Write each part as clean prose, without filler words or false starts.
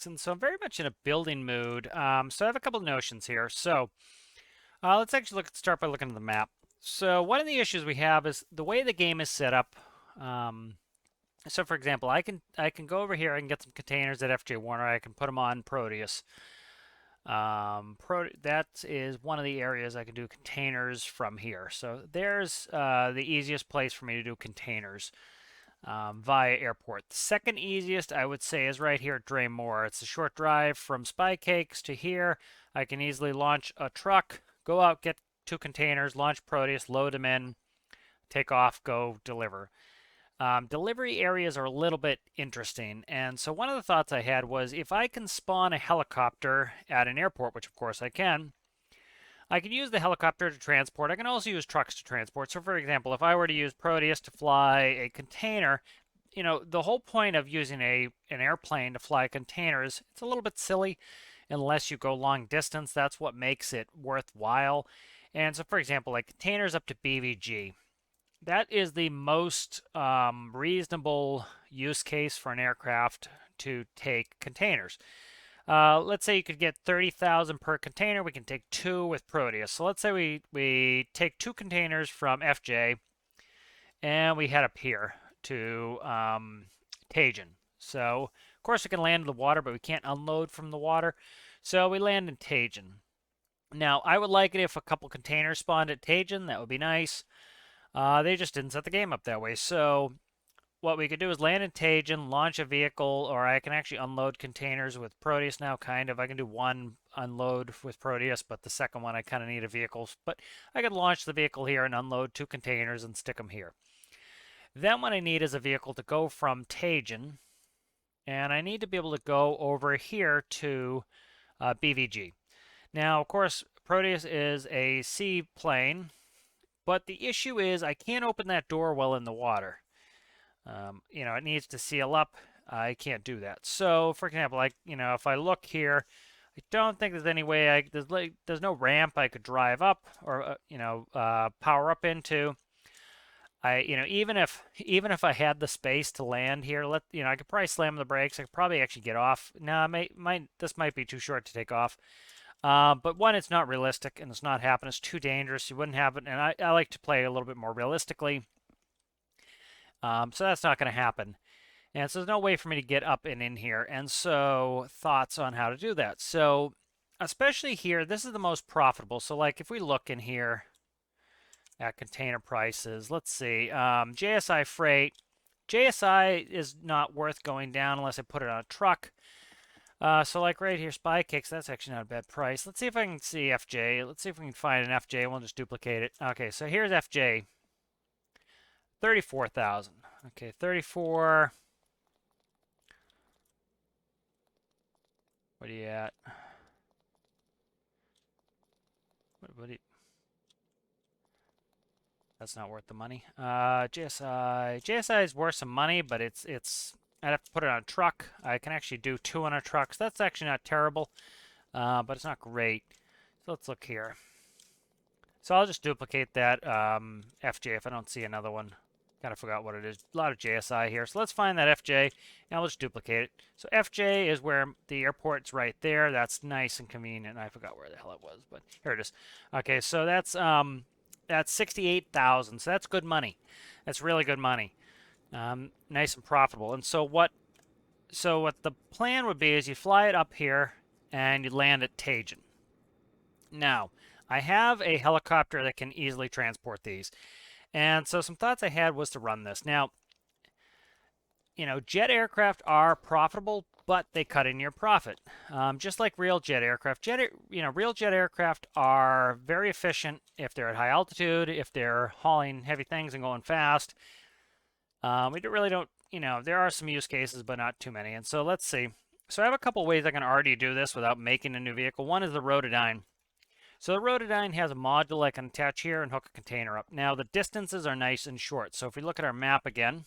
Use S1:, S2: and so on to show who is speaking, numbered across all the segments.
S1: and so I'm very much in a building mood. So I have a couple of notions here. So let's actually start by looking at the map. So one of the issues we have is the way the game is set up. Um, so for example, I can go over here. I can get some containers at FJ Warner. I can put them on Proteus. That is one of the areas I can do containers from here. So there's the easiest place for me to do containers via airport. The second easiest, I would say, is right here at Draymore. It's a short drive from Spy Cakes to here. I can easily launch a truck, go out, get 2 containers, launch Proteus, load them in, take off, go deliver. Delivery areas are a little bit interesting. And so one of the thoughts I had was if I can spawn a helicopter at an airport, which of course I can use the helicopter to transport. I can also use trucks to transport. So for example, if I were to use Proteus to fly a container, the whole point of using an airplane to fly containers, it's a little bit silly unless you go long distance. That's what makes it worthwhile. And so for example, like containers up to BVG, that is the most reasonable use case for an aircraft to take containers. Let's say you could get 30,000 per container. We can take 2 with Proteus. So let's say we take 2 containers from FJ and we head up here to Tajin. So of course we can land in the water, but we can't unload from the water. So we land in Tajin. Now I would like it if a couple containers spawned at Tajin. That would be nice. They just didn't set the game up that way. So what we could do is land in Tajin, launch a vehicle, or I can actually unload containers with Proteus now, kind of. I can do one unload with Proteus, but the second one I kind of need a vehicle. But I could launch the vehicle here and unload 2 containers and stick them here. Then what I need is a vehicle to go from Tajin, and I need to be able to go over here to BVG. Now, of course, Proteus is a seaplane, but the issue is I can't open that door while in the water. It needs to seal up. I can't do that. So, for example, if I look here, I don't think there's any way there's no ramp I could drive up or power up into. Even if I had the space to land here, I could probably slam the brakes. I could probably actually get off. No, this might be too short to take off. But one, it's not realistic and it's not happening. It's too dangerous. You wouldn't have it. And I like to play a little bit more realistically. So that's not going to happen. And so there's no way for me to get up and in here. And so thoughts on how to do that. So especially here, this is the most profitable. So like if we look in here at container prices, let's see, JSI freight. JSI is not worth going down unless I put it on a truck. So like right here, Spy Cakes, that's actually not a bad price. Let's see if I can see FJ. Let's see if we can find an FJ. We'll just duplicate it. Okay, so here's FJ. 34,000. Okay, 34. What are you at? What do you... That's not worth the money. JSI is worth some money, but it's I'd have to put it on a truck. I can actually do 2 on a truck, so that's actually not terrible, but it's not great. So let's look here. So I'll just duplicate that FJ if I don't see another one. Kind of forgot what it is. A lot of JSI here. So let's find that FJ, and I'll just duplicate it. So FJ is where the airport's right there. That's nice and convenient. I forgot where the hell it was, but here it is. Okay, so that's 68,000. So that's good money. That's really good money. Nice and profitable. And so what the plan would be is you fly it up here and you land at Tajin. Now, I have a helicopter that can easily transport these. And so some thoughts I had was to run this. Now, jet aircraft are profitable, but they cut in your profit. Just like real jet aircraft. Real jet aircraft are very efficient if they're at high altitude, if they're hauling heavy things and going fast. We really don't, there are some use cases, but not too many. And so let's see. So I have a couple ways I can already do this without making a new vehicle. One is the Rotodyne. So the Rotodyne has a module I can attach here and hook a container up. Now the distances are nice and short. So if we look at our map again,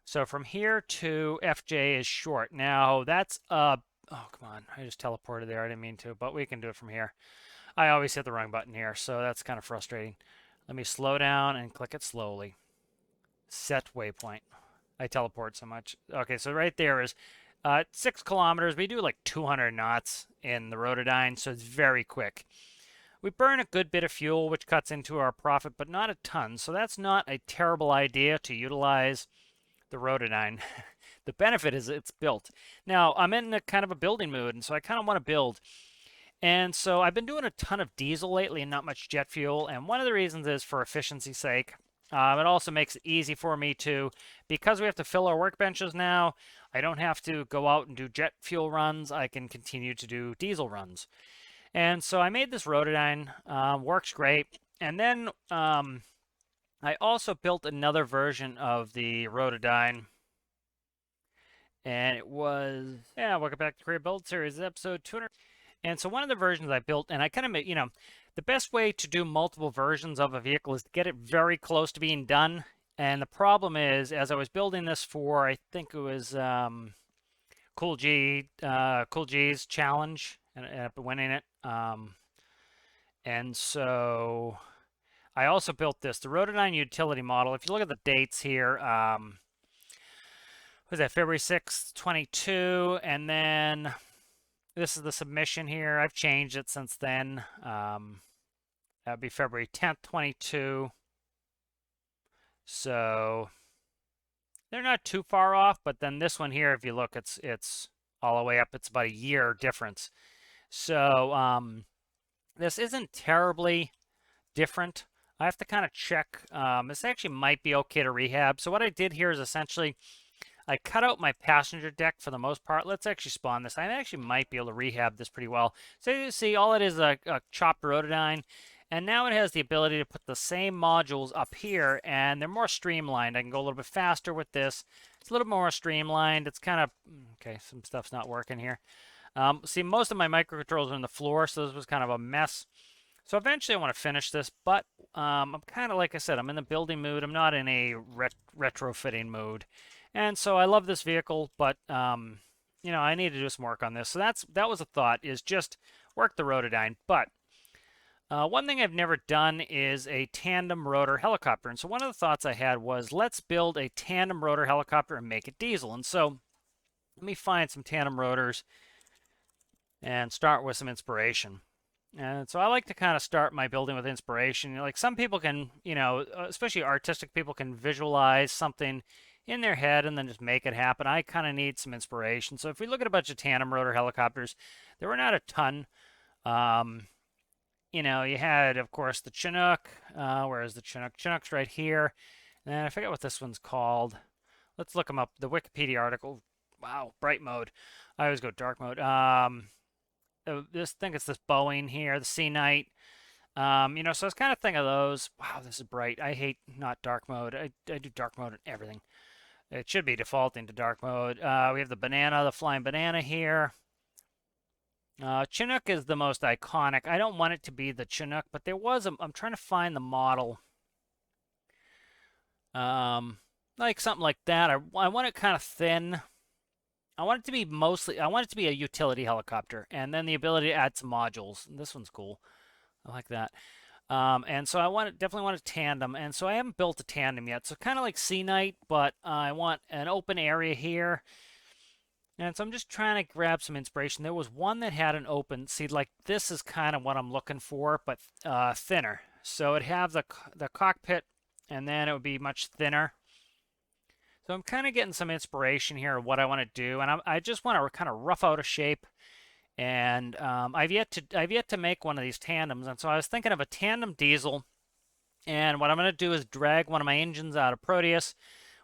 S1: so from here to FJ is short. Now that's oh come on, I just teleported there. I didn't mean to, but we can do it from here. I always hit the wrong button here, so that's kind of frustrating. Let me slow down and click it slowly. Set waypoint. I teleport so much. Okay, so right there is 6 kilometers. We do like 200 knots in the Rotodyne, so it's very quick. We burn a good bit of fuel, which cuts into our profit, but not a ton. So that's not a terrible idea to utilize the Rotodyne. The benefit is it's built. Now, I'm in a kind of a building mood, and so I kind of want to build. And so I've been doing a ton of diesel lately and not much jet fuel. And one of the reasons is for efficiency's sake. It also makes it easy for me to, because we have to fill our workbenches now, I don't have to go out and do jet fuel runs. I can continue to do diesel runs. And so I made this Rotodyne, works great. And then I also built another version of the Rotodyne. And it was, yeah, welcome back to Career Build Series, episode 200. And so one of the versions I built, and I kind of, the best way to do multiple versions of a vehicle is to get it very close to being done. And the problem is, as I was building this for, I think it was Cool G's challenge, and I ended up winning it. And so I also built this, the Rotodyne utility model. If you look at the dates here, was that February 6th, 22, and then this is the submission here. I've changed it since then. That'd be February 10th, 22. So they're not too far off, but then this one here, if you look, it's all the way up. It's about a year difference. So this isn't terribly different. I have to kind of check. This actually might be okay to rehab. So what I did here is essentially I cut out my passenger deck for the most part. Let's actually spawn this. I actually might be able to rehab this pretty well. So you see, all it is a chopped Rotodyne. And now it has the ability to put the same modules up here, and they're more streamlined. I can go a little bit faster with this. It's a little more streamlined. It's kind of, okay, some stuff's not working here. See, most of my microcontrollers are on the floor, so this was kind of a mess. So eventually I want to finish this, but I'm kind of, like I said, I'm in the building mood. I'm not in a retrofitting mood. And so I love this vehicle, but I need to do some work on this. So that was a thought, is just work the Rotodyne. But one thing I've never done is a tandem rotor helicopter. And so one of the thoughts I had was, let's build a tandem rotor helicopter and make it diesel. And so let me find some tandem rotors and start with some inspiration. And so I like to kind of start my building with inspiration. Like some people can, especially artistic people, can visualize something in their head and then just make it happen. I kind of need some inspiration. So if we look at a bunch of tandem rotor helicopters, there were not a ton. You had, of course, the Chinook. Where's the Chinook? Chinook's right here. And I forget what this one's called. Let's look them up. The Wikipedia article. Wow, bright mode. I always go dark mode. I think it's this Boeing here, the Sea Knight. So I was kind of thinking of those. Wow, this is bright. I hate not dark mode. I do dark mode and everything. It should be defaulting to dark mode. We have the banana, the flying banana here. Chinook is the most iconic. I don't want it to be the Chinook, but there was I'm trying to find the model. Like something like that. I want it kind of thin. I want it to be a utility helicopter, and then the ability to add some modules. This one's cool. I like that. And so definitely want a tandem, and so I haven't built a tandem yet. So kind of like Sea Knight, but I want an open area here. And so I'm just trying to grab some inspiration. There was one that had an open, see, like this is kind of what I'm looking for, but thinner. So it'd have the cockpit, and then it would be much thinner. So I'm kind of getting some inspiration here of what I want to do, and I just want to kind of rough out a shape. And I've yet to make one of these tandems, and so I was thinking of a tandem diesel. And what I'm going to do is drag one of my engines out of Proteus,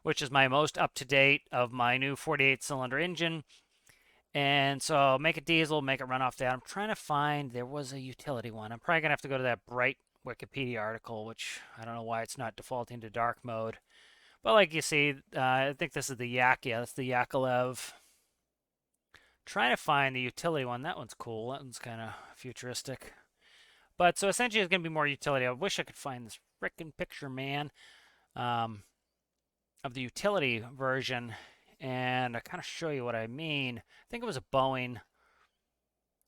S1: which is my most up-to-date of my new 48-cylinder engine. And so I'll make a diesel, make it run off that. I'm trying to find, there was a utility one. I'm probably going to have to go to that bright Wikipedia article, which I don't know why it's not defaulting to dark mode. But like you see, I think this is the Yak. Yeah, that's the Yakolev. Trying to find the utility one. That one's cool. That one's kind of futuristic. But so essentially it's going to be more utility. I wish I could find this frickin' picture, man. Of the utility version, and I kind of show you what I mean. I think it was a Boeing.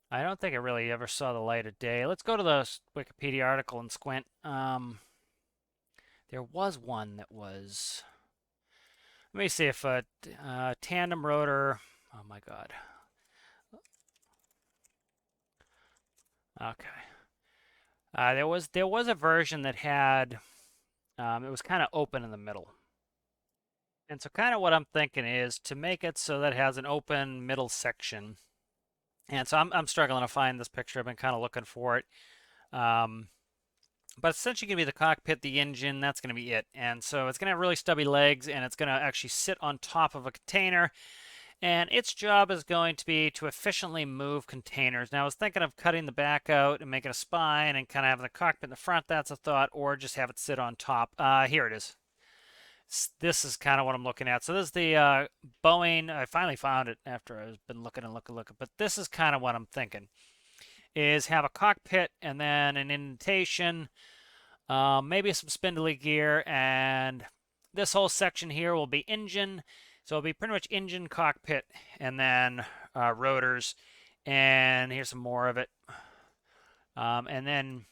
S1: I don't think it really ever saw the light of day. Let's go to the Wikipedia article and squint. There was one that was, let me see if a tandem rotor, Oh my God. Okay. There was a version that had it was kind of open in the middle. And so kind of what I'm thinking is to make it so that it has an open middle section. And so I'm struggling to find this picture. I've been kind of looking for it. Um, but essentially going to be the cockpit, the engine, that's going to be it. And so it's going to have really stubby legs, and it's going to actually sit on top of a container. And its job is going to be to efficiently move containers. Now, I was thinking of cutting the back out and making a spine and kind of having the cockpit in the front. That's a thought, or just have it sit on top. Here it is. This is kind of what I'm looking at. So this is the Boeing. I finally found it after I've been looking and looking. But this is kind of what I'm thinking, is have a cockpit and then an indentation, maybe some spindly gear, and this whole section here will be engine. So it'll be pretty much engine, cockpit, and then rotors. And here's some more of it. And then,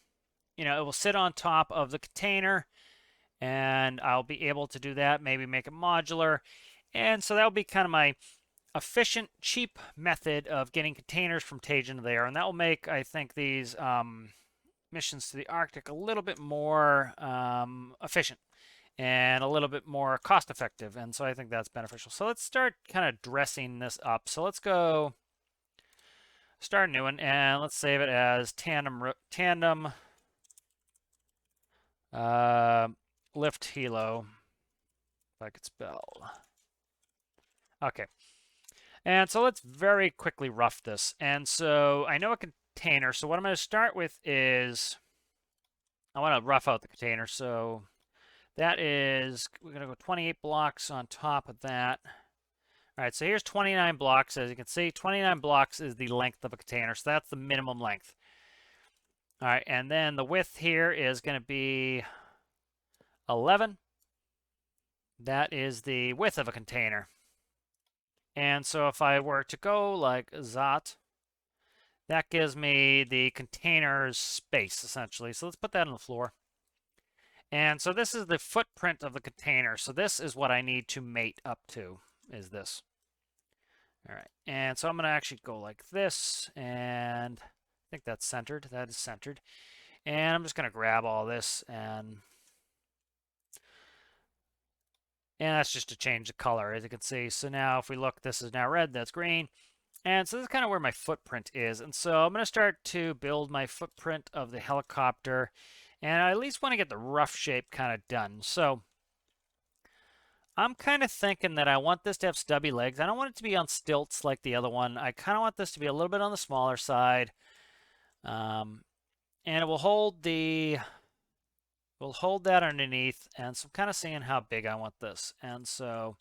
S1: it will sit on top of the container, and I'll be able to do that, maybe make it modular. And so that'll be kind of my efficient, cheap method of getting containers from Tage into there. And that will make, I think, these missions to the Arctic a little bit more efficient and a little bit more cost effective. And so I think that's beneficial. So let's start kind of dressing this up. So let's go start a new one, and let's save it as Tandem Lift Helo, if I could spell. Okay. And so let's very quickly rough this. And so I know a container. So what I'm going to start with is I want to rough out the container. So that is, we're going to go 28 blocks on top of that. All right, so here's 29 blocks. As you can see, 29 blocks is the length of a container. So that's the minimum length. All right, and then the width here is going to be 11. That is the width of a container. And so if I were to go like that, that gives me the container's space, essentially. So let's put that on the floor. And so this is the footprint of the container. So this is what I need to mate up to, is this. All right, and so I'm going to actually go like this, and I think that's centered. That is centered. And I'm just going to grab all this, and that's just to change the color, as you can see. So now if we look, this is now red, that's green. And so this is kind of where my footprint is. And so I'm going to start to build my footprint of the helicopter. And I at least want to get the rough shape kind of done. So I'm kind of thinking that I want this to have stubby legs. I don't want it to be on stilts like the other one. I kind of want this to be a little bit on the smaller side. And it will hold that underneath. And so I'm kind of seeing how big I want this. And so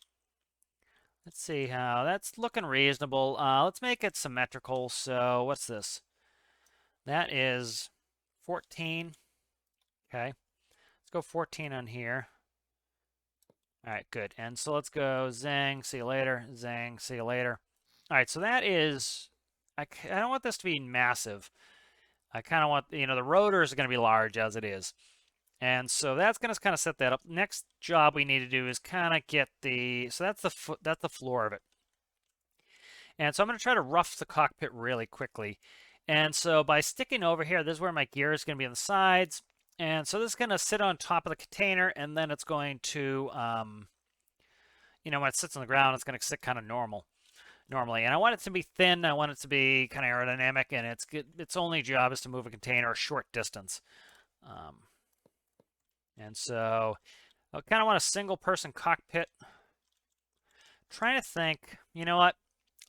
S1: let's see how that's looking reasonable. Let's make it symmetrical. So what's this? That is 14. Okay. Let's go 14 on here. All right, good. And so let's go zang, see you later, zang, see you later. All right, so that is, I don't want this to be massive. I kind of want, the rotors are going to be large as it is. And so that's going to kind of set that up. Next job we need to do is kind of get so that's the floor of it. And so I'm going to try to rough the cockpit really quickly. And so by sticking over here, this is where my gear is going to be on the sides. And so this is going to sit on top of the container, and then it's going to, when it sits on the ground, it's going to sit kind of normally. And I want it to be thin. I want it to be kind of aerodynamic, and its only job is to move a container a short distance. And so I kind of want a single-person cockpit. Trying to think, you know what?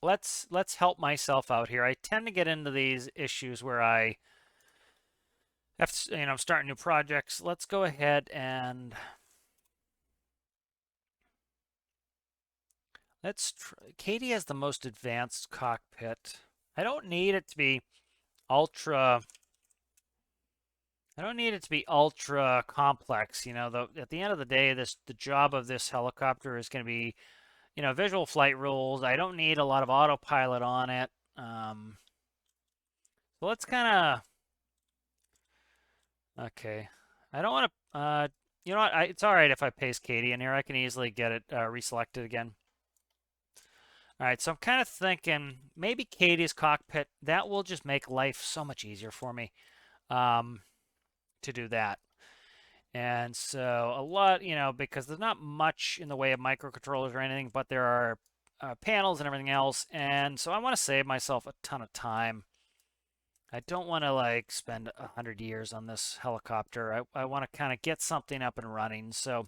S1: Let's help myself out here. I tend to get into these issues where I have to, start new projects. Let's go ahead and Katie has the most advanced cockpit. I don't need it to be ultra. I don't need it to be ultra complex. At the end of the day, the job of this helicopter is going to be, visual flight rules. I don't need a lot of autopilot on it. So let's kind of, okay. I don't want to, you know what? It's all right if I paste Katie in here. I can easily get it reselected again. All right, so I'm kind of thinking maybe Katie's cockpit. That will just make life so much easier for me um, to do that. And so a lot, because there's not much in the way of microcontrollers or anything, but there are panels and everything else. And so I want to save myself a ton of time. I don't want to like spend 100 years on this helicopter. I want to kind of get something up and running. So,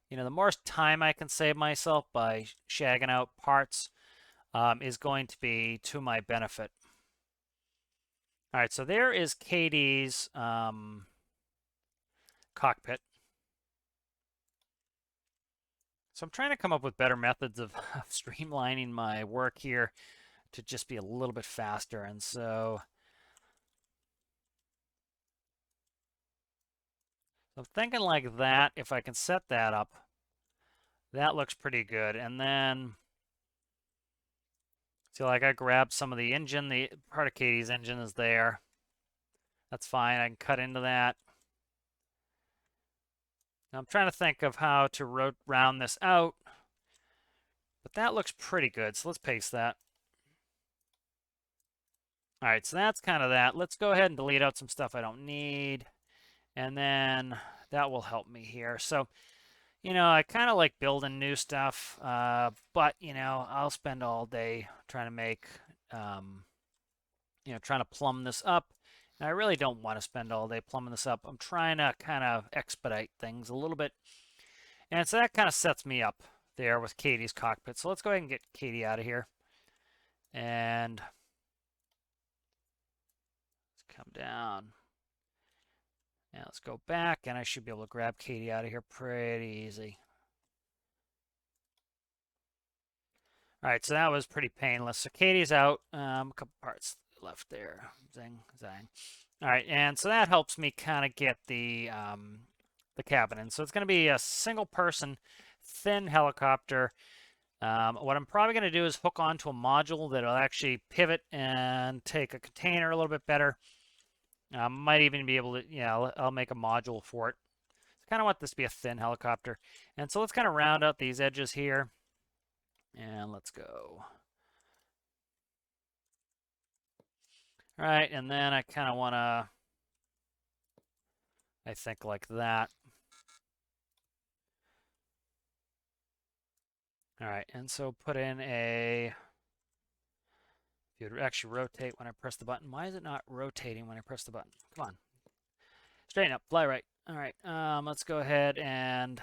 S1: the more time I can save myself by shagging out parts is going to be to my benefit. All right, so there is Katie's cockpit. So I'm trying to come up with better methods of streamlining my work here to just be a little bit faster. And so I'm thinking like that. If I can set that up, that looks pretty good. And then, see, like I grabbed some of the engine. The part of Katie's engine is there. That's fine. I can cut into that. Now I'm trying to think of how to round this out. But that looks pretty good. So let's paste that. All right, so that's kind of that. Let's go ahead and delete out some stuff I don't need. And then that will help me here. So, I kind of like building new stuff, but, I'll spend all day trying to make, trying to plumb this up. And I really don't want to spend all day plumbing this up. I'm trying to kind of expedite things a little bit. And so that kind of sets me up there with Katie's cockpit. So let's go ahead and get Katie out of here. And let's come down. Now let's go back, and I should be able to grab Katie out of here pretty easy. All right, so that was pretty painless. So Katie's out. A couple parts left there. Zing, zang. All right, and so that helps me kind of get the cabin in. So it's going to be a single-person, thin helicopter. What I'm probably going to do is hook onto a module that'll actually pivot and take a container a little bit better. Might even be able to, I'll make a module for it. I kind of want this to be a thin helicopter. And so let's kind of round out these edges here. And let's go. All right, and then I kind of want to, I think like that. All right, and so put in a, if you'd actually rotate when I press the button. Why is it not rotating when I press the button? Come on. Straighten up, fly right. All right, let's go ahead and,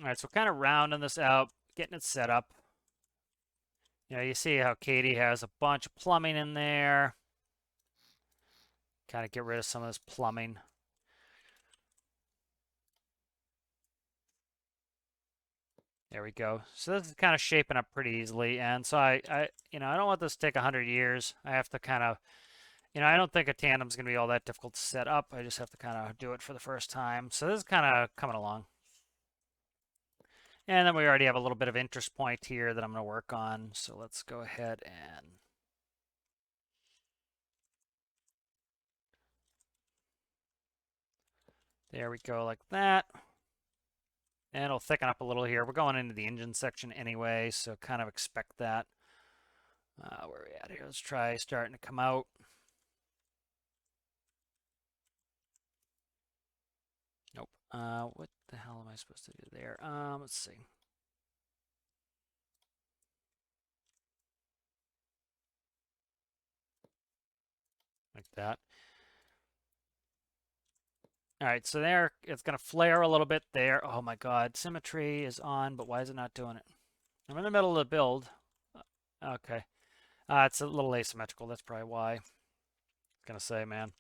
S1: all right, so kind of rounding this out, getting it set up. You see how Katie has a bunch of plumbing in there. Kind of get rid of some of this plumbing. There we go. So this is kind of shaping up pretty easily. And so I don't want this to take 100 years. I have to kind of, I don't think a tandem's going to be all that difficult to set up. I just have to kind of do it for the first time. So this is kind of coming along. And then we already have a little bit of interest point here that I'm going to work on. So let's go ahead and there we go, like that. And it'll thicken up a little here. We're going into the engine section anyway, so kind of expect that. Where are we at here? Let's try starting to come out. Nope. What the hell am I supposed to do there? Let's see. Like that. All right, so there, it's going to flare a little bit there. Oh my God, symmetry is on, but why is it not doing it? I'm in the middle of the build. Okay. It's a little asymmetrical. That's probably why. I was going to say, man.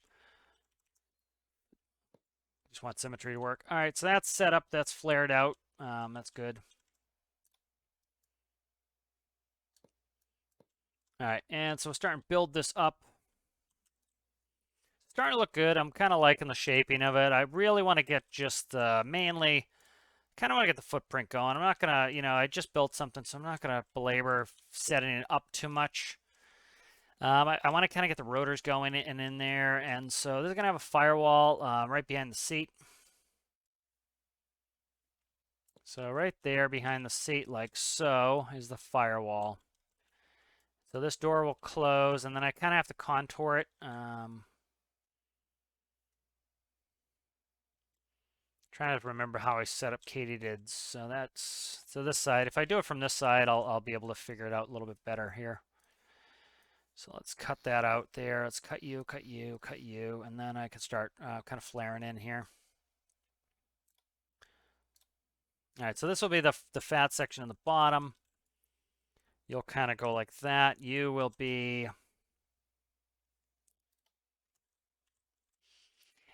S1: Just want symmetry to work. All right, so that's set up. That's flared out. That's good. All right, and so we're starting to build this up. Starting to look good. I'm kind of liking the shaping of it. I really want to get just mainly, kind of want to get the footprint going. I'm not going to, I just built something, so I'm not going to belabor setting it up too much. I want to kind of get the rotors going and in there. And so this is going to have a firewall right behind the seat. So right there behind the seat, like so, is the firewall. So this door will close, and then I kind of have to contour it. Trying to remember how I set up katydids. So this side. If I do it from this side, I'll be able to figure it out a little bit better here. So let's cut that out there. Let's cut you, cut you, cut you, and then I can start kind of flaring in here. All right, so this will be the fat section in the bottom. You'll kind of go like that. You will be...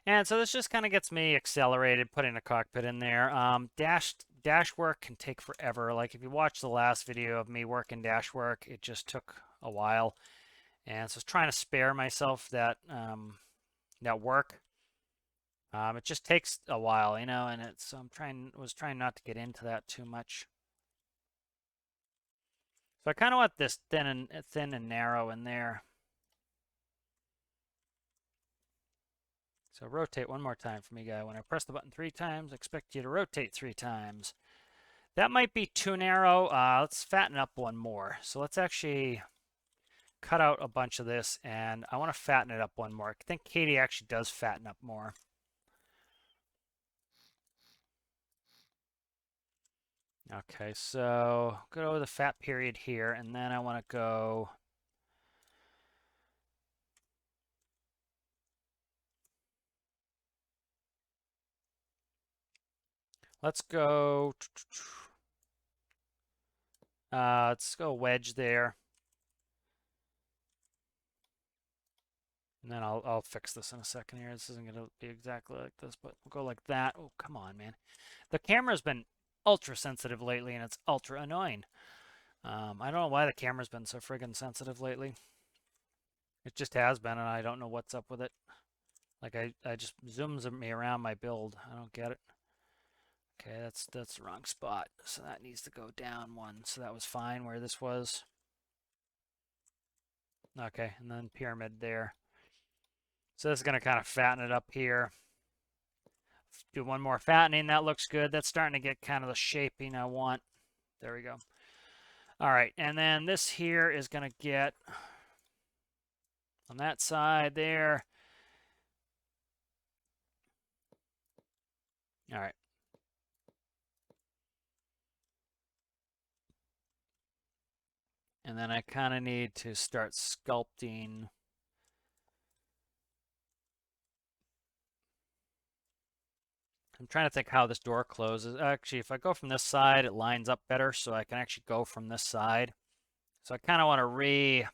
S1: And so this just kind of gets me accelerated, putting a cockpit in there. Dash work can take forever. Like if you watch the last video of me working dash work, it just took a while. And so I was trying to spare myself that that work. It just takes a while, you know, and it's was trying not to get into that too much. So I kind of want this thin and narrow in there. So rotate one more time for me, guy. When I press the button 3 times, I expect you to rotate 3 times. That might be too narrow. Let's fatten up one more. So let's actually cut out a bunch of this, and I want to fatten it up one more. I think Katie actually does fatten up more. Okay, so go to the fat period here, and then I want to go... Let's go... let's go wedge there. And then I'll fix this in a second here. This isn't going to be exactly like this, but we'll go like that. Oh, come on, man. The camera's been ultra sensitive lately, and it's ultra annoying. I don't know why the camera's been so friggin' sensitive lately. It just has been, and I don't know what's up with it. Like I just zooms me around my build. I don't get it. Okay, that's the wrong spot. So that needs to go down one. So that was fine where this was. Okay, and then pyramid there. So this is going to kind of fatten it up here. Do one more fattening. That looks good. That's starting to get kind of the shaping I want. There we go. All right, and then this here is going to get on that side there. All right. And then I kind of need to start sculpting. I'm trying to think how this door closes. Actually, if I go from this side, it lines up better, so I can actually go from this side. So I kind of want to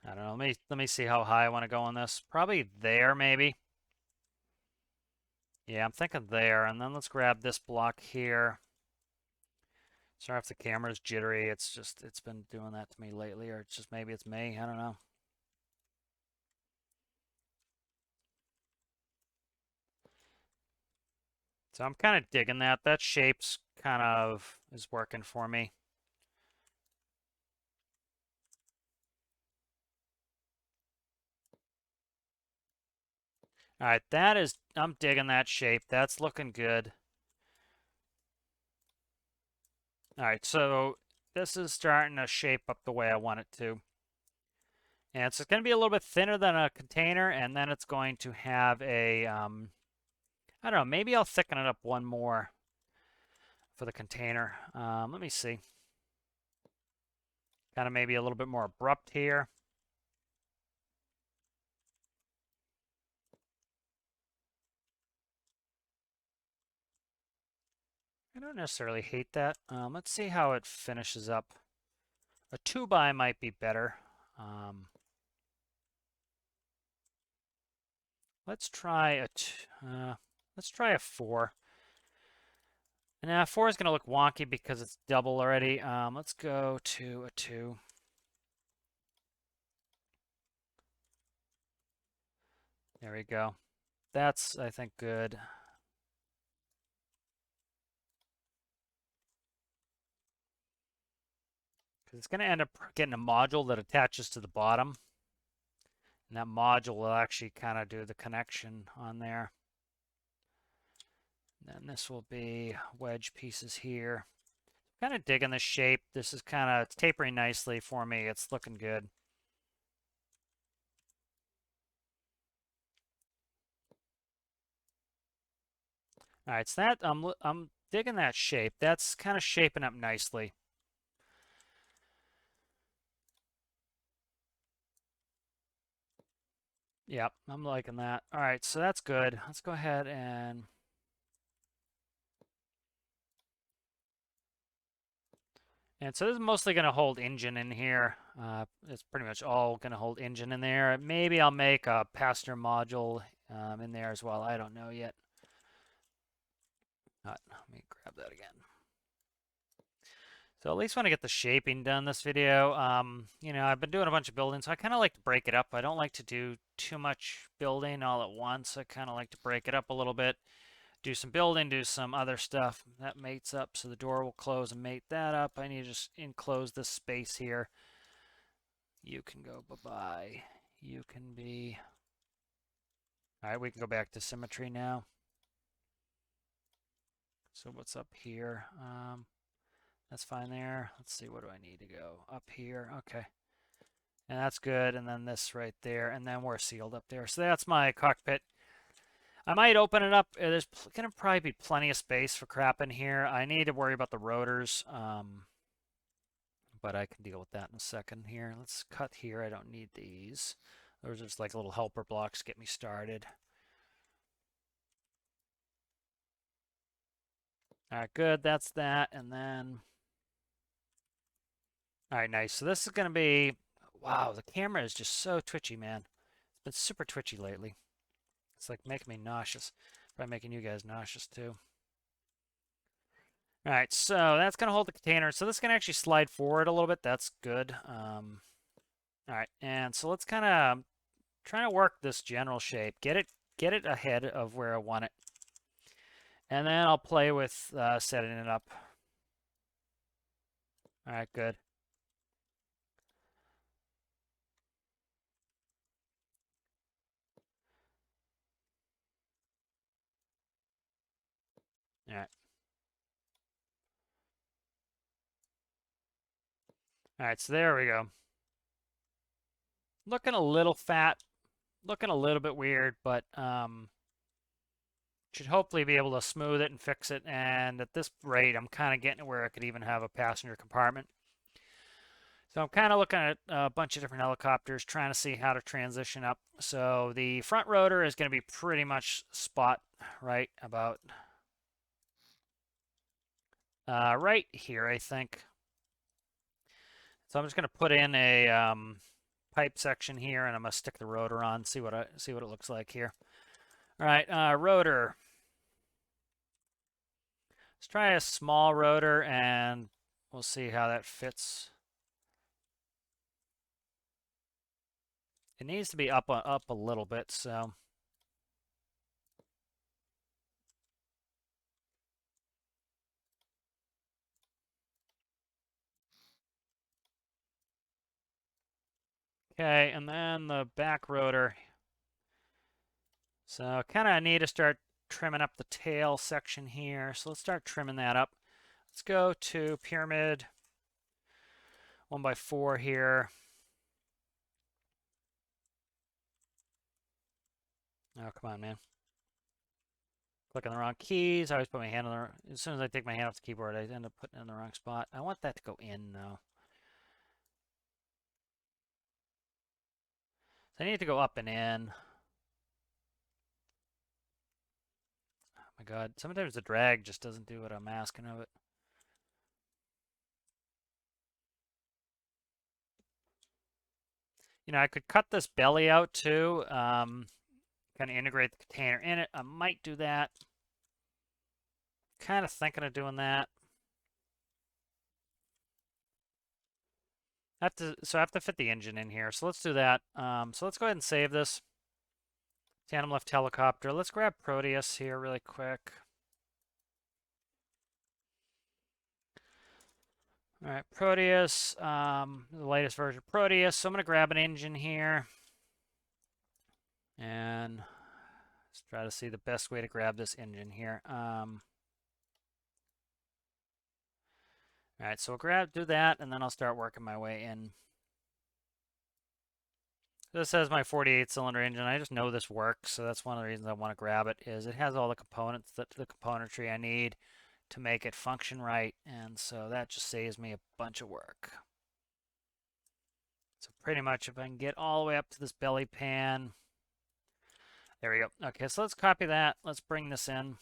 S1: I don't know. Let me see how high I want to go on this. Probably there, maybe. Yeah, I'm thinking there. And then let's grab this block here. Sorry if the camera's jittery. It's been doing that to me lately, or it's just maybe it's me. I don't know. So I'm kind of digging that. That shape's kind of is working for me. All right, I'm digging that shape. That's looking good. All right, so this is starting to shape up the way I want it to. And it's going to be a little bit thinner than a container, and then it's going to have a, I don't know, maybe I'll thicken it up one more for the container. Let me see. Kind of maybe a little bit more abrupt here. I don't necessarily hate that. Let's see how it finishes up. A 2x might be better. Let's try a 4. And now 4 is going to look wonky because it's double already. Let's go to a 2. There we go. That's, I think, good. Because it's going to end up getting a module that attaches to the bottom. And that module will actually kind of do the connection on there. And this will be wedge pieces here. Kind of digging the shape. This is kind of tapering nicely for me. It's looking good. All right, so that I'm digging that shape. That's kind of shaping up nicely. Yep, I'm liking that. All right, so that's good. Let's go ahead and so this is mostly going to hold engine in here. It's pretty much all going to hold engine in there. Maybe I'll make a passenger module in there as well. I don't know yet. Let me grab that again. So at least want to get the shaping done this video. You know, I've been doing a bunch of building, so I kind of like to break it up. I don't like to do too much building all at once. I kind of like to break it up a little bit. Do some building, do some other stuff. That mates up, so the door will close and mate that up. I need to just enclose this space here. You can go bye-bye. You can be... All right, we can go back to symmetry now. So what's up here? That's fine there. Let's see, what do I need to go? Up here, okay. And that's good, and then this right there, and then we're sealed up there. So that's my cockpit. I might open it up. There's going to probably be plenty of space for crap in here. I need to worry about the rotors, but I can deal with that in a second here. Let's cut here. I don't need these. Those are just like little helper blocks to get me started. All right, good. That's that. And then, all right, nice. So this is going to be, wow, the camera is just so twitchy, man. It's been super twitchy lately. It's like making me nauseous. Probably making you guys nauseous too. All right, so that's going to hold the container. So this can actually slide forward a little bit. That's good. All right, and so let's kind of try to work this general shape. Get it ahead of where I want it. And then I'll play with setting it up. All right, good. All right. All right, so there we go. Looking a little fat, looking a little bit weird, but should hopefully be able to smooth it and fix it. And at this rate, I'm kind of getting to where I could even have a passenger compartment. So I'm kind of looking at a bunch of different helicopters, trying to see how to transition up. So the front rotor is going to be pretty much spot right about right here, I think. So I'm just going to put in a pipe section here, and I'm going to stick the rotor on, see what it looks like here. All right, rotor. Let's try a small rotor, and we'll see how that fits. It needs to be up a little bit, so. Okay, and then the back rotor. So kind of need to start trimming up the tail section here. So let's start trimming that up. Let's go to pyramid 1x4 here. Oh, come on, man. Clicking the wrong keys. I always put my hand on the... As soon as I take my hand off the keyboard, I end up putting it in the wrong spot. I want that to go in, though. So I need to go up and in. Oh my god. Sometimes the drag just doesn't do what I'm asking of it. You know, I could cut this belly out too. Kind of integrate the container in it. I might do that. Kind of thinking of doing that. So I have to fit the engine in here. So let's do that. So let's go ahead and save this. Tandem lift helicopter. Let's grab Proteus here really quick. All right, Proteus, the latest version of Proteus. So I'm going to grab an engine here and Try to see the best way to grab this engine here. All right, so we'll do that, and then I'll start working my way in. This has my 48 cylinder engine. I just know this works, so that's one of the reasons I want to grab it, is it has all the components, the componentry I need to make it function right, and so that just saves me a bunch of work. So pretty much if I can get all the way up to this belly pan, there we go. Okay, so let's copy that. Let's bring this in.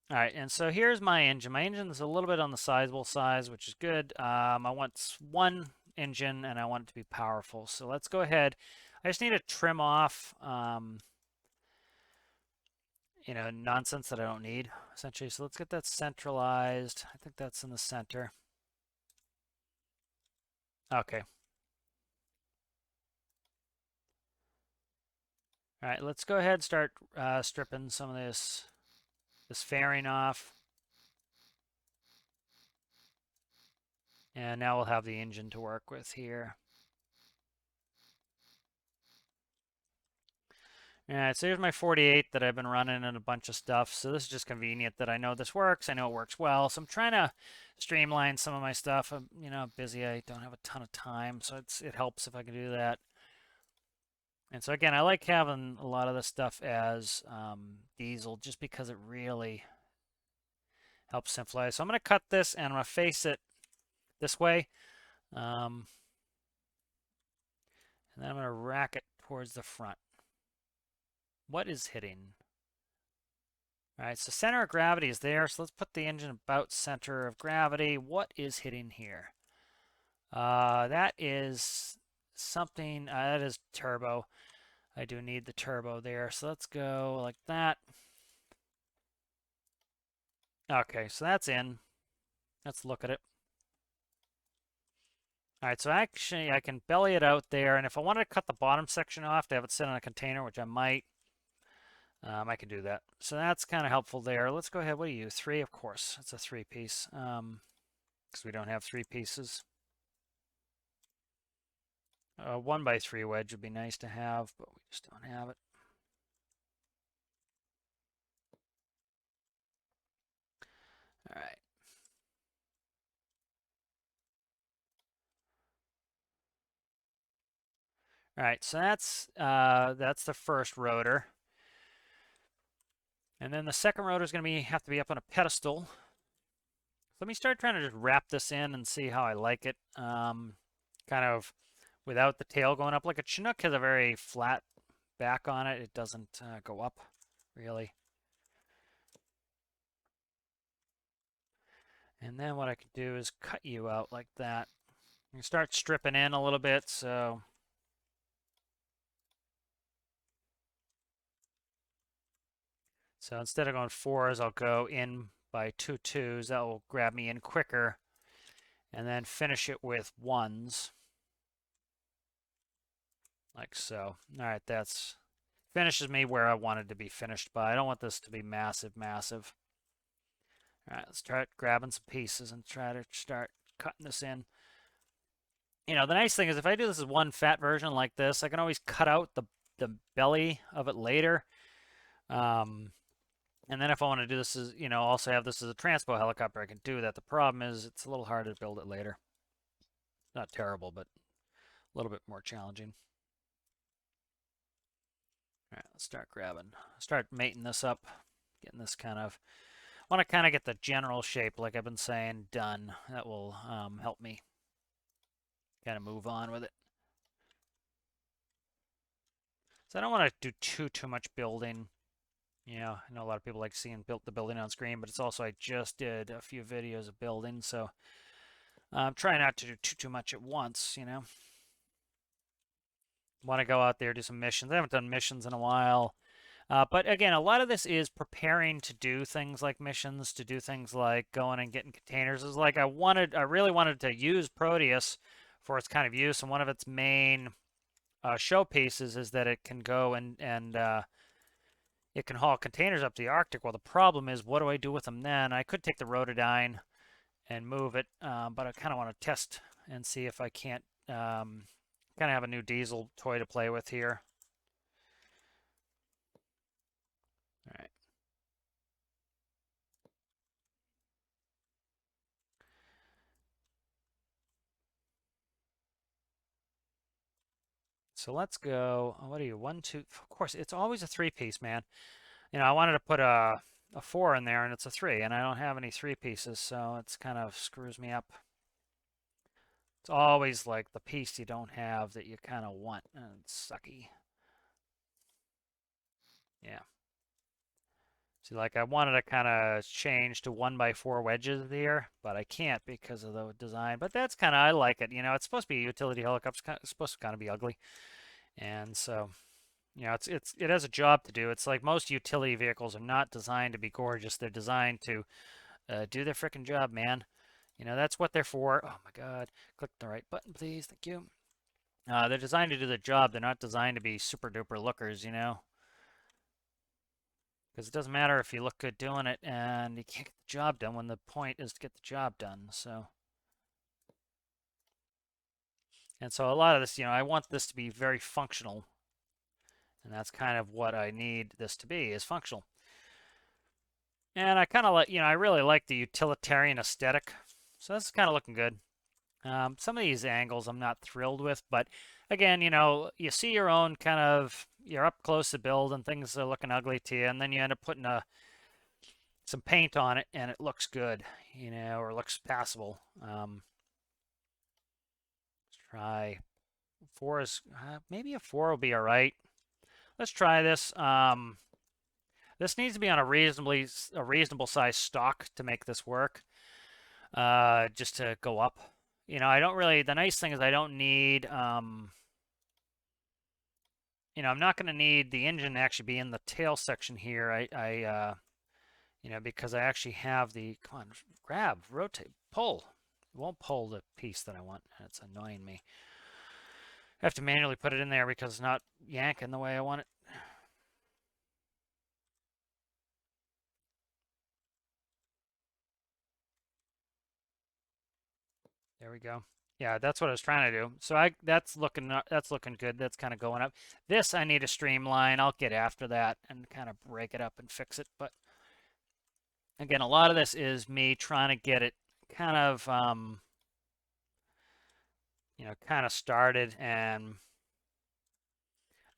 S1: All right, and so here's my engine. My engine is a little bit on the sizable size, which is good. I want one engine, and I want it to be powerful. So let's go ahead. I just need to trim off, nonsense that I don't need, essentially. So let's get that centralized. I think that's in the center. Okay. All right, let's go ahead and start stripping some of this fairing off. And now we'll have the engine to work with here. All right, so here's my 48 that I've been running and a bunch of stuff. So this is just convenient that I know this works. I know it works well. So I'm trying to streamline some of my stuff. I'm, busy. I don't have a ton of time, so it helps if I can do that. And so again, I like having a lot of this stuff as diesel just because it really helps simplify. So I'm going to cut this and I'm going to face it this way. And then I'm going to rack it towards the front. What is hitting? All right, so center of gravity is there. So let's put the engine about center of gravity. What is hitting here? That is something, that is turbo. I do need the turbo there. So let's go like that. Okay, so that's in. Let's look at it. All right, so actually I can belly it out there. And if I wanted to cut the bottom section off to have it sit on a container, which I might, I can do that. So that's kind of helpful there. Let's go ahead. What are you? 3, of course. It's a 3-piece. Because we don't have 3 pieces. 1x3 wedge would be nice to have, but we just don't have it. All right. All right, so that's the first rotor. And then the second rotor is going to have to be up on a pedestal. Let me start trying to just wrap this in and see how I like it. Kind of without the tail going up. Like a Chinook has a very flat back on it. It doesn't go up, really. And then what I could do is cut you out like that. You start stripping in a little bit, so... So instead of going 4s, I'll go in by 2 2s. That will grab me in quicker. And then finish it with 1s. Like so. All right, that's finishes me where I wanted to be finished by. I don't want this to be massive, massive. All right, let's try grabbing some pieces and try to start cutting this in. The nice thing is if I do this as one fat version like this, I can always cut out the belly of it later. And then if I want to do this as, also have this as a transpo helicopter, I can do that. The problem is it's a little harder to build it later. Not terrible, but a little bit more challenging. All right, let's start mating this up, getting this I want to kind of get the general shape, like I've been saying, done. That will help me kind of move on with it. So I don't want to do too much building. I know a lot of people like seeing the building on screen, but it's also I just did a few videos of building, so I'm trying not to do too much at once, Want to go out there, do some missions. I haven't done missions in a while. But again, a lot of this is preparing to do things like missions, to do things like going and getting containers. It's like I really wanted to use Proteus for its kind of use, and one of its main showpieces is that it can go and it can haul containers up the Arctic. Well, the problem is, what do I do with them then? I could take the Rotodyne and move it, but I kind of want to test and see if I can't kind of have a new diesel toy to play with here. All right. So let's go. What are you? 1, 2. Of course, it's always a 3-piece, man. I wanted to put a 4 in there, and it's a 3, and I don't have any 3 pieces, so it's kind of screws me up. It's always like the piece you don't have that you kind of want, and it's sucky. Yeah. See, like I wanted to kind of change to 1x4 wedges here, but I can't because of the design. But that's kind of, I like it. It's supposed to be a utility helicopter. It's supposed to kind of be ugly, and so it has a job to do. It's like most utility vehicles are not designed to be gorgeous. They're designed to do their freaking job, man. That's what they're for. Oh my God, click the right button, please. Thank you. They're designed to do their job. They're not designed to be super duper lookers, because it doesn't matter if you look good doing it and you can't get the job done when the point is to get the job done. And so a lot of this, I want this to be very functional, and that's kind of what I need this to be, is functional. And I kind of like, I really like the utilitarian aesthetic, so this is kind of looking good. Some of these angles I'm not thrilled with, but again, you see your own kind of, you're up close to build and things are looking ugly to you, and then you end up putting some paint on it and it looks good, or looks passable. Let's try 4 is, maybe a 4 will be all right. Let's try this. This needs to be on a reasonable size stock to make this work, just to go up. I don't really, the nice thing is I don't need, I'm not going to need the engine to actually be in the tail section here. Because I actually have come on, grab, rotate, pull. It won't pull the piece that I want. It's annoying me. I have to manually put it in there because it's not yanking the way I want it. There we go. Yeah, that's what I was trying to do. So that's looking good. That's kind of going up. This I need to streamline. I'll get after that and kind of break it up and fix it. But again, a lot of this is me trying to get it kind of kind of started, and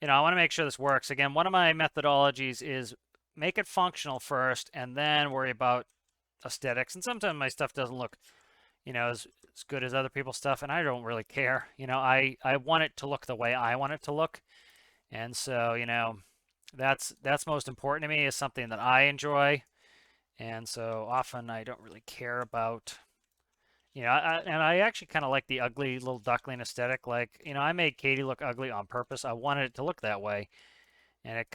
S1: I want to make sure this works. Again, one of my methodologies is make it functional first and then worry about aesthetics. And sometimes my stuff doesn't look as good as other people's stuff, and I don't really care. I want it to look the way I want it to look, and so that's most important to me, is something that I enjoy, and so often I don't really care about. And I actually kind of like the ugly little duckling aesthetic. Like, I made Katie look ugly on purpose. I wanted it to look that way, and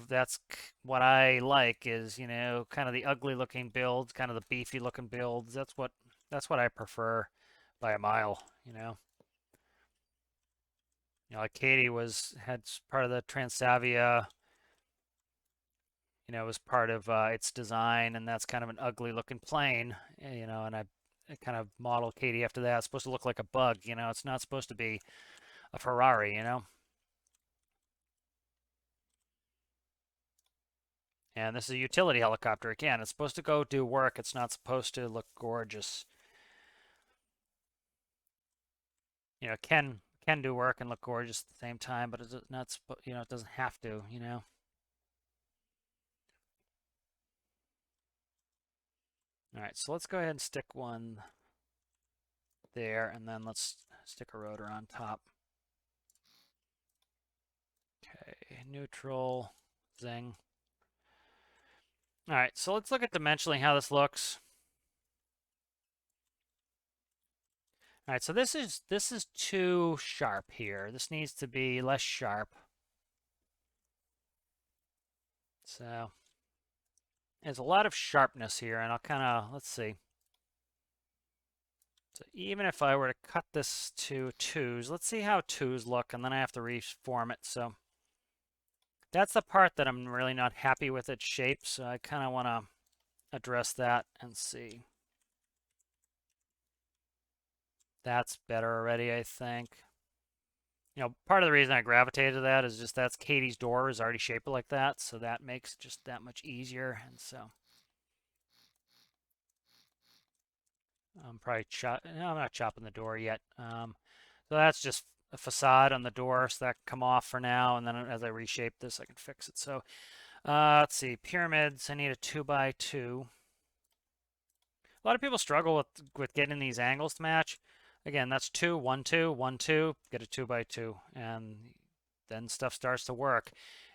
S1: that's what I like, is kind of the ugly looking builds, kind of the beefy looking builds. That's what I prefer by a mile. Like Katie had part of the Transavia, was part of its design, and that's kind of an ugly looking plane, and I kind of modeled Katie after that. It's supposed to look like a bug, it's not supposed to be a Ferrari. And this is a utility helicopter. Again, it's supposed to go do work. It's not supposed to look gorgeous. Can do work and look gorgeous at the same time, but it's not, it doesn't have to. All right, so let's go ahead and stick one there, and then let's stick a rotor on top. Okay, neutral, zing. All right, so let's look at dimensionally how this looks. All right, so this is too sharp here. This needs to be less sharp. So there's a lot of sharpness here, and I'll kind of, let's see. So even if I were to cut this to 2s, let's see how 2s look, and then I have to reform it. So that's the part that I'm really not happy with its shape, so I kind of want to address that and see. That's better already, I think. part of the reason I gravitated to that is just that's Katie's door is already shaped like that, so that makes it just that much easier. And so I'm probably no, I'm not chopping the door yet. So that's just a facade on the door, so that can come off for now, and then as I reshape this, I can fix it. So let's see, pyramids. I need a 2x2. A lot of people struggle with getting these angles to match. Again, that's 2, 1, 2, 1, 2. Get a 2x2, and then stuff starts to work.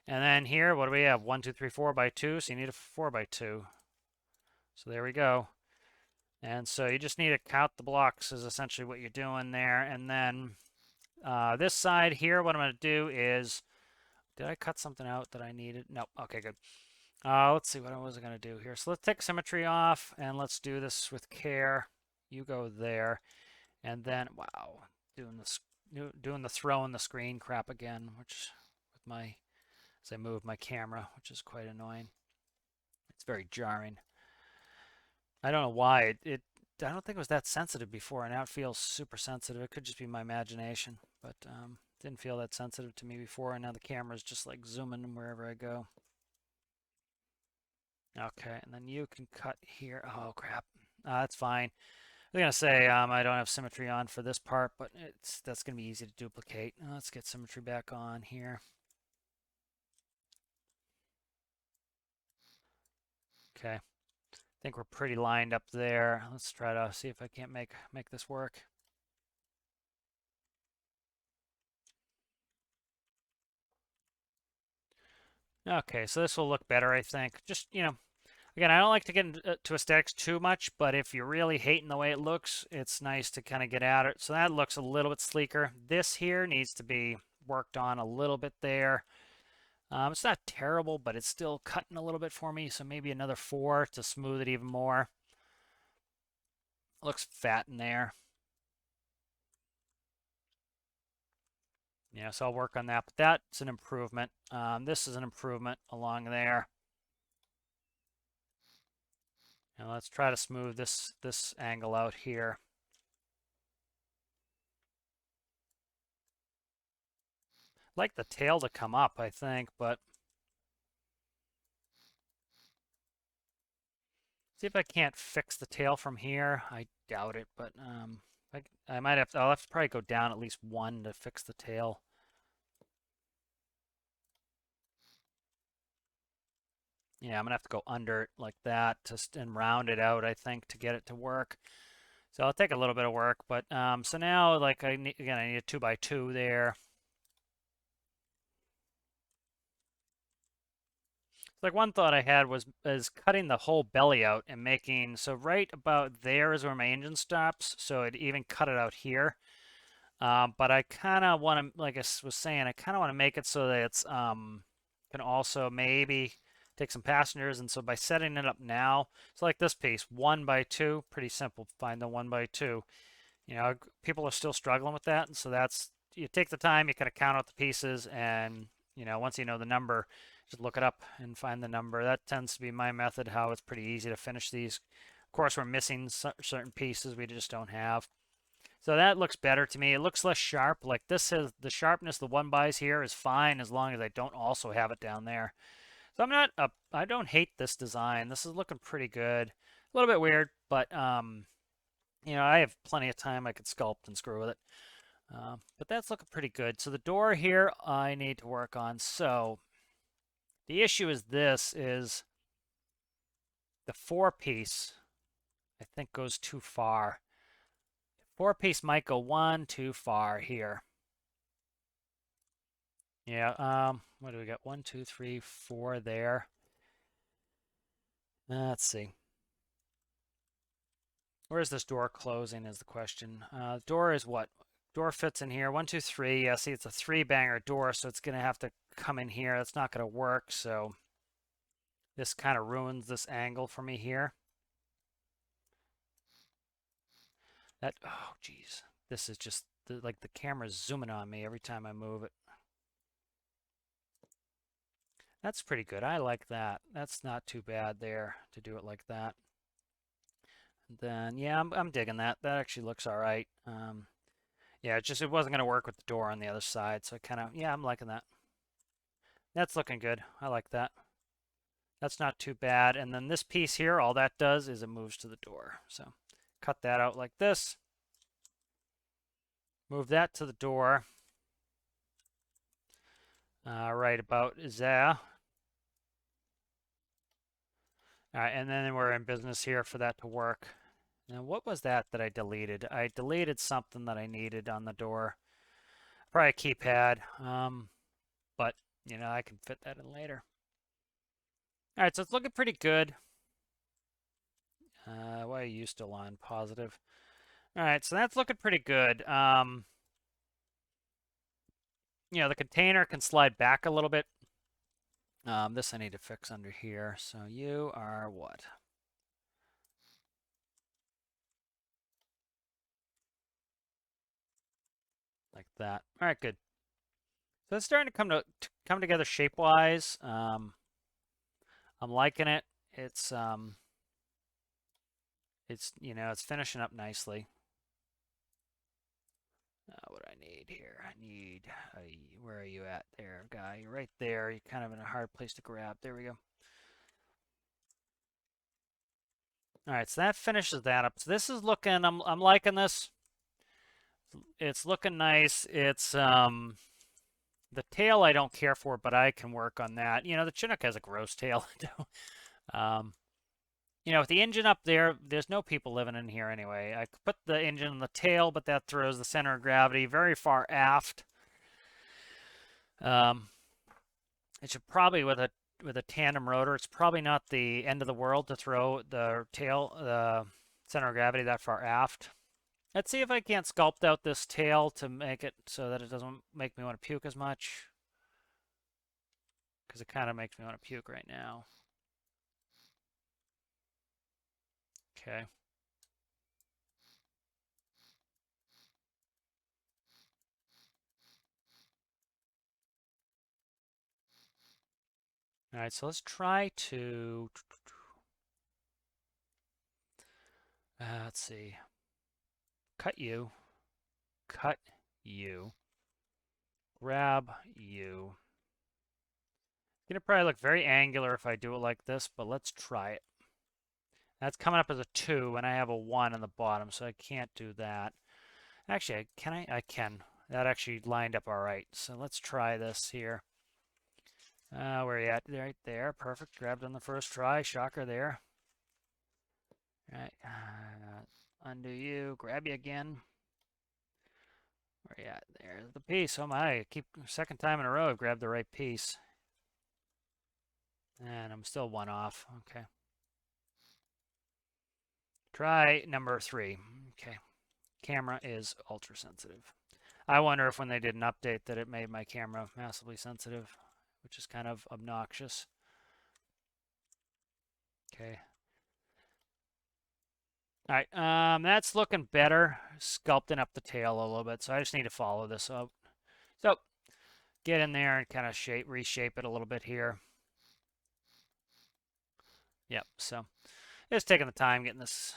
S1: And then here, what do we have? 1, 2, 3, 4 by 2. So you need a 4x2. So there we go. And so you just need to count the blocks is essentially what you're doing there. And then this side here, what I'm going to do is, did I cut something out that I needed? No. Okay, good. Let's see, what was I going to do here? So let's take symmetry off, and let's do this with care. You go there. And then, wow, doing the throw in the screen crap again, which with my, as I move my camera, which is quite annoying. It's very jarring. I don't know why. I don't think it was that sensitive before, and now it feels super sensitive. It could just be my imagination, but didn't feel that sensitive to me before, and now the camera's just like zooming wherever I go. Okay, and then you can cut here. Oh, crap. That's fine. I was going to say I don't have symmetry on for this part, but that's going to be easy to duplicate. Let's get symmetry back on here. Okay. I think we're pretty lined up there. Let's try to see if I can't make this work. Okay, so this will look better, I think. Just, again, I don't like to get into aesthetics too much, but if you're really hating the way it looks, it's nice to kind of get at it. So that looks a little bit sleeker. This here needs to be worked on a little bit there. It's not terrible, but it's still cutting a little bit for me, so maybe another 4 to smooth it even more. Looks fat in there. Yeah, so I'll work on that, but that's an improvement. This is an improvement along there. And let's try to smooth this angle out here. I'd like the tail to come up, I think, but see if I can't fix the tail from here. I doubt it, but I might have to, I'll have to probably go down at least 1 to fix the tail. Yeah, I'm gonna have to go under it like that and round it out, I think, to get it to work. So it'll take a little bit of work, but so now like I need a 2x2 there. Like one thought I had was cutting the whole belly out and making so right about there is where my engine stops, so it even cut it out here. But I kind of want to, like I was saying, I kind of want to make it so that it's can also maybe take some passengers, and so by setting it up now, so like this piece, 1x2, pretty simple. Find the 1x2. People are still struggling with that, and so that's you take the time, you kind of count out the pieces, and once you know the number, just look it up and find the number. That tends to be my method, how it's pretty easy to finish these. Of course, we're missing certain pieces we just don't have. So that looks better to me. It looks less sharp. Like this is the sharpness the 1x's here is fine as long as I don't also have it down there. So I don't hate this design. This is looking pretty good. A little bit weird, but I have plenty of time. I could sculpt and screw with it. But that's looking pretty good. So the door here I need to work on. So the issue is the 4-piece I think goes too far. 4-piece might go 1 too far here. Yeah, what do we got? 1, 2, 3, 4 there. Let's see. Where's this door closing is the question. Door is what? Door fits in here. 1, 2, 3. Yeah, see, it's a 3-banger door, so it's going to have to come in here. That's not going to work, so this kind of ruins this angle for me here. Oh, geez. This is just, like the camera's zooming on me every time I move it. That's pretty good. I like that. That's not too bad there to do it like that. And then, yeah, I'm digging that. That actually looks all right. Yeah, it wasn't going to work with the door on the other side, so yeah, I'm liking that. That's looking good. I like that. That's not too bad. And then this piece here, all that does is it moves to the door. So cut that out like this. Move that to the door. Right about there. All right, and then we're in business here for that to work. Now, what was that I deleted? I deleted something that I needed on the door. Probably a keypad, but, I can fit that in later. All right, so it's looking pretty good. Why are you still on? Positive. All right, so that's looking pretty good. The container can slide back a little bit. This I need to fix under here. So you are what? Like that. All right, good. So it's starting to come together shape-wise. I'm liking it. It's it's finishing up nicely. What I need here? Where are you at there, guy? You're right there. You're kind of in a hard place to grab. There we go. All right, so that finishes that up. So this is looking, I'm liking this. It's looking nice. It's the tail I don't care for, but I can work on that. The Chinook has a gross tail. With the engine up there, there's no people living in here anyway. I could put the engine on the tail, but that throws the center of gravity very far aft. It should probably with a tandem rotor, it's probably not the end of the world to throw the center of gravity that far aft. Let's see if I can't sculpt out this tail to make it so that it doesn't make me want to puke as much. Because it kind of makes me want to puke right now. Okay. All right, so let's try to... let's see. Cut you. Cut you. Grab you. It's going to probably look very angular if I do it like this, but let's try it. That's coming up as a 2, and I have a 1 on the bottom, so I can't do that. Actually, can I? I can. That actually lined up all right. So let's try this here. Where are you at? Right there. Perfect. Grabbed on the first try. Shocker there. All right. Undo you. Grab you again. Where are you at? There's the piece. Oh my. Second time in a row I've grabbed the right piece. And I'm still 1 off. Okay. Try number 3. Okay. Camera is ultra sensitive. I wonder if when they did an update that it made my camera massively sensitive, which is kind of obnoxious. Okay. All right, that's looking better. Sculpting up the tail a little bit, so I just need to follow this up. So get in there and kind of reshape it a little bit here. Yep, so just taking the time getting this.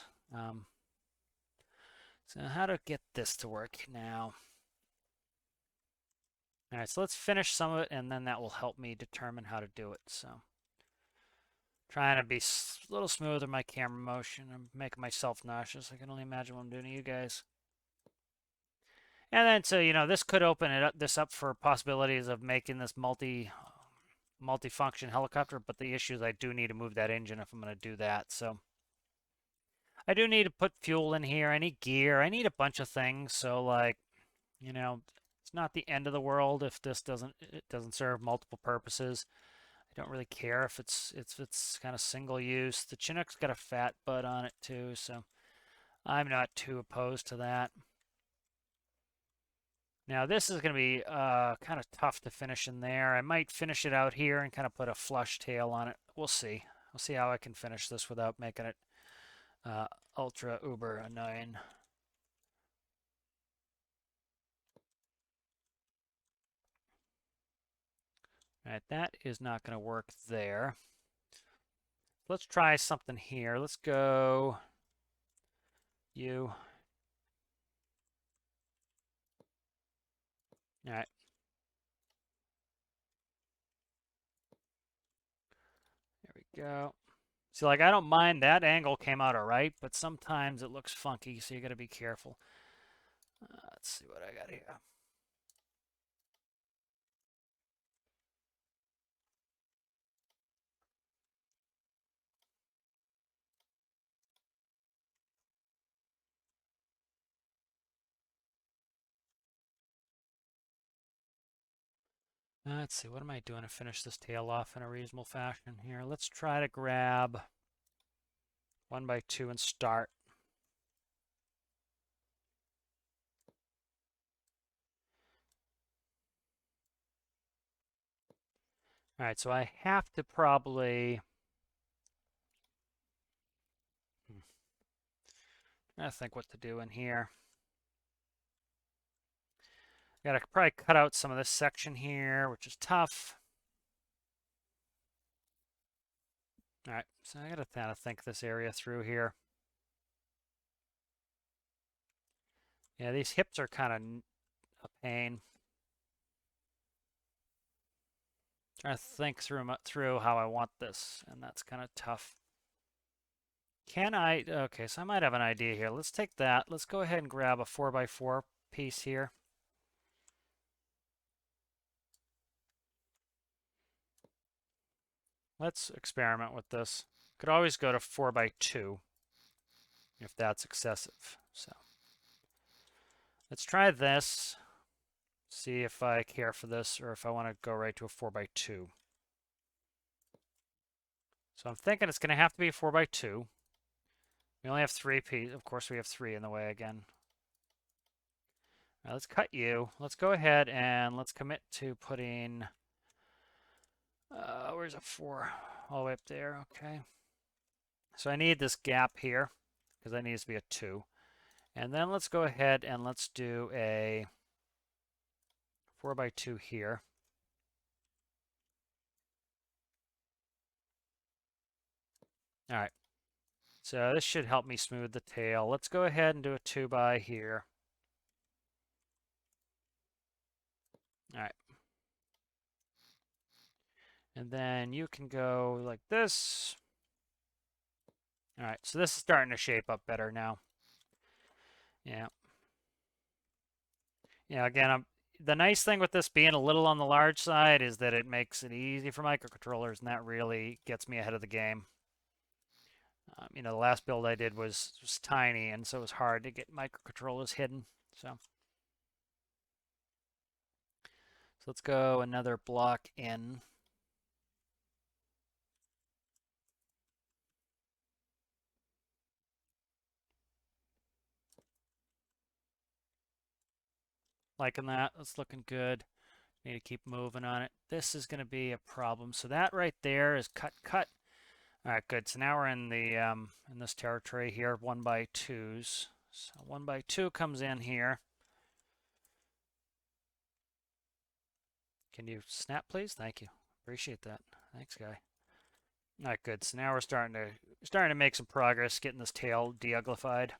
S1: So how to get this to work now? All right, so let's finish some of it, and then that will help me determine how to do it. So trying to be a little smoother in my camera motion. I'm making myself nauseous. I can only imagine what I'm doing to you guys. And then, so, this could open this up for possibilities of making this multi-function helicopter, but the issue is I do need to move that engine if I'm going to do that. So I do need to put fuel in here. I need gear. I need a bunch of things. So, like, it's not the end of the world if it doesn't serve multiple purposes. I don't really care if it's kind of single use. The Chinook's got a fat butt on it too, so I'm not too opposed to that. Now this is going to be kind of tough to finish in there. I might finish it out here and kind of put a flush tail on it. We'll see. We'll see how I can finish this without making it ultra uber annoying. All right, that is not going to work there. Let's try something here. Let's go you. All right. There we go. See, like, I don't mind that angle came out all right, but sometimes it looks funky, so you got to be careful. Let's see what I got here. Let's see, what am I doing to finish this tail off in a reasonable fashion here? Let's try to grab 1x2 and start. All right, so I have to probably... I think what to do in here. Gotta probably cut out some of this section here, which is tough. All right, so I gotta kind of think this area through here. Yeah, these hips are kind of a pain. Trying to think through how I want this, and that's kind of tough. Can I? Okay, so I might have an idea here. Let's take that. Let's go ahead and grab a 4x4 piece here. Let's experiment with this. Could always go to 4x2 if that's excessive. So let's try this. See if I care for this or if I want to go right to a 4x2. So I'm thinking it's going to have to be a 4x2. We only have 3 pieces. Of course, we have 3 in the way again. All right, let's cut you. Let's go ahead and let's commit to putting... where's a 4? All the way up there. Okay. So I need this gap here because that needs to be a 2. And then let's go ahead and let's do a 4x2 here. All right. So this should help me smooth the tail. Let's go ahead and do a 2x here. All right. And then you can go like this. All right, so this is starting to shape up better now. Yeah. Yeah, again, the nice thing with this being a little on the large side is that it makes it easy for microcontrollers, and that really gets me ahead of the game. You know, the last build I did was tiny, and so it was hard to get microcontrollers hidden. So let's go another block in. Liking that. That's looking good. Need to keep moving on it. This is going to be a problem. So that right there is cut. All right, good. So now we're in the in this territory here, 1x2s. So 1x2 comes in here. Can you snap, please? Thank you. Appreciate that. Thanks, guy. All right, good. So now we're starting to make some progress getting this tail de-uglified,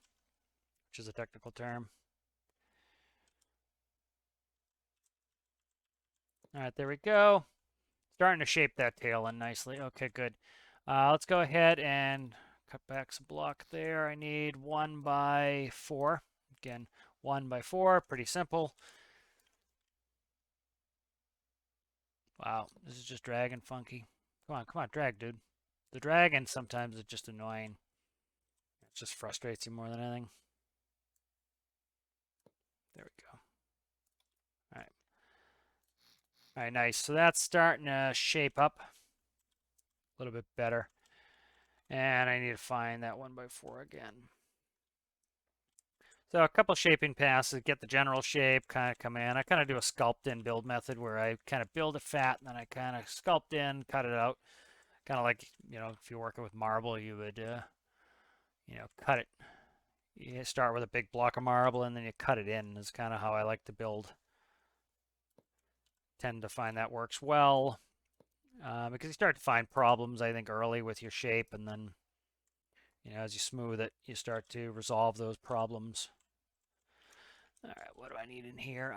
S1: which is a technical term. All right, there we go. Starting to shape that tail in nicely. Okay, good. Let's go ahead and cut back some block there. I need 1x4. Again, 1x4, pretty simple. Wow, this is just dragging funky. Come on, drag, dude. The dragging sometimes is just annoying. It just frustrates you more than anything. There we go. All right. All right, nice. So that's starting to shape up a little bit better. And I need to find that 1x4 again. So a couple shaping passes, get the general shape, kind of come in. I kind of do a sculpt in build method where I kind of build it fat and then I kind of sculpt in, cut it out. Kind of like, you know, if you're working with marble, you would, you know, cut it. You start with a big block of marble and then you cut it in is kind of how I like to build. Tend to find that works well because you start to find problems, I think, early with your shape, and then, you know, as you smooth it, you start to resolve those problems. All right, what do I need in here?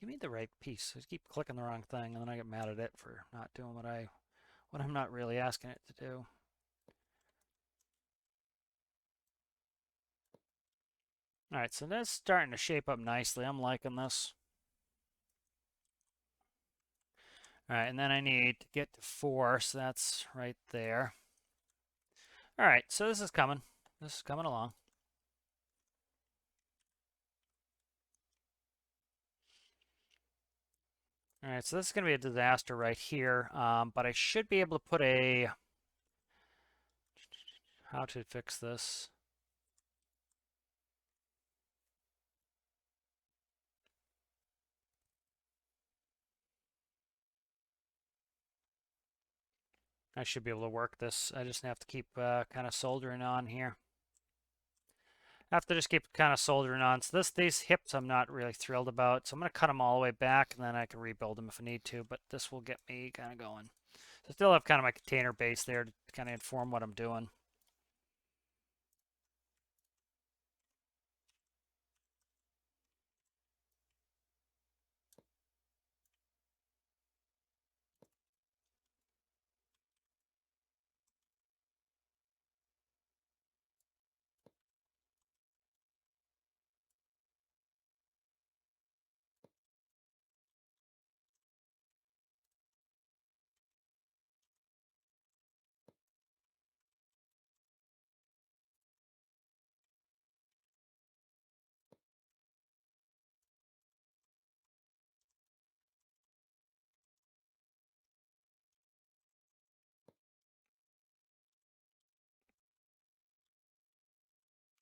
S1: Give me the right piece. I keep clicking the wrong thing, and then I get mad at it for not doing what I'm not really asking it to do. All right, so that's starting to shape up nicely. I'm liking this. All right, and then I need to get to 4, so that's right there. All right, so this is coming. This is coming along. All right, so this is going to be a disaster right here, but I should be able to put a... How to fix this? I should be able to work this. I just have to keep kind of soldering on here. I have to just keep kind of soldering on. So these hips I'm not really thrilled about. So I'm going to cut them all the way back, and then I can rebuild them if I need to. But this will get me kind of going. So I still have kind of my container base there to kind of inform what I'm doing.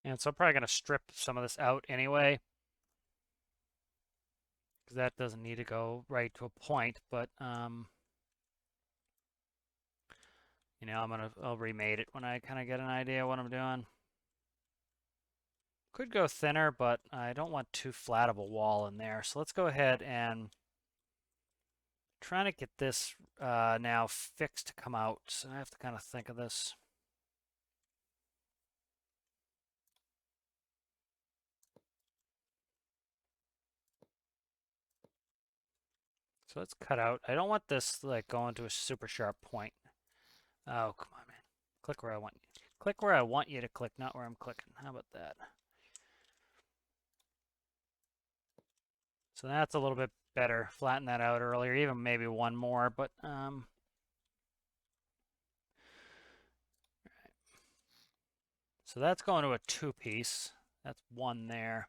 S1: And so I'm probably going to strip some of this out anyway, because that doesn't need to go right to a point. But you know, I'll remate it when I kind of get an idea what I'm doing. Could go thinner, but I don't want too flat of a wall in there. So let's go ahead and trying to get this now fixed to come out. So I have to kind of think of this. So let's cut out. I don't want this like going to a super sharp point. Oh, come on, man. Click where I want you. Click where I want you to click, not where I'm clicking. How about that? So that's a little bit better. Flatten that out earlier, even maybe one more, but so that's going to a 2-piece. That's one there.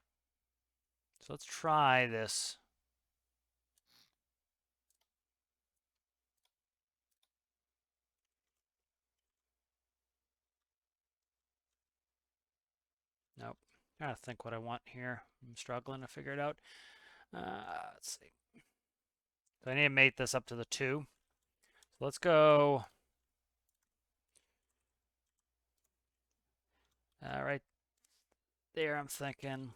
S1: So let's try this. Nope. I'm trying to think what I want here. I'm struggling to figure it out. Let's see. So I need to mate this up to the 2. So let's go right there, I'm thinking.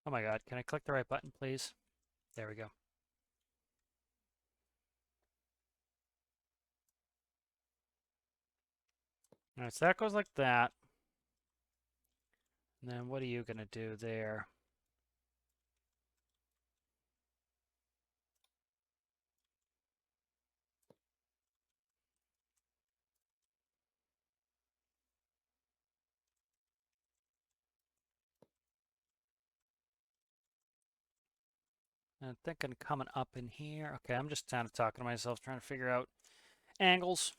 S1: Oh my God, can I click the right button, please? There we go. All right, so that goes like that. And then what are you going to do there? I'm thinking coming up in here. Okay, I'm just kind of talking to myself, trying to figure out angles.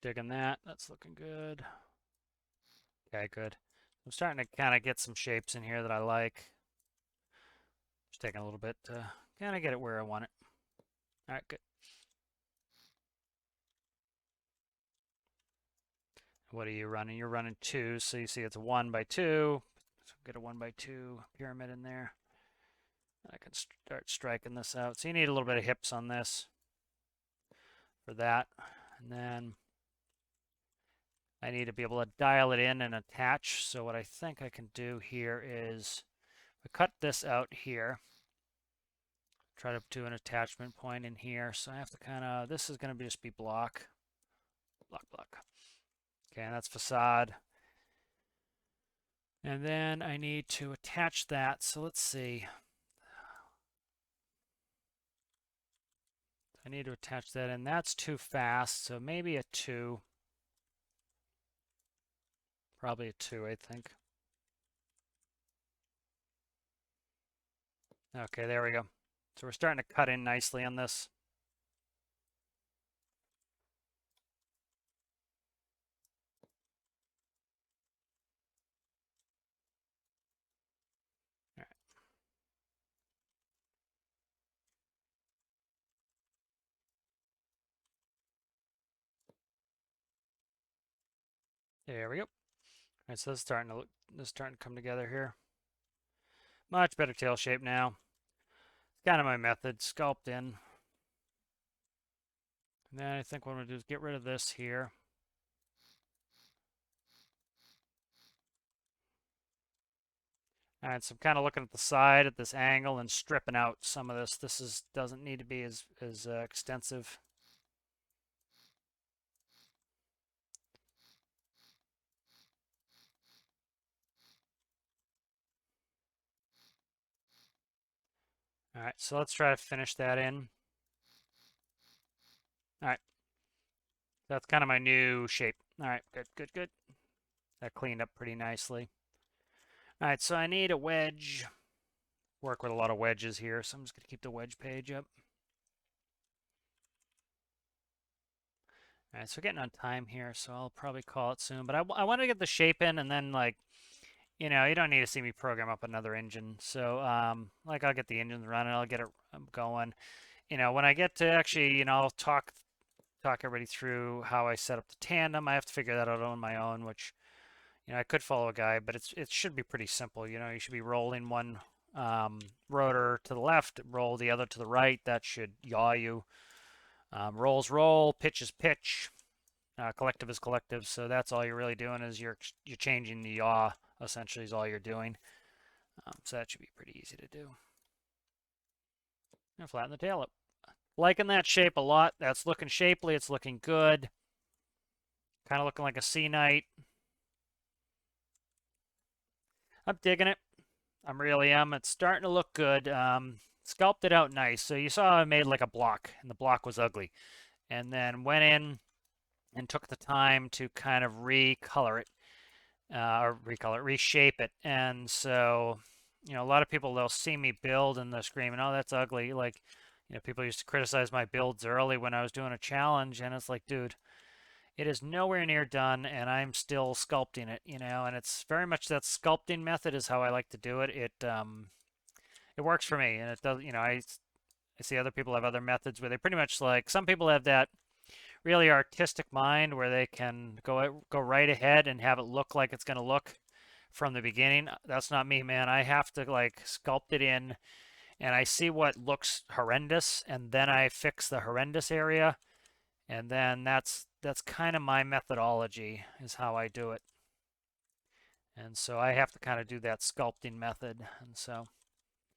S1: Digging that. That's looking good. Okay, good. I'm starting to kind of get some shapes in here that I like. Just taking a little bit to kind of get it where I want it. All right, good. What are you running? You're running 2, so you see it's a 1 by 2. So get a 1 by 2 pyramid in there. I can start striking this out. So you need a little bit of hips on this for that. And then I need to be able to dial it in and attach. So what I think I can do here is cut this out here. Try to do an attachment point in here. So I have to kind of, this is going to just be block. Okay, and that's facade. And then I need to attach that. So let's see. I need to attach that in. That's too fast, so maybe a 2. Probably a 2, I think. Okay, there we go. So we're starting to cut in nicely on this. All right. There we go. All right, so this is starting to come together here. Much better tail shape now. It's kind of my method, sculpt in. And then I think what I'm going to do is get rid of this here. And so I'm kind of looking at the side at this angle and stripping out some of this. This doesn't need to be as extensive. All right, so let's try to finish that in. All right, that's kind of my new shape. All right, good. That cleaned up pretty nicely. All right, so I need a wedge. Work with a lot of wedges here, so I'm just going to keep the wedge page up. All right, so we're getting on time here, so I'll probably call it soon. But I want to get the shape in, and then, like, you know, you don't need to see me program up another engine. So, like, I'll get the engines running, I'll get it going. You know, when I get to actually, you know, I'll talk everybody through how I set up the tandem. I have to figure that out on my own, which, you know, I could follow a guide, but it should be pretty simple. You know, you should be rolling one rotor to the left, roll the other to the right. That should yaw you. Rolls roll, pitch is pitch, collective is collective. So that's all you're really doing is you're changing the yaw. Essentially, is all you're doing. So that should be pretty easy to do. And flatten the tail up. Liking that shape a lot. That's looking shapely. It's looking good. Kind of looking like a sea knight. I'm digging it. I really am. It's starting to look good. Sculpted out nice. So you saw I made like a block, and the block was ugly. And then went in and took the time to kind of reshape it. And so, you know, a lot of people, they'll see me build and they're screaming, "Oh, that's ugly." Like, you know, people used to criticize my builds early when I was doing a challenge, and it's like, dude, it is nowhere near done, and I'm still sculpting it, you know, and it's very much that sculpting method is how I like to do it. It works for me, and it does, you know, I see other people have other methods where they pretty much like, some people have that really artistic mind where they can go right ahead and have it look like it's going to look from the beginning. That's not me, man. I have to like sculpt it in, and I see what looks horrendous, and then I fix the horrendous area, and then that's kind of my methodology is how I do it. And so I have to kind of do that sculpting method. And so,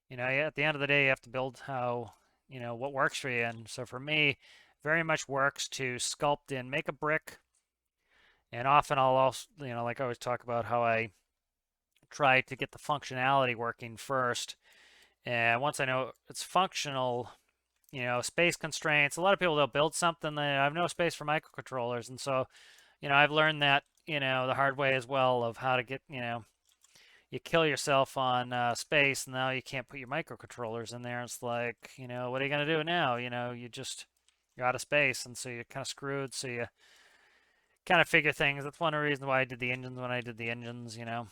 S1: you know, at the end of the day, you have to build how, you know, what works for you. And so for me, very much works to sculpt in, make a brick. And often I'll also, you know, like I always talk about how I try to get the functionality working first. And once I know it's functional, you know, space constraints, a lot of people, they'll build something, they have no space for microcontrollers. And so, you know, I've learned that, you know, the hard way as well of how to get, you know, you kill yourself on space, and now you can't put your microcontrollers in there. It's like, you know, what are you going to do now? You know, you're out of space, and so you're kind of screwed. So you kind of figure things. That's one of the reasons why I did the engines when I did the engines, you know.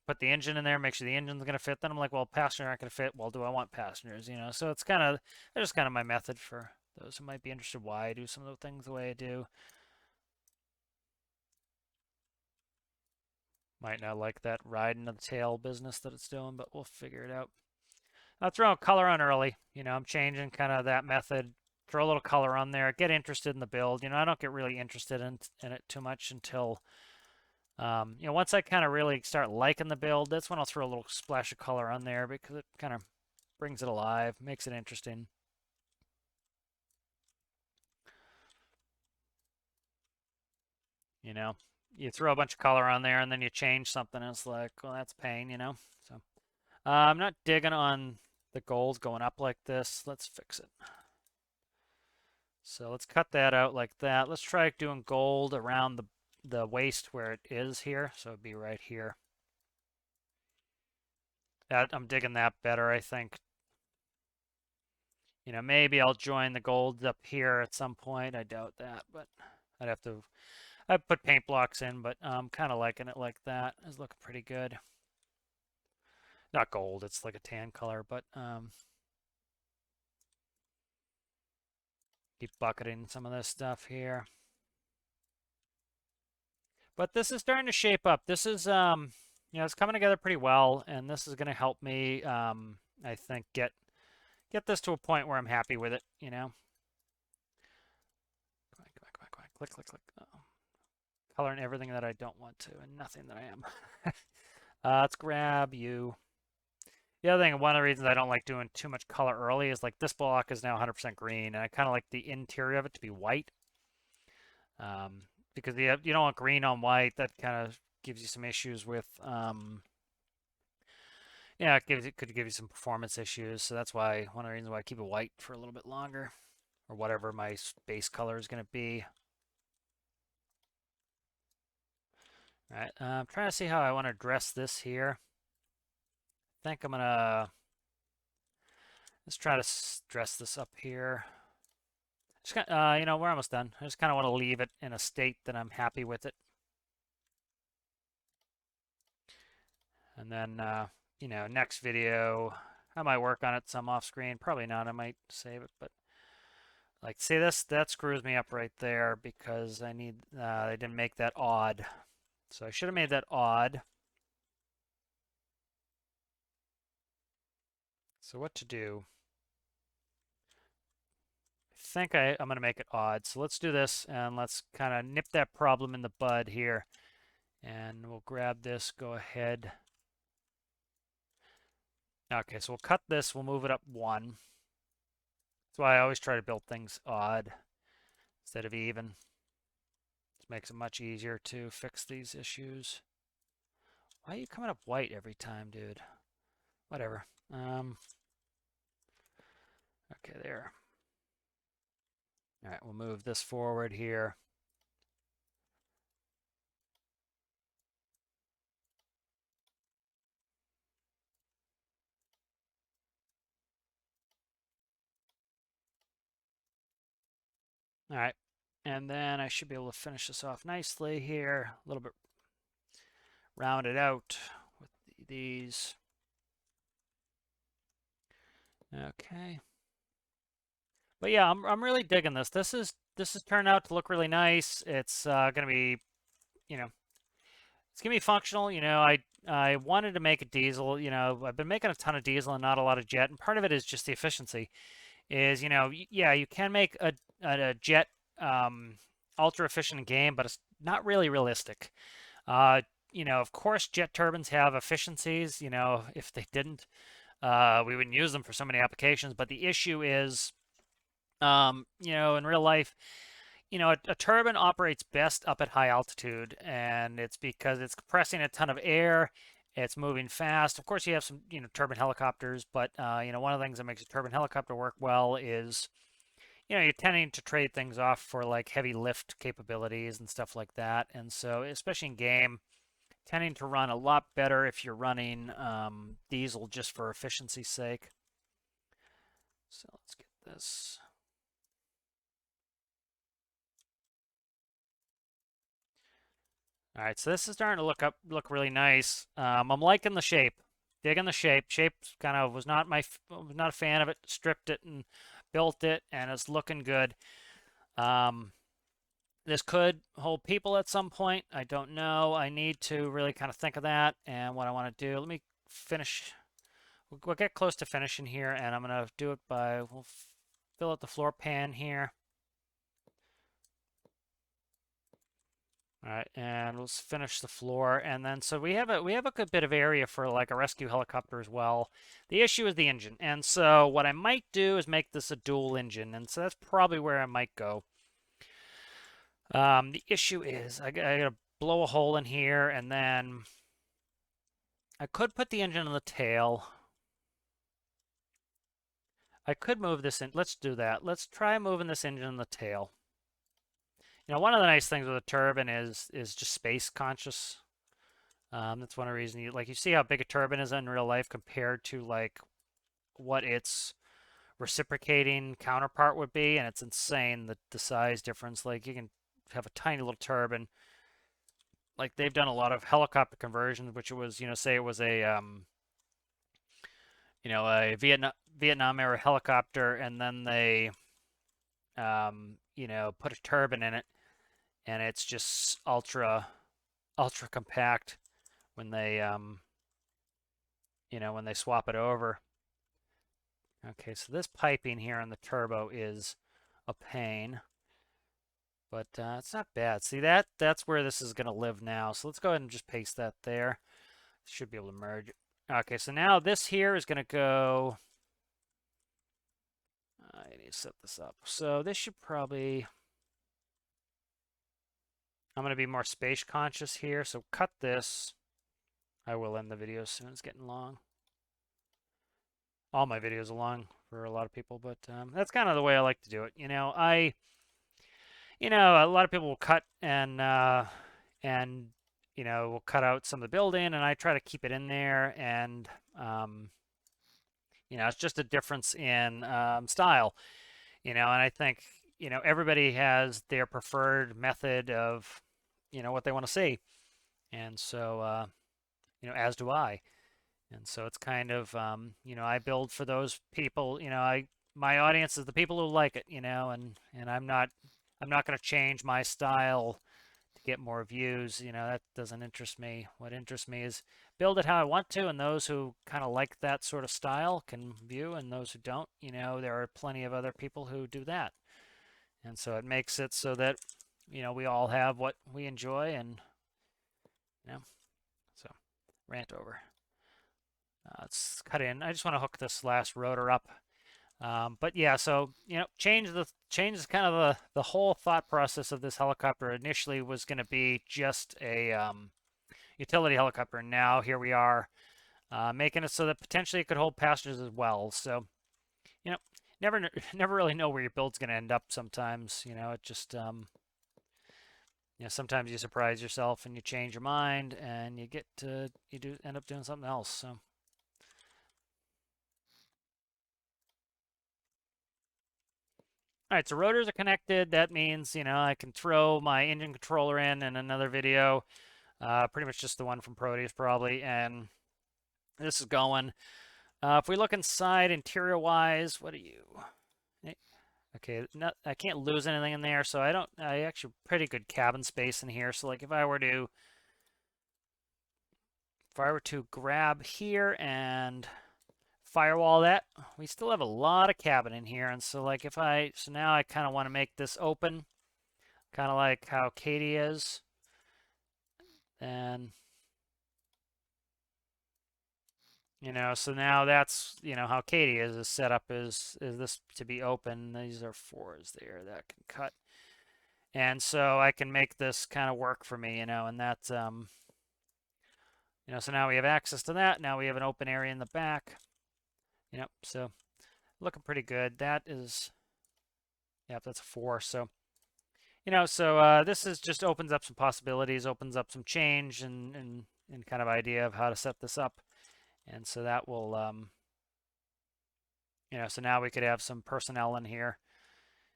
S1: Put the engine in there, make sure the engine's going to fit. Then I'm like, well, passengers aren't going to fit. Well, do I want passengers? You know, so it's kind of, that's just kind of my method for those who might be interested why I do some of the things the way I do. Might not like that riding the tail business that it's doing, but we'll figure it out. I'll throw color on early. I'm changing kind of that method. Throw a little color on there. Get interested in the build. I don't get really interested in it too much until, once I kind of really start liking the build, that's when I'll throw a little splash of color on there because it kind of brings it alive, makes it interesting. You throw a bunch of color on there and then you change something and it's like, well, that's pain. So I'm not digging on the gold going up like this. Let's fix it. So let's cut that out like that. Let's try doing gold around the waist where it is here. So it'd be right here. I'm digging that better, I think. Maybe I'll join the gold up here at some point. I doubt that, but I'd put paint blocks in, but I'm kind of liking it like that. It's looking pretty good. Not gold, it's like a tan color, but keep bucketing some of this stuff here. But this is starting to shape up. This is, it's coming together pretty well, and this is going to help me, I think, get this to a point where I'm happy with it, Click, click, click. Uh-oh. Coloring everything that I don't want to and nothing that I am. Let's grab you. The other thing, one of the reasons I don't like doing too much color early is like this block is now 100% green, and I kind of like the interior of it to be white. Because you don't want green on white. That kind of gives you some issues with, it could give you some performance issues. So that's why one of the reasons why I keep it white for a little bit longer, or whatever my base color is going to be. All right, I'm trying to see how I want to dress this here. I think I'm gonna let's try to dress this up here. Just we're almost done. I just kind of want to leave it in a state that I'm happy with it. And then, next video, I might work on it some off screen. Probably not. I might save it, but like, see this? That screws me up right there because I didn't make that odd. So I should have made that odd. So what to do? I think I'm going to make it odd. So let's do this and let's kind of nip that problem in the bud here. And we'll grab this, go ahead. Okay, so we'll cut this, we'll move it up 1. That's why I always try to build things odd instead of even. It makes it much easier to fix these issues. Why are you coming up white every time, dude? Whatever. Okay, there. All right, we'll move this forward here. All right, and then I should be able to finish this off nicely here. A little bit rounded out with these. Okay. But yeah, I'm really digging this. This is turned out to look really nice. It's gonna be, it's gonna be functional. I wanted to make a diesel. I've been making a ton of diesel and not a lot of jet, and part of it is just the efficiency. Is yeah, you can make a jet ultra efficient in game, but it's not really realistic. Of course, jet turbines have efficiencies. If they didn't, we wouldn't use them for so many applications. But the issue is, in real life, a turbine operates best up at high altitude, and it's because it's compressing a ton of air. It's moving fast. Of course, you have some, turbine helicopters, but, one of the things that makes a turbine helicopter work well is, you're tending to trade things off for like heavy lift capabilities and stuff like that. And so, especially in game, tending to run a lot better if you're running diesel just for efficiency's sake. So let's get this. All right, so this is starting to look really nice. I'm liking the shape, digging the shape. Shape kind of was not a fan of it. Stripped it and built it, and it's looking good. This could hold people at some point. I don't know. I need to really kind of think of that and what I want to do. Let me finish. We'll get close to finishing here, and I'm going to do it by, we'll fill out the floor pan here. All right, and let's finish the floor, and then so we have a good bit of area for like a rescue helicopter as well. The issue is the engine, and so what I might do is make this a dual engine, and so that's probably where I might go. The issue is I gotta blow a hole in here, and then I could put the engine on the tail. I could move this in. Let's do that. Let's try moving this engine on the tail. You know, one of the nice things with a turbine is just space conscious. That's one of the reasons you see how big a turbine is in real life compared to like what its reciprocating counterpart would be, and it's insane the size difference. Like you can have a tiny little turbine. Like they've done a lot of helicopter conversions, which was, say it was a a Vietnam era helicopter, and then they put a turbine in it, and it's just ultra compact when they when they swap it over. Okay, so this piping here on the turbo is a pain, but it's not bad. See, that's where this is going to live now. So let's go ahead and just paste that there. Should be able to merge. Okay, so now this here is going to go. I need to set this up. So this should probably. I'm going to be more space conscious here, so cut this. I will end the video soon. It's getting long. All my videos are long for a lot of people, but that's kind of the way I like to do it. A lot of people will cut and we'll cut out some of the building, and I try to keep it in there, and it's just a difference in style, and I think everybody has their preferred method of what they want to see, and so as do I. And so it's kind of, I build for those people, my audience is the people who like it, and I'm not going to change my style to get more views. That doesn't interest me. What interests me is build it how I want to, and those who kind of like that sort of style can view, and those who don't, there are plenty of other people who do that. And so it makes it so that, we all have what we enjoy, and, so rant over. Let's cut in. I just want to hook this last rotor up. But yeah, so change kind of the whole thought process of this helicopter. Initially was going to be just a utility helicopter, and now here we are making it so that potentially it could hold passengers as well. So never really know where your build's going to end up. Sometimes it just sometimes you surprise yourself and you change your mind, and you end up doing something else. So. All right, so rotors are connected. That means, I can throw my engine controller in another video, pretty much just the one from Proteus probably, and this is going. If we look inside interior-wise, what are you? Okay, I can't lose anything in there, so I actually pretty good cabin space in here. So like if I were to grab here and firewall that, we still have a lot of cabin in here, and so like so now I kind of want to make this open, kind of like how Katie is, and so now that's how Katie is set up is this to be open. These are 4s there that can cut, and so I can make this kind of work for me, and that's so now we have access to that. Now we have an open area in the back. So looking pretty good. That is, yep, that's a 4. So, this is just opens up some possibilities, opens up some change and kind of idea of how to set this up. And so that will, so now we could have some personnel in here.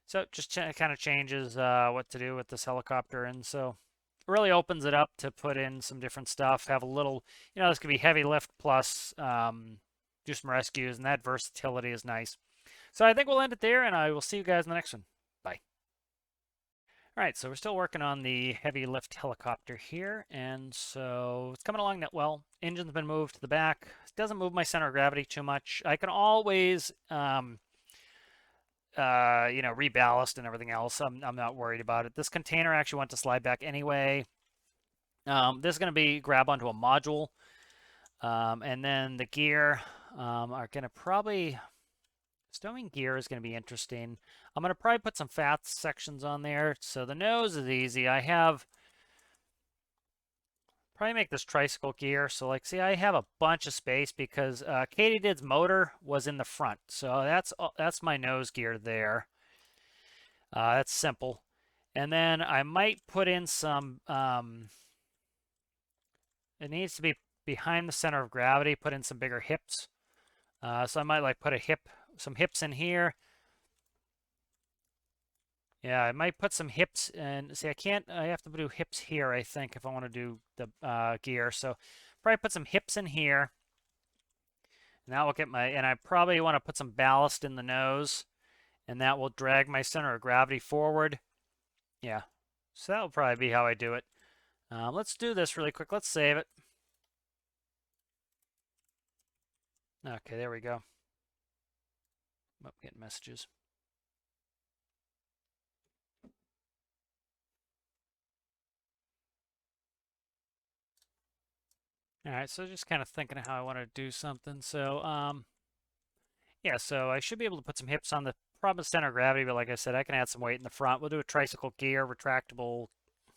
S1: So it just kind of changes what to do with this helicopter. And so it really opens it up to put in some different stuff, have a little, this could be heavy lift plus do some rescues, and that versatility is nice. So I think we'll end it there, and I will see you guys in the next one. Bye. All right, so we're still working on the heavy lift helicopter here, and so it's coming along that well. Engine's been moved to the back. It doesn't move my center of gravity too much. I can always, reballast and everything else. I'm not worried about it. This container actually wants to slide back anyway. This is going to be grab onto a module, and then the gear are going to probably. Stowing gear is going to be interesting. I'm going to probably put some fat sections on there. So the nose is easy. I have probably make this tricycle gear. So like, see, I have a bunch of space because Katydid's motor was in the front. So that's my nose gear there. That's simple. And then I might put in some, it needs to be behind the center of gravity, put in some bigger hips. So I might like put some hips in here. Yeah, I might put some hips and see, I have to do hips here, I think, if I want to do the gear. So probably put some hips in here. And that will get and I probably want to put some ballast in the nose, and that will drag my center of gravity forward. Yeah, so that will probably be how I do it. Let's do this really quick. Let's save it. Okay, there we go. Oh, getting messages. All right, so just kind of thinking of how I want to do something. So, yeah, so I should be able to put some hips on the problem center of gravity, but like I said, I can add some weight in the front. We'll do a tricycle gear, retractable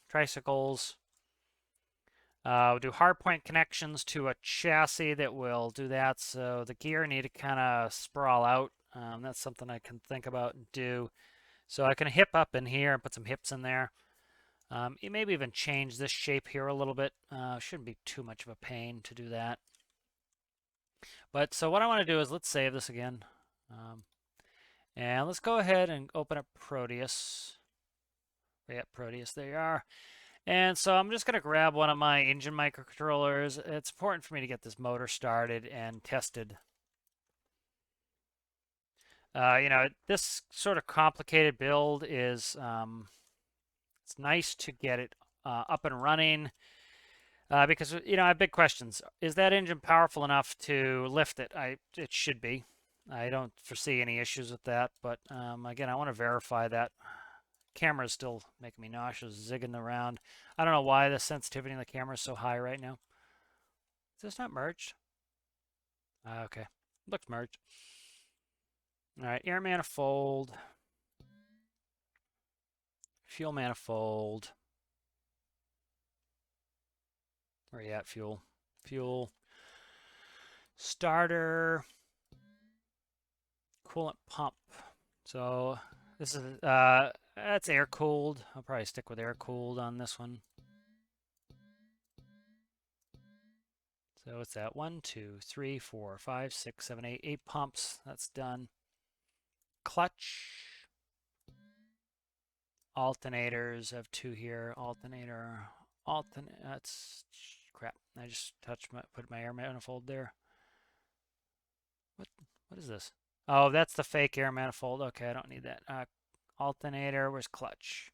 S1: tricycles. We'll do hardpoint connections to a chassis that will do that. So the gear need to kind of sprawl out. That's something I can think about and do. So I can hip up in here and put some hips in there. You maybe even change this shape here a little bit. Shouldn't be too much of a pain to do that. But so what I want to do is let's save this again. And let's go ahead and open up Proteus. Yeah, Proteus, there you are. And so I'm just going to grab one of my engine microcontrollers. It's important for me to get this motor started and tested. This sort of complicated build is, it's nice to get it up and running because, I have big questions. Is that engine powerful enough to lift it? It should be. I don't foresee any issues with that, but again, I want to verify that. Camera's still making me nauseous, zigging around. I don't know why the sensitivity in the camera is so high right now. Is this not merged? Okay, looks merged. All right, air manifold, fuel manifold. Where are you at, fuel? Fuel. Starter. Coolant pump. So this is, that's air cooled. I'll probably stick with air cooled on this one. So what's that? 1, 2, 3, 4, 5, 6, 7, 8. 8 pumps. That's done. Clutch. Alternators. I have 2 here. Alternator. That's crap. I just put my air manifold there. What is this? Oh, that's the fake air manifold. Okay, I don't need that. Alternator. Where's clutch?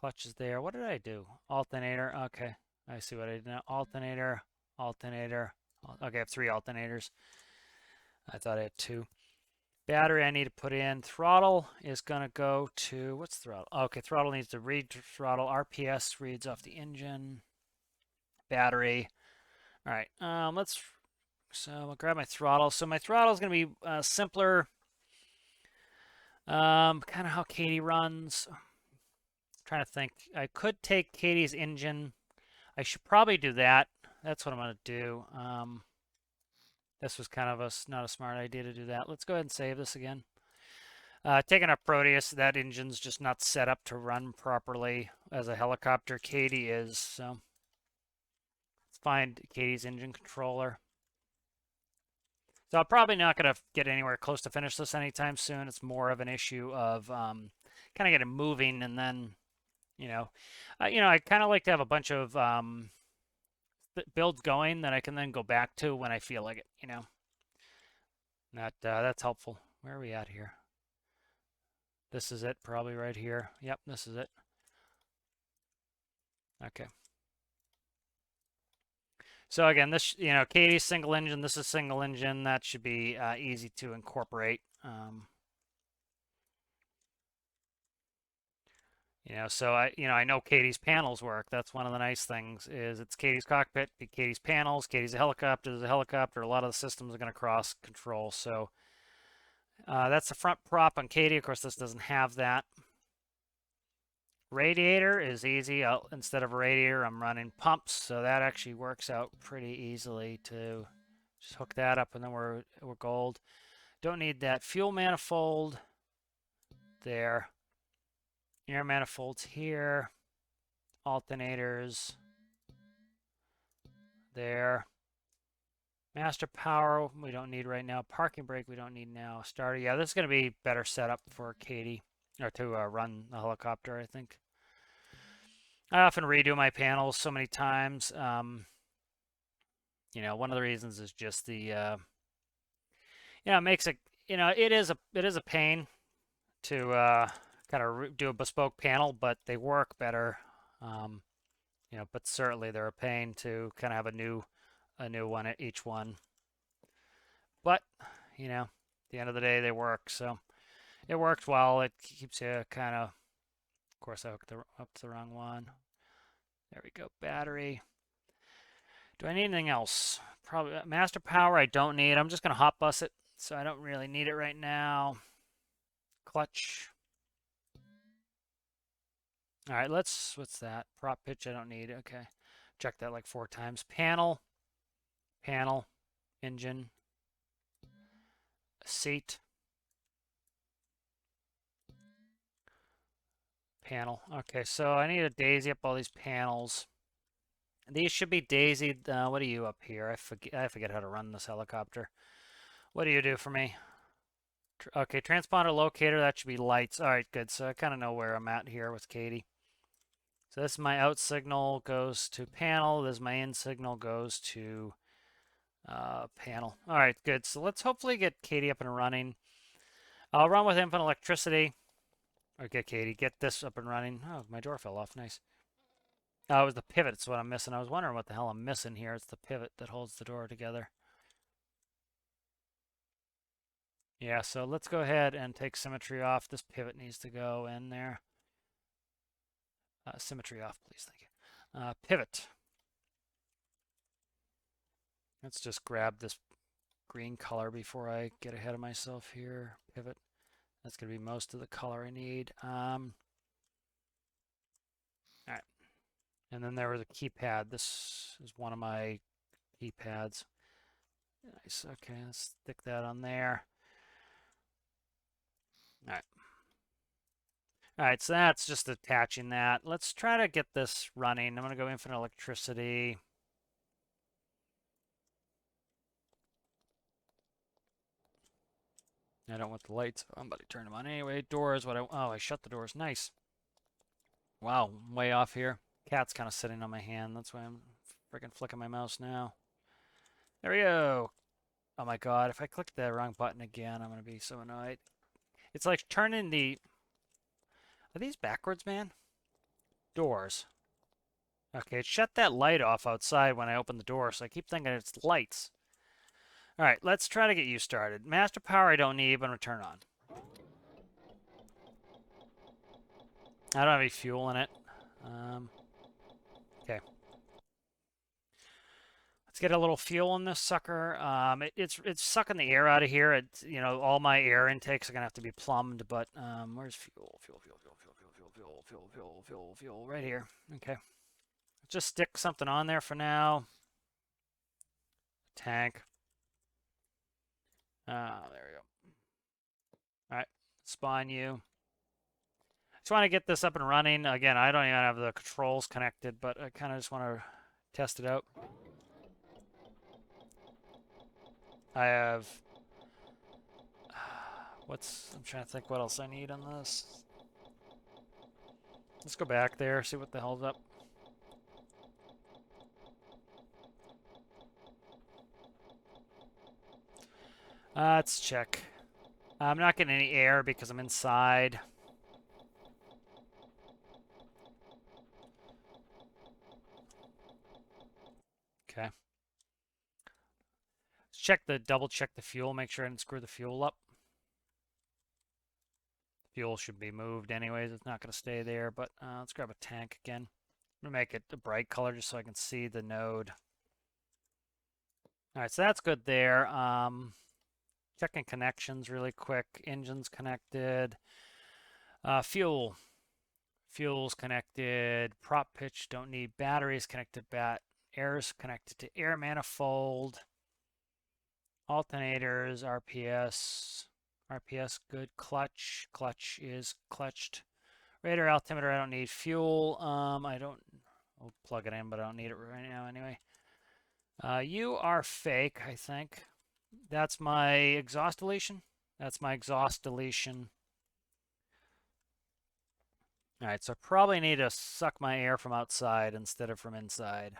S1: Clutch is there. What did I do? Alternator. Okay, I see what I did now. Alternator. Alternator. Okay, I have 3 alternators. I thought I had 2. Battery I need to put in. Throttle is going to go to, what's throttle? Okay, throttle needs to read throttle. RPS reads off the engine. Battery. All right, so I'll grab my throttle. So my throttle is going to be simpler. Kind of how Katie runs. I'm trying to think. I could take Katie's engine. I should probably do that. That's what I'm going to do. This was kind of not a smart idea to do that. Let's go ahead and save this again. Taking up Proteus, that engine's just not set up to run properly as a helicopter. Katie is, so let's find Katie's engine controller. So I'm probably not going to get anywhere close to finish this anytime soon. It's more of an issue of kind of getting moving, and then, I kind of like to have a bunch of builds going that I can then go back to when I feel like it. That's helpful. Where are we at here? This is it, probably right here. Yep, this is it. Okay. So again, this, Katie's single engine, this is single engine. That should be easy to incorporate. So I know Katie's panels work. That's one of the nice things is it's Katie's cockpit, Katie's panels, Katie's a helicopter. There's a helicopter. A lot of the systems are going to cross control. So that's the front prop on Katie. Of course, this doesn't have that. Radiator is easy. Instead of a radiator, I'm running pumps, so that actually works out pretty easily to just hook that up, and then we're gold. Don't need that fuel manifold there. Air manifolds here. Alternators there. Master power we don't need right now. Parking brake we don't need now. Starter, yeah, this is going to be better setup for Katie, or to run the helicopter, I think. I often redo my panels so many times. One of the reasons is just the, it makes it, it is a pain to kind of do a bespoke panel, but they work better. But certainly they're a pain to kind of have a new one at each one. But, at the end of the day, they work. So it works well. It keeps you kind of course, I hooked up to the wrong one. There we go. Battery. Do I need anything else? Probably master power I don't need. I'm just going to hot bus it, so I don't really need it right now. Clutch. All right, what's that? Prop pitch I don't need. Okay. Check that like 4 times. Panel. Engine. Seat. Panel. Okay, so I need to daisy up all these panels. These should be daisied. What are you up here? I forget how to run this helicopter. What do you do for me? Okay, transponder locator, that should be lights. All right, good. So I kind of know where I'm at here with Katie. So this is my out signal goes to panel. This is my in signal goes to panel. All right, good. So let's hopefully get Katie up and running. I'll run with infinite electricity. Okay, Katie, get this up and running. Oh, my door fell off. Nice. Oh, it was the pivot. It's what I'm missing. I was wondering what the hell I'm missing here. It's the pivot that holds the door together. Yeah, so let's go ahead and take symmetry off. This pivot needs to go in there. Symmetry off, please. Thank you. Pivot. Let's just grab this green color before I get ahead of myself here. Pivot. That's going to be most of the color I need. All right. And then there was a keypad. This is one of my keypads. Nice. Okay, let's stick that on there. All right. All right, so that's just attaching that. Let's try to get this running. I'm going to go infinite electricity. I don't want the lights on, but I turn them on anyway. Doors, oh, I shut the doors. Nice. Wow, I'm way off here. Cat's kind of sitting on my hand. That's why I'm freaking flicking my mouse now. There we go. Oh my God, if I click the wrong button again, I'm going to be so annoyed. It's like turning the... Are these backwards, man? Doors. Okay, it shut that light off outside when I opened the door, so I keep thinking it's lights. All right, let's try to get you started. Master power I don't need, but I'm going to turn on. I don't have any fuel in it. Okay. Let's get a little fuel in this sucker. It's sucking the air out of here. It's, all my air intakes are going to have to be plumbed, but where's fuel? Fuel, right here. Okay. Just stick something on there for now. Tank. There we go. All right, spawn you. Just want to get this up and running. Again, I don't even have the controls connected, but I kind of just want to test it out. I have... I'm trying to think what else I need on this. Let's go back there, see what the hell's up. Let's check. I'm not getting any air because I'm inside. double check the fuel, make sure I didn't screw the fuel up. Fuel should be moved anyways. It's not going to stay there, but let's grab a tank again. I'm going to make it a bright color just so I can see the node. All right, so that's good there. Checking connections really quick. Engines connected. Fuel's connected. Prop pitch, don't need batteries connected. Air's connected to air manifold. Alternators, RPS. RPS good. Clutch is clutched. Radar altimeter, I don't need. Fuel, I'll plug it in, but I don't need it right now anyway. You are fake, I think. That's my exhaust deletion. That's my exhaust deletion. All right, so I probably need to suck my air from outside instead of from inside.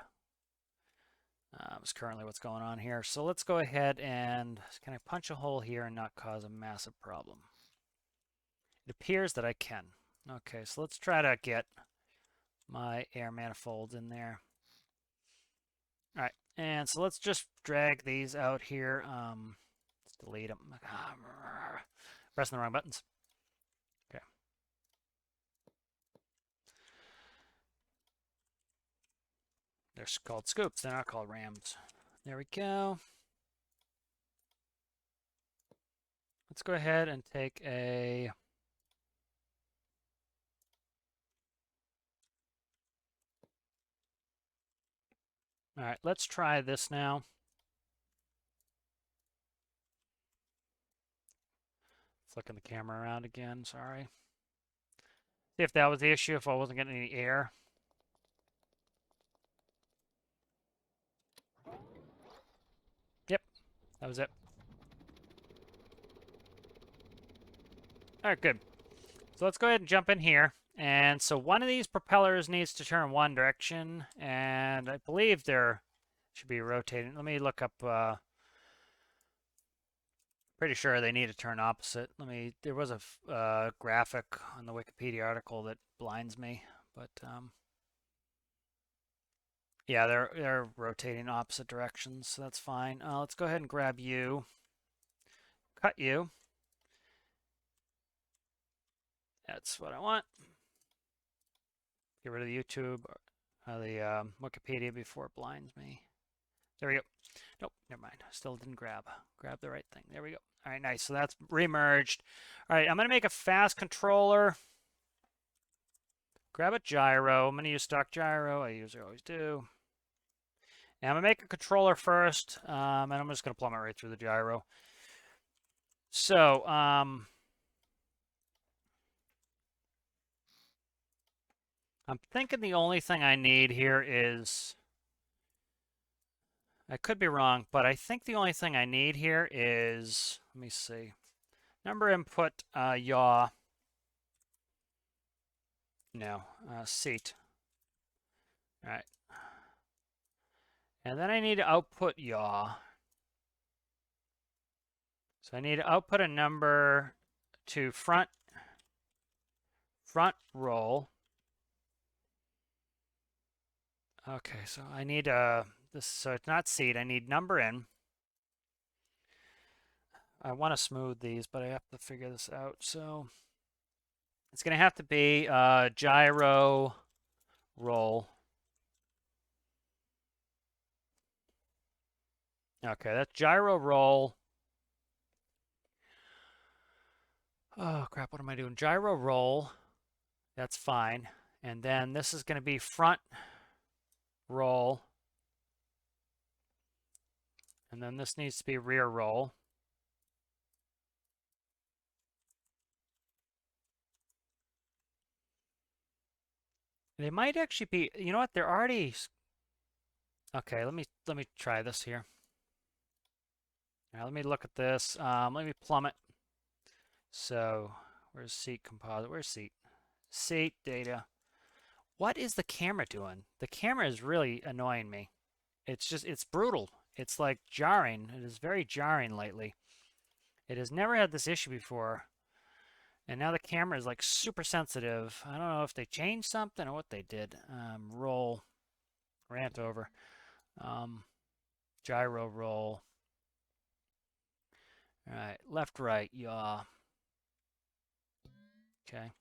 S1: Is currently what's going on here. So let's go ahead and, can I punch a hole here and not cause a massive problem? It appears that I can. Okay, so let's try to get my air manifolds in there. All right, and so let's just drag these out here. Let's delete them. Pressing the wrong buttons. Okay. They're called scoops. They're not called rams. There we go. Let's go ahead and take a... All right, let's try this now. Flicking the camera around again, sorry. See if that was the issue, if I wasn't getting any air. Yep, that was it. All right, good. So let's go ahead and jump in here. And so one of these propellers needs to turn one direction, and I believe there should be rotating. Let me look up, pretty sure they need to turn opposite. There was a graphic on the Wikipedia article that blinds me, but yeah, they're rotating opposite directions, so that's fine. Let's go ahead and grab you, cut you. That's what I want. Get rid of the YouTube, the Wikipedia before it blinds me. There we go. Nope, never mind. Still didn't grab the right thing. There we go. All right, nice. So that's remerged. All right, I'm going to make a fast controller. Grab a gyro. I'm going to use stock gyro. I usually always do. And I'm going to make a controller first, and I'm just going to plumb it right through the gyro. So, I'm thinking the only thing I need here is, I could be wrong, but I think the only thing I need here is, let me see, number input, yaw. No, seat. All right. And then I need to output yaw. So I need to output a number to front roll. Okay, so I need this, so it's not seat, I need number in. I want to smooth these, but I have to figure this out. So it's going to have to be gyro roll. Okay, that's gyro roll. Oh, crap, what am I doing? Gyro roll. That's fine. And then this is going to be front roll. And then this needs to be rear roll. They might actually be, you know what, they're already, okay, let me try this here. Now let me look at this. Let me plumb it. So where's seat composite? Where's seat? Seat data. What is the camera doing? The camera is really annoying me. It's brutal. It's like jarring. It is very jarring lately. It has never had this issue before. And now the camera is like super sensitive. I don't know if they changed something or what they did. Roll, rant over. Gyro roll. All right, left, right, yaw. Okay.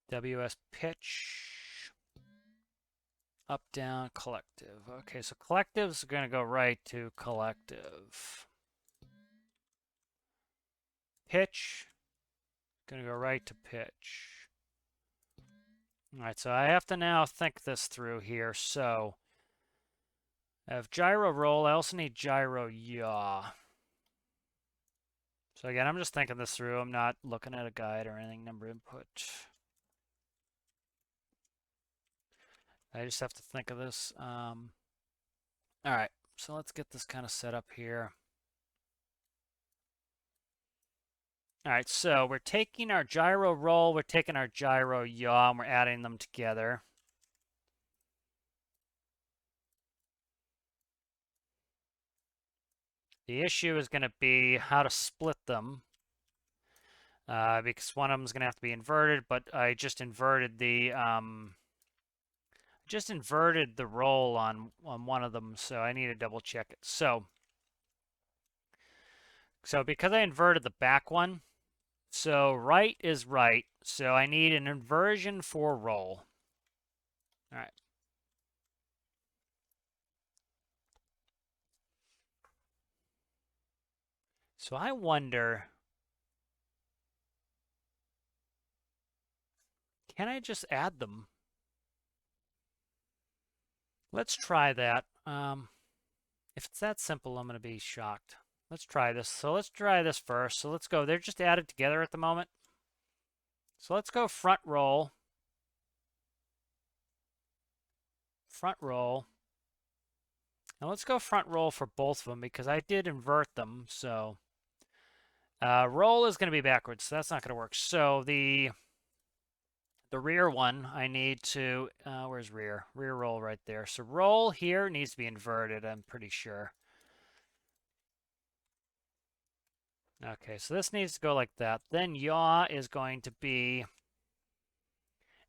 S1: WS pitch. Up, down, collective. Okay, so collective's going to go right to collective. Pitch. Going to go right to pitch. All right, so I have to now think this through here. So I have gyro roll. I also need gyro yaw. So again, I'm just thinking this through. I'm not looking at a guide or anything. Number input. I just have to think of this. All right, so let's get this kind of set up here. All right, so we're taking our gyro roll, we're taking our gyro yaw, and we're adding them together. The issue is going to be how to split them, because one of them is going to have to be inverted, but I just inverted the roll on one of them, so I need to double check it. So because I inverted the back one, so right is right, so I need an inversion for roll. All right. So I wonder, can I just add them? Let's try that. If it's that simple, I'm going to be shocked. Let's try this. So let's try this first. So let's go. They're just added together at the moment. So let's go front roll. Front roll. Now let's go front roll for both of them because I did invert them. So roll is going to be backwards. So that's not going to work. So the rear one, I need to, where's rear? Rear roll right there. So roll here needs to be inverted, I'm pretty sure. Okay, so this needs to go like that. Then yaw is going to be,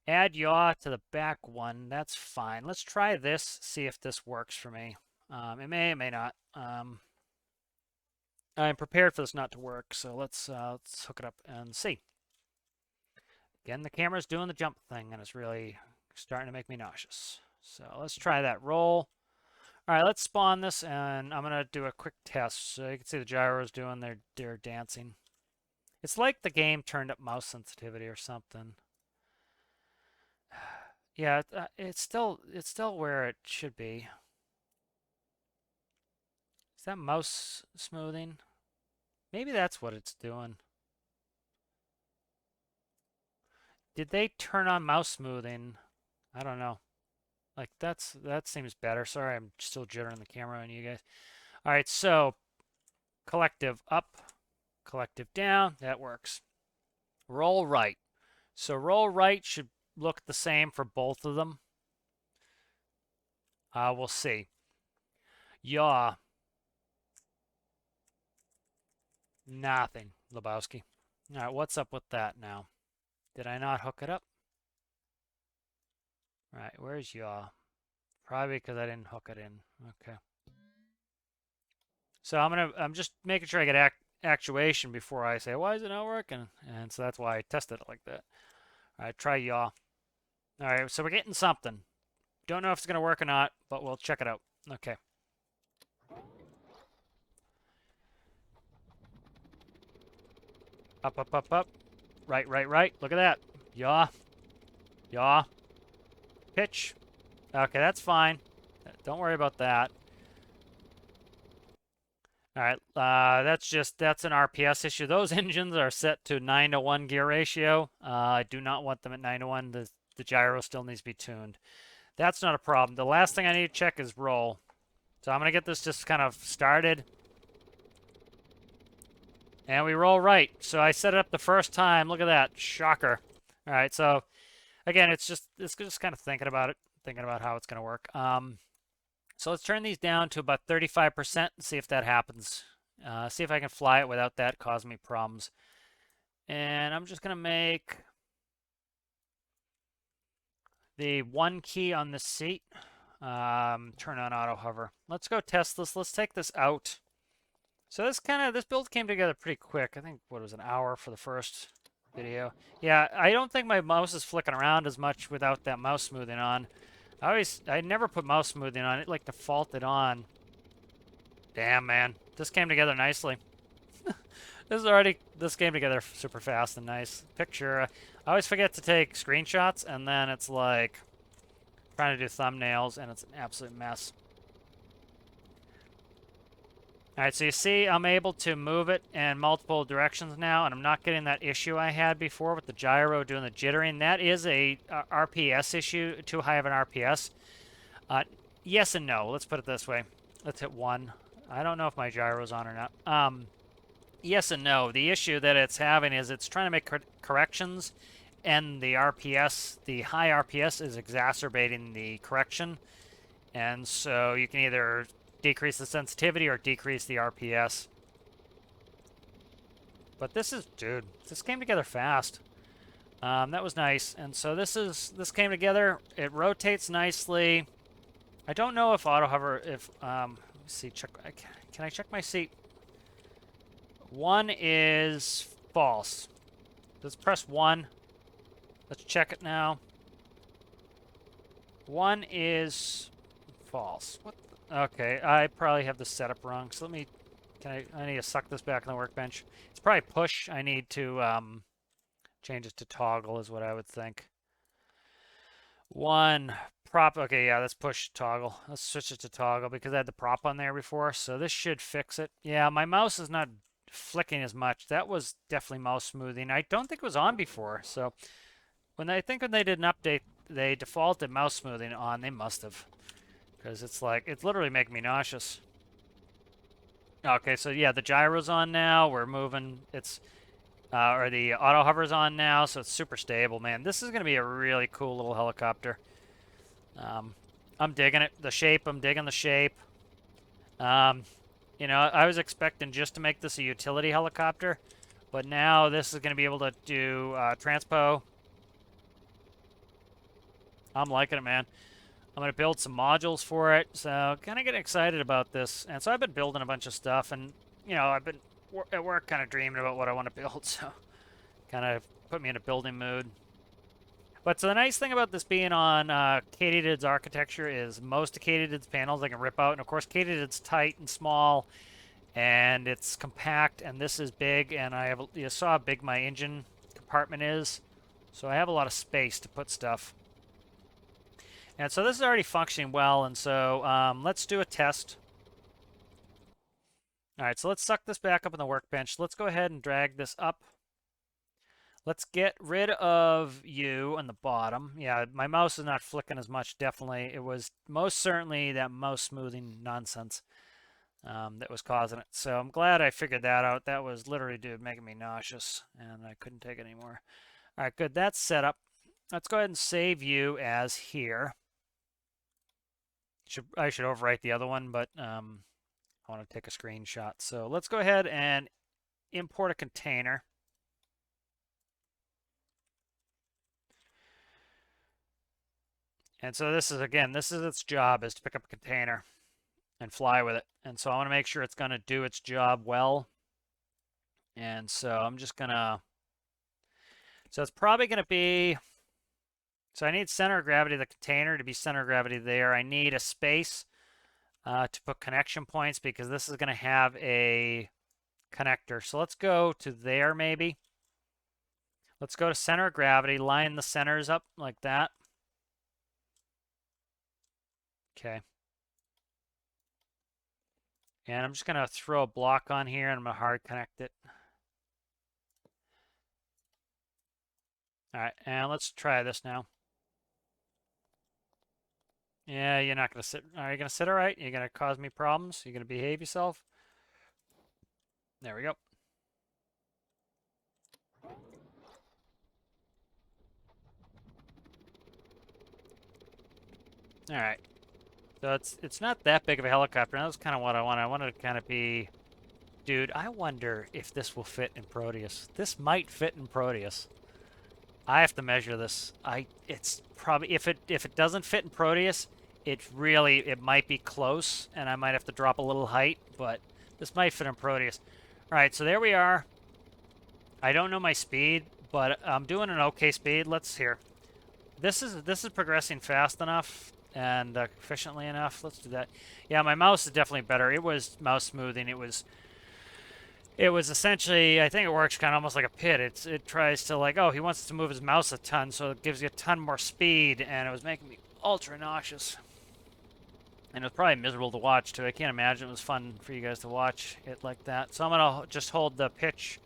S1: add yaw to the back one. That's fine. Let's try this, see if this works for me. It may not. I'm prepared for this not to work, so let's hook it up and see. Again, the camera's doing the jump thing, and it's really starting to make me nauseous. So let's try that roll. All right, let's spawn this, and I'm going to do a quick test. So you can see the gyros doing their dancing. It's like the game turned up mouse sensitivity or something. Yeah, it's still where it should be. Is that mouse smoothing? Maybe that's what it's doing. Did they turn on mouse smoothing? I don't know. Like that seems better. Sorry, I'm still jittering the camera on you guys. All right, so collective up, collective down. That works. Roll right. So roll right should look the same for both of them. We'll see. Yaw. Nothing, Lebowski. All right, what's up with that now? Did I not hook it up? All right, where's yaw? Probably because I didn't hook it in. Okay. So I'm just making sure I get actuation before I say, why is it not working? And so that's why I tested it like that. All right, try yaw. All right, so we're getting something. Don't know if it's going to work or not, but we'll check it out. Okay. Up, up, up, up. Right, right, right. Look at that. Yaw. Yaw. Pitch. Okay, that's fine. Don't worry about that. All right, that's an RPS issue. Those engines are set to 9:1 gear ratio. I do not want them at 9:1. The gyro still needs to be tuned. That's not a problem. The last thing I need to check is roll. So I'm going to get this just kind of started. And we roll right. So I set it up the first time. Look at that. Shocker. All right, so again, it's just kind of thinking about it, thinking about how it's going to work. So let's turn these down to about 35% and see if that happens. See if I can fly it without that causing me problems. And I'm just going to make the one key on the seat Turn on auto hover. Let's go test this. Let's take this out. So this build came together pretty quick. I think, what was an hour for the first video. Yeah, I don't think my mouse is flicking around as much without that mouse smoothing on. I never put mouse smoothing on. It like defaulted on. Damn, man. This came together nicely. This came together super fast and nice. Picture. I always forget to take screenshots, and then it's like trying to do thumbnails, and it's an absolute mess. All right, so you see I'm able to move it in multiple directions now, and I'm not getting that issue I had before with the gyro doing the jittering. That is a RPS issue, too high of an RPS. Yes and no. Let's put it this way. Let's hit 1. I don't know if my gyro's on or not. Yes and no. The issue that it's having is it's trying to make corrections, and the RPS, the high RPS, is exacerbating the correction. And so you can either decrease the sensitivity or decrease the RPS. But this came together fast. That was nice. And so this came together. It rotates nicely. I don't know if auto hover, let's see, can I check my seat? 1 is false. Let's press 1. Let's check it now. 1 is false. What? Okay, I probably have this set up wrong. So I need to suck this back on the workbench. It's probably push. I need to change it to toggle is what I would think. 1 prop. Okay, yeah, let's push toggle. Let's switch it to toggle because I had the prop on there before. So this should fix it. Yeah, my mouse is not flicking as much. That was definitely mouse smoothing. I don't think it was on before. So when they did an update, they defaulted mouse smoothing on. They must have, because it's literally making me nauseous. Okay, so yeah, the gyro's on now. We're moving. Or the auto hover's on now, so it's super stable, man. This is gonna be a really cool little helicopter. I'm digging it. I'm digging the shape. You know, I was expecting just to make this a utility helicopter, but now this is going to be able to do transpo. I'm liking it, man. I'm going to build some modules for it, so kind of getting excited about this. And so I've been building a bunch of stuff, and, you know, I've been at work kind of dreaming about what I want to build, so kind of put me in a building mood. But so the nice thing about this being on Katydid's architecture is most of Katydid's panels I can rip out. And of course, Katydid's tight and small, and it's compact, and this is big. And you saw how big my engine compartment is. So I have a lot of space to put stuff. And so this is already functioning well. And so let's do a test. All right, so let's suck this back up on the workbench. Let's go ahead and drag this up. Let's get rid of you on the bottom. Yeah, my mouse is not flicking as much, definitely. It was most certainly that mouse smoothing nonsense that was causing it. So I'm glad I figured that out. That was literally, making me nauseous, and I couldn't take it anymore. All right, good. That's set up. Let's go ahead and save you as here. I should overwrite the other one, but I want to take a screenshot. So let's go ahead and import a container. And so this is its job, is to pick up a container and fly with it. And so I want to make sure it's going to do its job well. And so I'm just going to, so it's probably going to be, so I need center of gravity of the container to be center of gravity there. I need a space to put connection points because this is going to have a connector. So let's go to there maybe. Let's go to center of gravity, line the centers up like that. Okay. And I'm just going to throw a block on here, and I'm going to hard connect it. All right, and let's try this now. Yeah, you're not going to sit. Are you going to sit all right? You're going to cause me problems? You're going to behave yourself? There we go. All right. So it's not that big of a helicopter. That was kind of what I wanted. I wanted to kind of be, dude, I wonder if this will fit in Proteus. This might fit in Proteus. I have to measure this. It's probably, if it doesn't fit in Proteus, it might be close, and I might have to drop a little height, but this might fit in Proteus. All right, so there we are. I don't know my speed, but I'm doing an okay speed. Let's hear. This is progressing fast enough and efficiently enough. Let's do that. Yeah, my mouse is definitely better. It was mouse smoothing. It was essentially, I think it works kind of almost like a pit. It tries to like, oh, he wants to move his mouse a ton, so it gives you a ton more speed, and it was making me ultra nauseous. And it was probably miserable to watch too. I can't imagine it was fun for you guys to watch it like that. So I'm gonna just hold the pitch,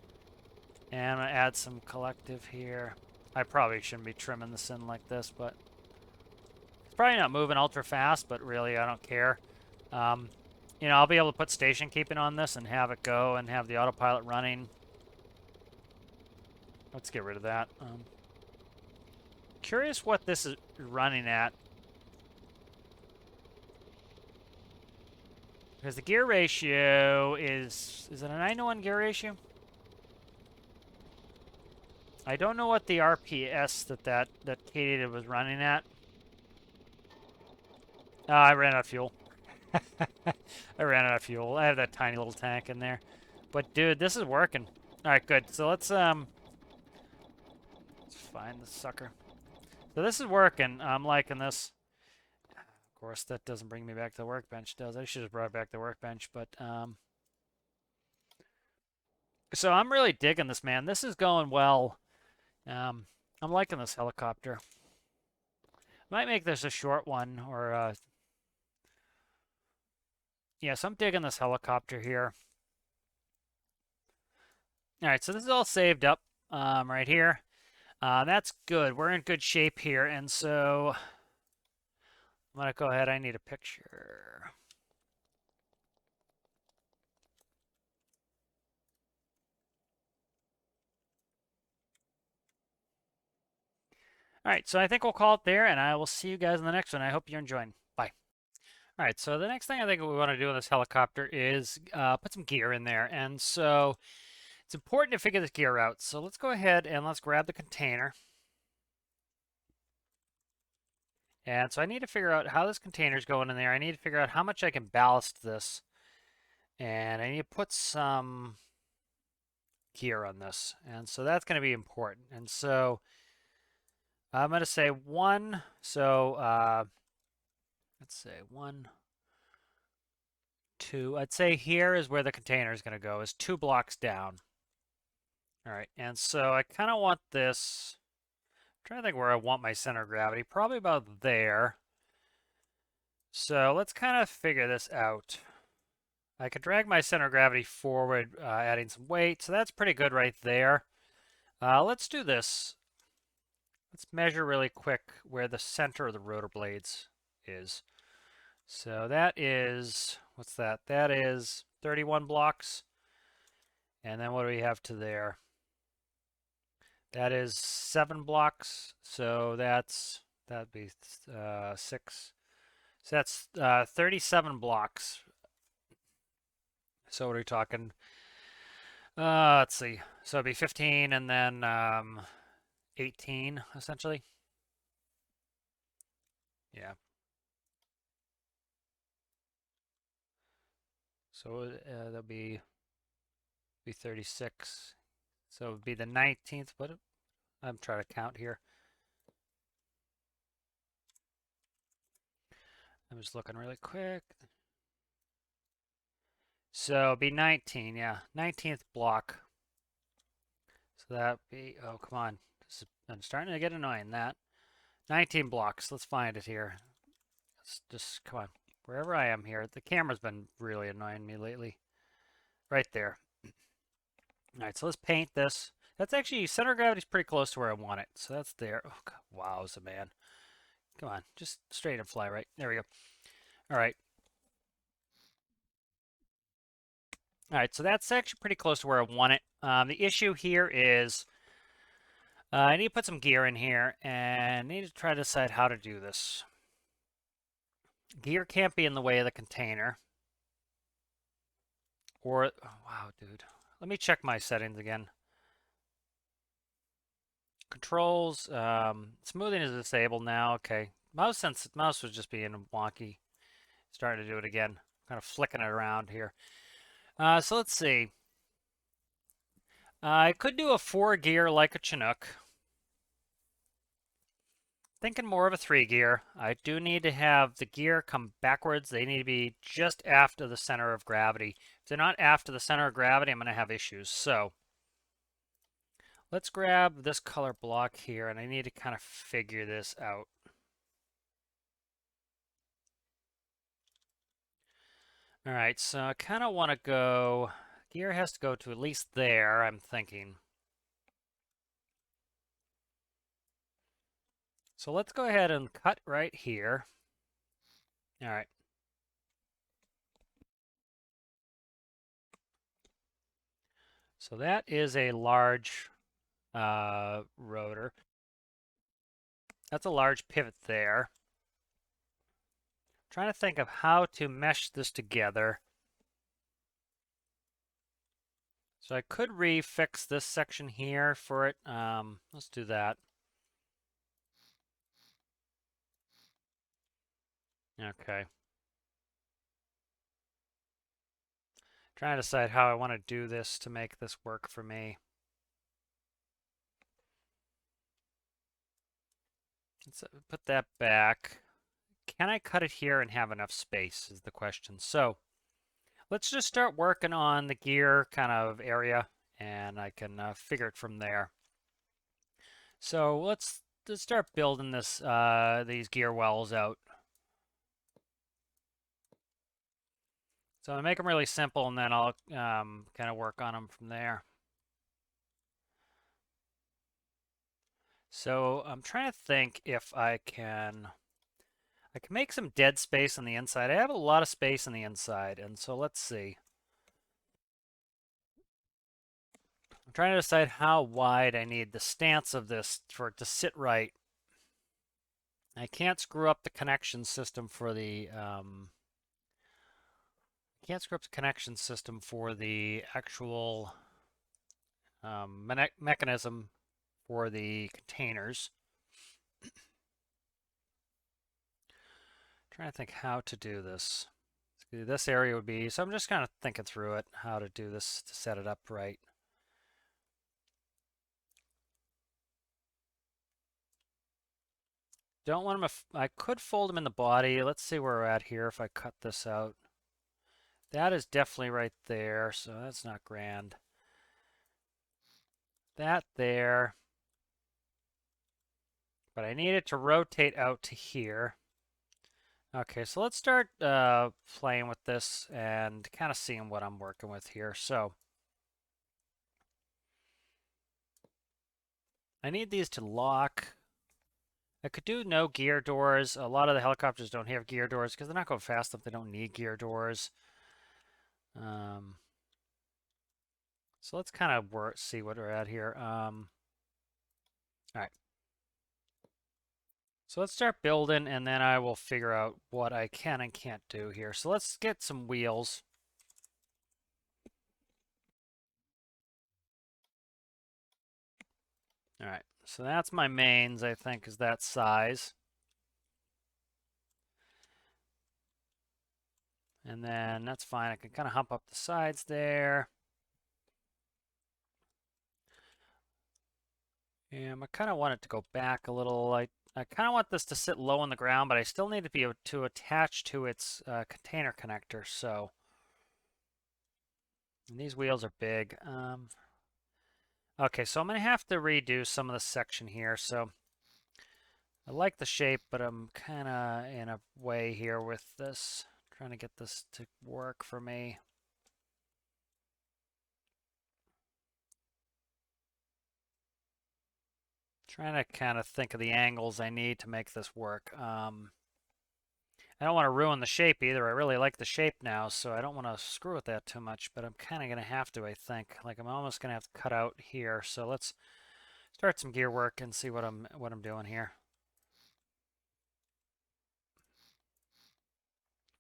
S1: and I'm gonna add some collective here. I probably shouldn't be trimming this in like this, but it's probably not moving ultra fast, but really I don't care. Um, I'll be able to put station keeping on this and have it go and have the autopilot running. Let's get rid of that. Curious what this is running at. Because the gear ratio is it a 9-to-1 gear ratio? I don't know what the RPS that Katie was running at. I ran out of fuel. I ran out of fuel. I have that tiny little tank in there. But dude, this is working. Alright, good. So let's find this sucker. So this is working. I'm liking this. Of course, that doesn't bring me back to the workbench, does it? I should have brought back the workbench, but so I'm really digging this, man. This is going well. I'm liking this helicopter. Might make this a short one, or yeah, so I'm digging this helicopter here. All right, so this is all saved up right here. That's good. We're in good shape here, and so I'm gonna go ahead. I need a picture. All right, so I think we'll call it there, and I will see you guys in the next one. I hope you're enjoying. Bye. All right, so the next thing I think we want to do in this helicopter is put some gear in there, and so it's important to figure this gear out. So let's go ahead and let's grab the container. And so I need to figure out how this container is going in there. I need to figure out how much I can ballast this. And I need to put some gear on this. And so that's going to be important. And so I'm going to say 1. So let's say 1, 2. I'd say here is where the container is going to go, is 2 blocks down. All right. And so I kind of want this. I'm trying to think where I want my center of gravity. Probably about there. So let's kind of figure this out. I could drag my center of gravity forward, adding some weight. So that's pretty good right there. Let's do this. Let's measure really quick where the center of the rotor blades is. So that is, what's that? That is 31 blocks. And then what do we have to there? That is 7 blocks. So that'd be 6. So that's 37 blocks. So what are we talking? Let's see. So it'd be 15 and then 18, essentially. Yeah. So that'll be 36. So it would be the 19th. What? I'm trying to count here. I'm just looking really quick. So it'd be 19, yeah. 19th block. So that'd be, oh, come on. I'm starting to get annoying, that. 19 blocks. Let's find it here. Let's just, come on. Wherever I am here. The camera's been really annoying me lately. Right there. All right, so let's paint this. That's actually, center of gravity's pretty close to where I want it. So that's there. Oh, God, wowza, man. Come on, just straight and fly right. There we go. All right. All right, so that's actually pretty close to where I want it. The issue here is I need to put some gear in here, and I need to try to decide how to do this. Gear can't be in the way of the container. Or, oh, wow, dude. Let me check my settings again. Controls, smoothing is disabled now. Okay, Mouse was just being wonky. Starting to do it again. Kind of flicking it around here. So let's see. I could do a 4-gear like a Chinook. Thinking more of a 3-gear. I do need to have the gear come backwards. They need to be just after the center of gravity. If they're not after the center of gravity, I'm going to have issues. So let's grab this color block here, and I need to kind of figure this out. All right, so I kind of want to go, gear has to go to at least there, I'm thinking. So let's go ahead and cut right here. All right. So that is a large rotor. That's a large pivot there. I'm trying to think of how to mesh this together. So I could refix this section here for it. Let's do that. Okay. Trying to decide how I want to do this to make this work for me. Let's put that back. Can I cut it here and have enough space is the question. So let's just start working on the gear kind of area, and I can figure it from there. So let's start building this these gear wells out. So I'll make them really simple, and then I'll kind of work on them from there. So I'm trying to think if I can make some dead space on the inside. I have a lot of space on the inside, and so let's see. I'm trying to decide how wide I need the stance of this for it to sit right. I can't screw up the connection system for the actual mechanism for the containers. Trying to think how to do this. This area would be, so I'm just kind of thinking through it, how to do this to set it up right. Don't want them, I could fold them in the body. Let's see where we're at here if I cut this out. That is definitely right there, so that's not grand. That there. But I need it to rotate out to here. Okay, so let's start playing with this and kind of seeing what I'm working with here. So I need these to lock. I could do no gear doors. A lot of the helicopters don't have gear doors because they're not going fast enough. They don't need gear doors. So let's kind of see what we're at here. All right. So let's start building, and then I will figure out what I can and can't do here. So let's get some wheels. All right, so that's my mains, I think, is that size. And then that's fine. I can kind of hump up the sides there. And I kind of want it to go back a little. I kind of want this to sit low on the ground, but I still need to be able to attach to its container connector. So and these wheels are big. Okay, so I'm going to have to redo some of the section here. So I like the shape, but I'm kind of in a way here with this. Trying to get this to work for me. Trying to kind of think of the angles I need to make this work. I don't want to ruin the shape either. I really like the shape now, so I don't want to screw with that too much, but I'm kind of going to have to, I think. Like I'm almost going to have to cut out here. So let's start some gear work and see what I'm doing here.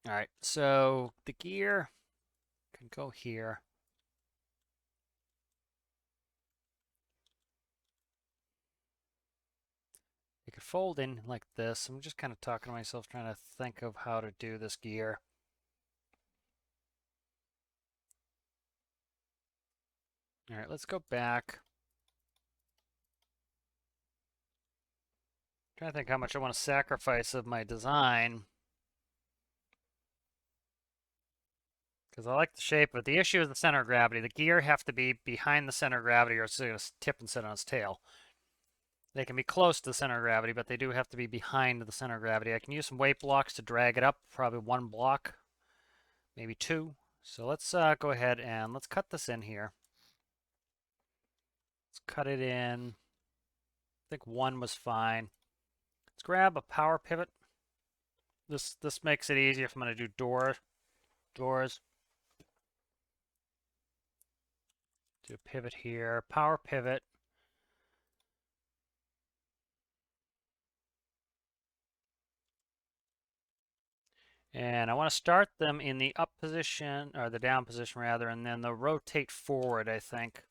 S1: All right, so the gear can go here. I could could fold in like this. I'm just kind of talking to myself, trying to think of how to do this gear. All right, let's go back. Trying to think how much I want to sacrifice of my design. Because I like the shape, but the issue is the center of gravity. The gear have to be behind the center of gravity or it's going to tip and sit on its tail. They can be close to the center of gravity, but they do have to be behind the center of gravity. I can use some weight blocks to drag it up, probably one block, maybe two. So let's go ahead and let's cut this in here. Let's cut it in. I think one was fine. Let's grab a power pivot. This makes it easier if I'm going to do doors. Do a pivot here, power pivot. And I want to start them in the up position, or the down position rather, and then they'll rotate forward, I think.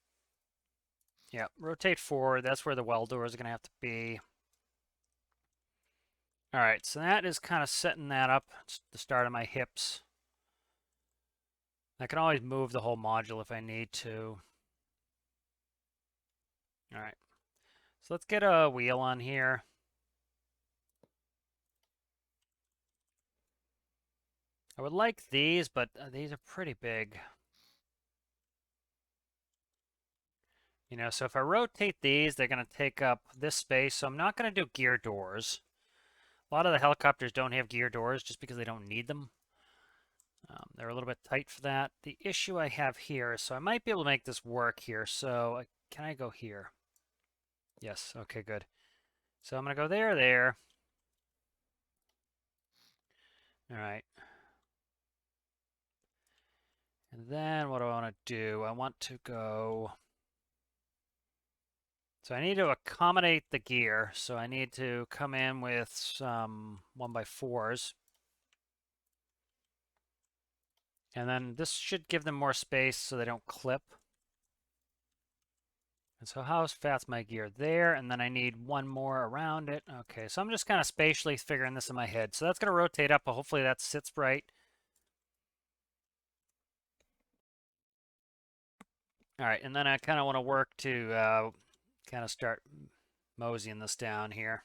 S1: Yeah, rotate forward. That's where the well door is going to have to be. All right, so that is kind of setting that up. It's the start of my hips. I can always move the whole module if I need to. All right, so let's get a wheel on here. I would like these, but these are pretty big. You know, so if I rotate these, they're going to take up this space. So I'm not going to do gear doors. A lot of the helicopters don't have gear doors just because they don't need them. They're a little bit tight for that. The issue I have here, so I might be able to make this work here. So can I go here? Yes, okay, good. So I'm going to go there. All right. And then what do I want to do? I want to go... So I need to accommodate the gear. So I need to come in with some 1x4s. And then this should give them more space so they don't clip. And so how fat's my gear there? And then I need one more around it. Okay, so I'm just kind of spatially figuring this in my head. So that's going to rotate up, but hopefully that sits right. All right, and then I kind of want to work to kind of start moseying this down here.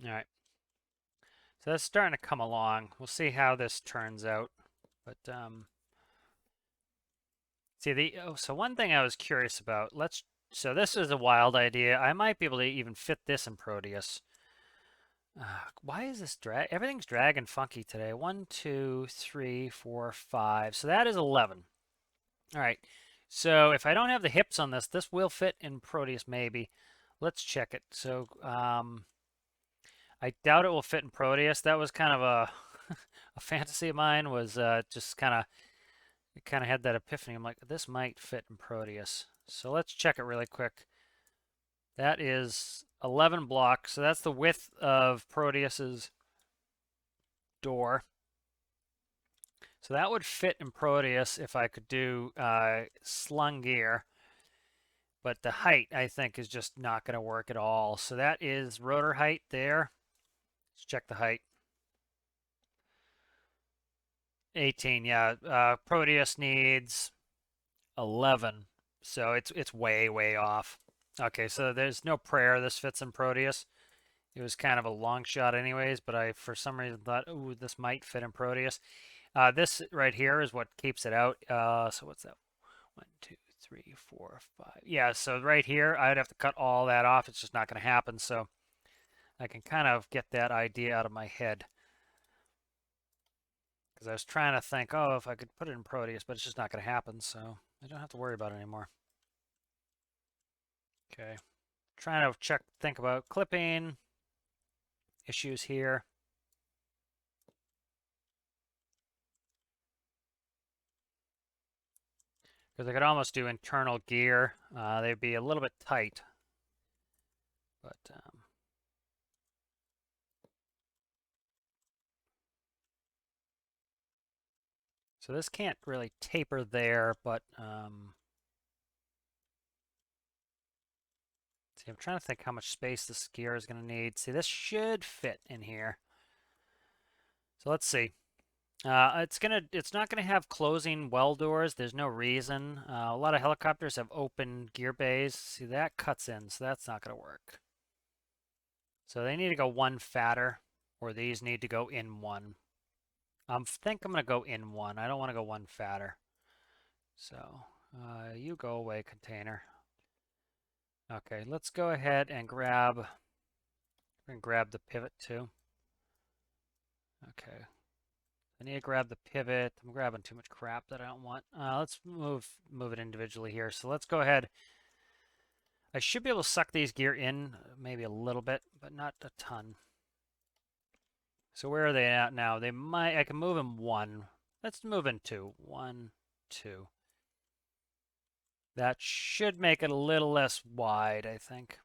S1: All right. So that's starting to come along. We'll see how this turns out. But see so one thing I was curious about. So this is a wild idea. I might be able to even fit this in Proteus. Why is this everything's dragging funky today. 1, 2, 3, 4, 5. So that is 11. All right. So if I don't have the hips on this, this will fit in Proteus maybe. Let's check it. So I doubt it will fit in Proteus. That was kind of a a fantasy of mine. Was just kind of had that epiphany. I'm like, this might fit in Proteus. So let's check it really quick. That is 11 blocks. So that's the width of Proteus's door. So that would fit in Proteus if I could do slung gear. But the height, I think, is just not going to work at all. So that is rotor height there. Let's check the height. 18, yeah. Proteus needs 11. So it's way, way off. Okay, so there's no prayer this fits in Proteus. It was kind of a long shot anyways, but I, for some reason, thought, ooh, this might fit in Proteus. This right here is what keeps it out. So what's that? 1, 2, 3, 4, 5. Yeah, so right here, I'd have to cut all that off. It's just not going to happen. So I can kind of get that idea out of my head. Because I was trying to think, oh, if I could put it in Proteus, but it's just not going to happen. So I don't have to worry about it anymore. Okay. Trying to think about clipping issues here. Because I could almost do internal gear. They'd be a little bit tight. But So this can't really taper there, but see, I'm trying to think how much space this gear is going to need. See, this should fit in here. So let's see. It's not gonna have closing well doors. There's no reason. A lot of helicopters have open gear bays. See, that cuts in, so that's not gonna work. So they need to go one fatter, or these need to go in one. I think I'm gonna go in one. I don't want to go one fatter. So you go away, container. Okay, let's go ahead and grab the pivot too. Okay. I need to grab the pivot. I'm grabbing too much crap that I don't want. Let's move it individually here. So let's go ahead. I should be able to suck these gear in maybe a little bit, but not a ton. So where are they at now? They might. I can move them one. Let's move in two. 1, 2. That should make it a little less wide, I think.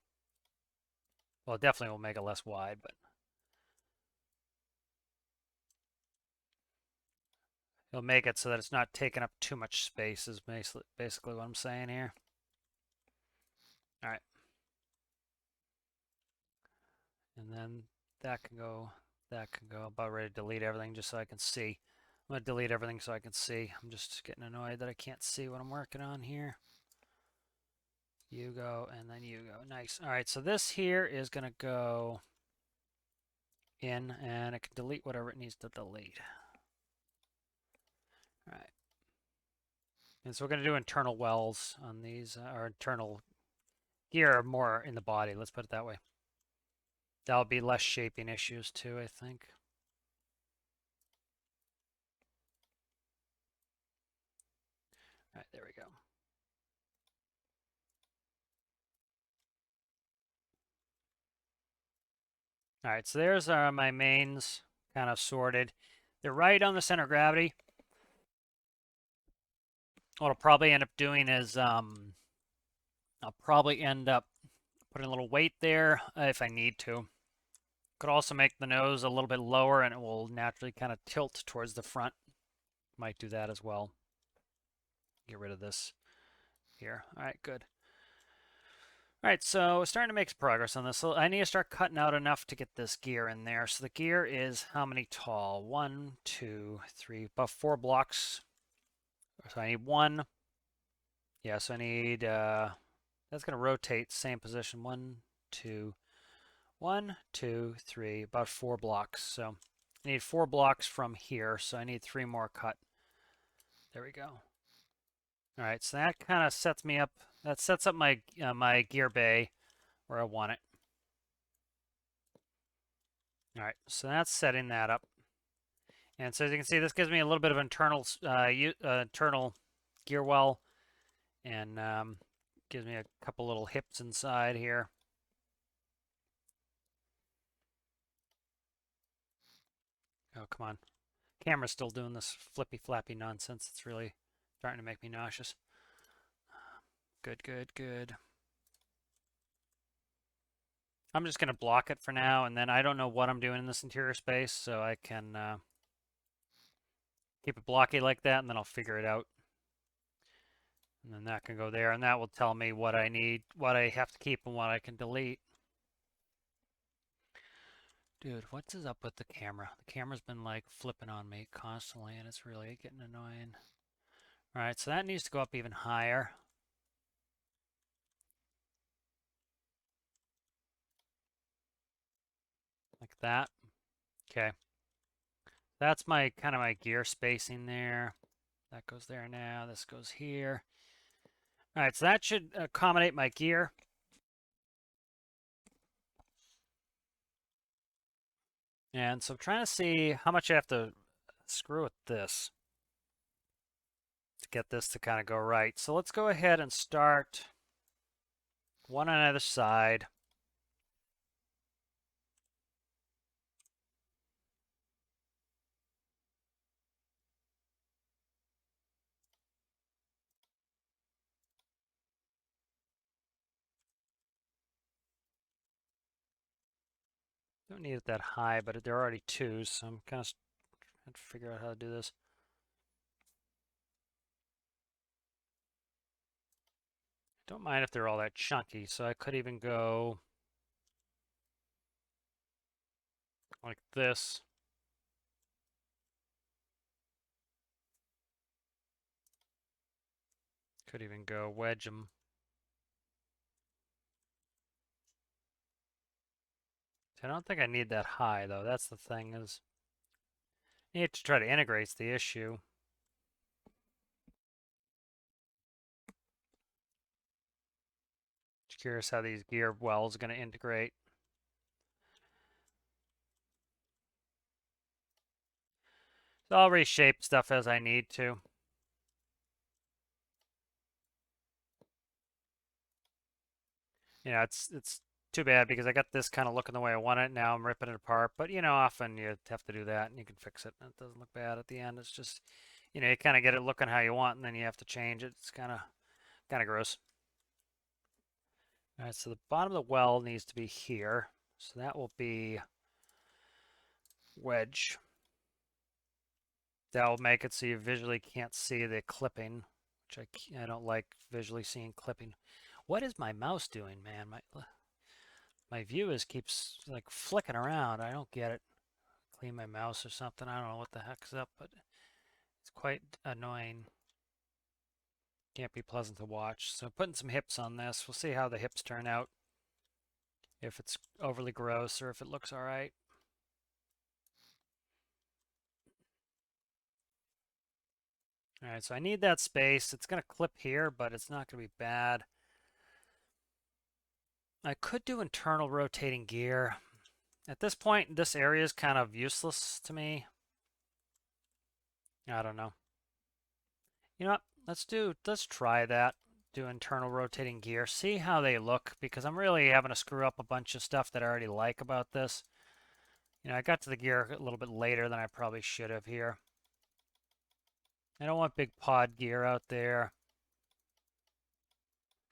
S1: Well, it definitely will make it less wide, but it'll make it so that it's not taking up too much space is basically what I'm saying here. All right. And then that can go, about ready to delete everything just so I can see. I'm going to delete everything so I can see. I'm just getting annoyed that I can't see what I'm working on here. You go, and then you go. Nice. All right, so this here is going to go in, and it can delete whatever it needs to delete. All right. And so we're going to do internal wells on these, or internal gear more in the body. Let's put it that way. That'll be less shaping issues too, I think. All right, there we go. All right, so there's my mains kind of sorted. They're right on the center of gravity. What I'll probably end up doing is I'll probably end up putting a little weight there if I need to. Could also make the nose a little bit lower and it will naturally kind of tilt towards the front. Might do that as well. Get rid of this here. All right, good. All right, so we're starting to make some progress on this. So I need to start cutting out enough to get this gear in there. So the gear is how many tall? 1, 2, 3, about 4 blocks. So I need 1. Yeah, so I need, that's going to rotate same position. 1, 2, 1, 2, 3, about 4 blocks. So I need 4 blocks from here, so I need 3 more cut. There we go. All right, so that kind of sets me up. That sets up my my gear bay where I want it. All right, so that's setting that up. And so as you can see, this gives me a little bit of internal internal gear well, and gives me a couple little hips inside here. Oh, come on. Camera's still doing this flippy flappy nonsense. It's really starting to make me nauseous. Good, good, good. I'm just going to block it for now, and then I don't know what I'm doing in this interior space, so I can keep it blocky like that, and then I'll figure it out. And then that can go there, and that will tell me what I need, what I have to keep, and what I can delete. Dude, what's up with the camera? The camera's been like flipping on me constantly, and it's really getting annoying. All right, so that needs to go up even higher. Like that. Okay. That's my kind of my gear spacing there. That goes there now. This goes here. All right, so that should accommodate my gear. And so I'm trying to see how much I have to screw with this to get this to kind of go right. So let's go ahead and start one on either side. Don't need it that high, but they're already twos, so I'm kind of trying to figure out how to do this. Don't mind if they're all that chunky, so I could even go like this. Could even go wedge them. I don't think I need that high, though. That's the thing, is I need to try to integrate's the issue. Just curious how these gear wells are going to integrate. So I'll reshape stuff as I need to. You know, it's too bad because I got this kind of looking the way I want it. Now I'm ripping it apart. But, you know, often you have to do that and you can fix it. And it doesn't look bad at the end. It's just, you know, you kind of get it looking how you want and then you have to change it. It's kind of gross. All right, so the bottom of the well needs to be here. So that will be wedge. That will make it so you visually can't see the clipping, which I don't like visually seeing clipping. What is my mouse doing, man? My view keeps like flicking around. I don't get it. Clean my mouse or something. I don't know what the heck's up, but it's quite annoying. Can't be pleasant to watch. So putting some hips on this. We'll see how the hips turn out. If it's overly gross or if it looks all right. All right, so I need that space. It's going to clip here, but it's not going to be bad. I could do internal rotating gear. At this point, this area is kind of useless to me. I don't know. You know what? Let's try that. Do internal rotating gear. See how they look, because I'm really having to screw up a bunch of stuff that I already like about this. You know, I got to the gear a little bit later than I probably should have here. I don't want big pod gear out there.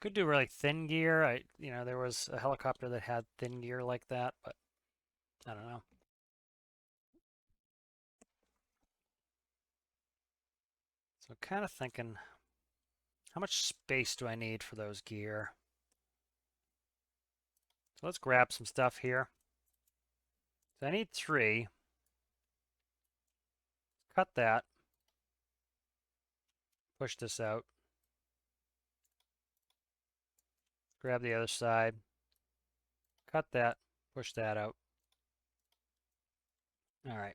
S1: Could do really thin gear. You know, there was a helicopter that had thin gear like that, but I don't know. So kind of thinking, how much space do I need for those gear? So let's grab some stuff here. So I need 3. Cut that. Push this out. Grab the other side. Cut that. Push that out. All right.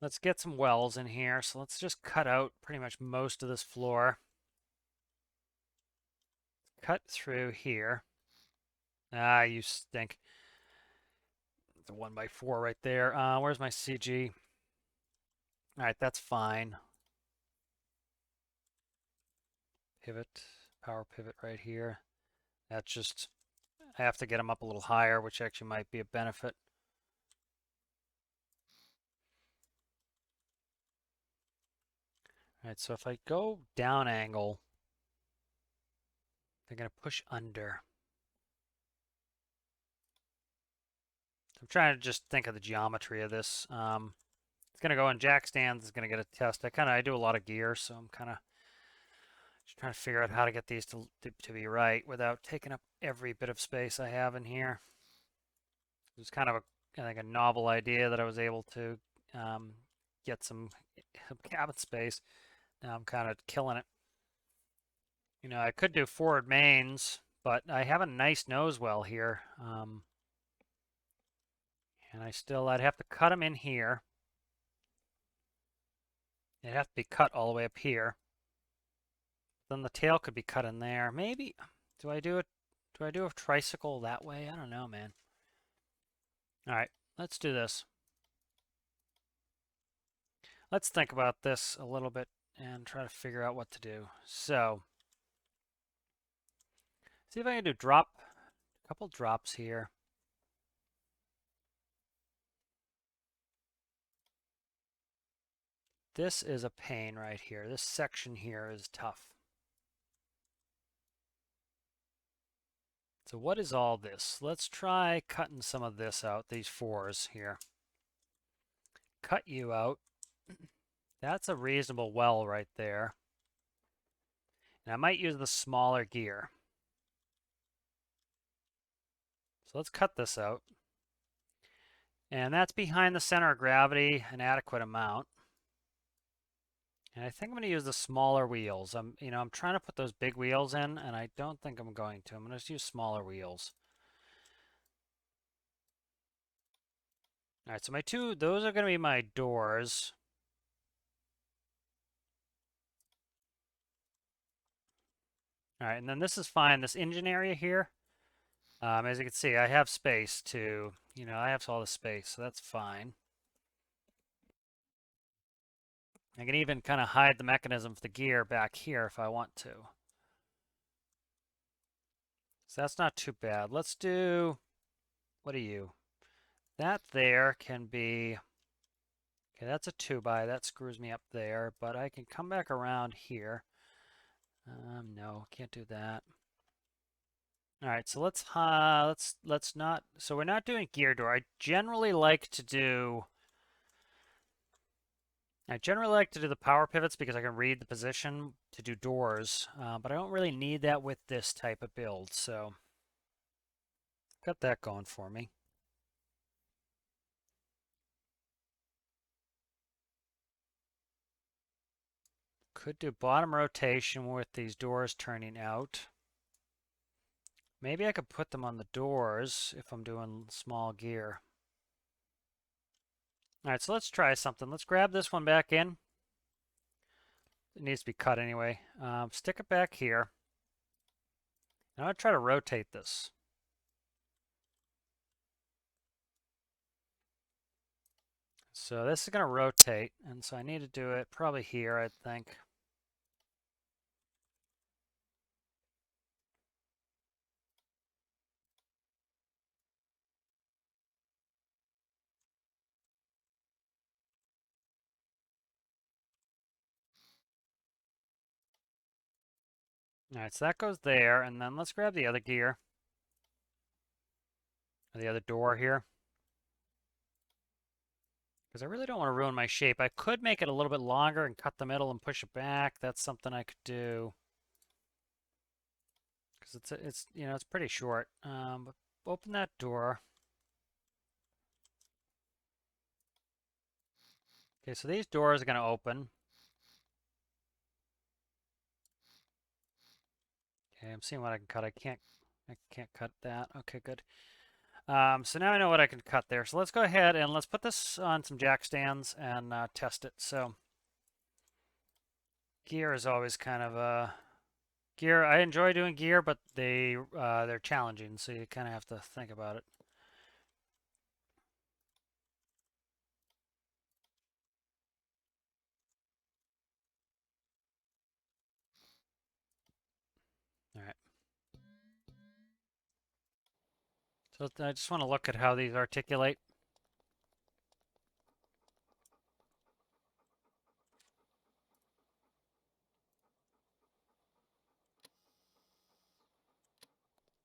S1: Let's get some wells in here. So let's just cut out pretty much most of this floor. Cut through here. Ah, you stink. The 1x4 right there. Where's my CG? All right, that's fine. Pivot, power pivot right here. That's just, I have to get them up a little higher, which actually might be a benefit. All right, so if I go down angle, they're going to push under. I'm trying to just think of the geometry of this. It's going to go in jack stands. It's going to get a test. I do a lot of gear, so I'm kind of just trying to figure out how to get these to be right without taking up every bit of space I have in here. It was kind of I think a novel idea that I was able to get some cabin space. Now I'm kind of killing it. You know, I could do forward mains, but I have a nice nose well here. And I'd have to cut them in here. It'd have to be cut all the way up here. Then the tail could be cut in there. Maybe, do I do a tricycle that way? I don't know, man. All right, let's do this. Let's think about this a little bit and try to figure out what to do. So, see if I can do a couple drops here. This is a pain right here. This section here is tough. So what is all this? Let's try cutting some of this out, these 4s here. Cut you out. That's a reasonable well right there. And I might use the smaller gear. So let's cut this out. And that's behind the center of gravity, an adequate amount. And I think I'm going to use the smaller wheels. I'm trying to put those big wheels in, and I don't think I'm going to. I'm going to just use smaller wheels. All right, so those are going to be my doors. All right, and then this is fine. This engine area here, as you can see, I have space to, I have all the space, so that's fine. I can even kind of hide the mechanism for the gear back here if I want to. So that's not too bad. Let's do, what are you? That there can be, okay, that's a 2x. That screws me up there, but I can come back around here. No, can't do that. All right, so let's not, so we're not doing gear door. I generally like to do the power pivots because I can read the position to do doors, but I don't really need that with this type of build, so got that going for me. Could do bottom rotation with these doors turning out. Maybe I could put them on the doors if I'm doing small gear. All right, so let's try something. Let's grab this one back in. It needs to be cut anyway. Stick it back here. Now I'm going to try to rotate this. So this is going to rotate, and so I need to do it probably here, I think. All right, so that goes there, and then let's grab the other gear, or the other door here, because I really don't want to ruin my shape. I could make it a little bit longer and cut the middle and push it back. That's something I could do, because it's pretty short. But open that door. Okay, so these doors are going to open. Okay, I'm seeing what I can cut. I can't cut that. Okay, good. So now I know what I can cut there. So let's go ahead and let's put this on some jack stands and test it. So gear is always kind of gear. I enjoy doing gear, but they're challenging, so you kind of have to think about it. All right. So I just want to look at how these articulate.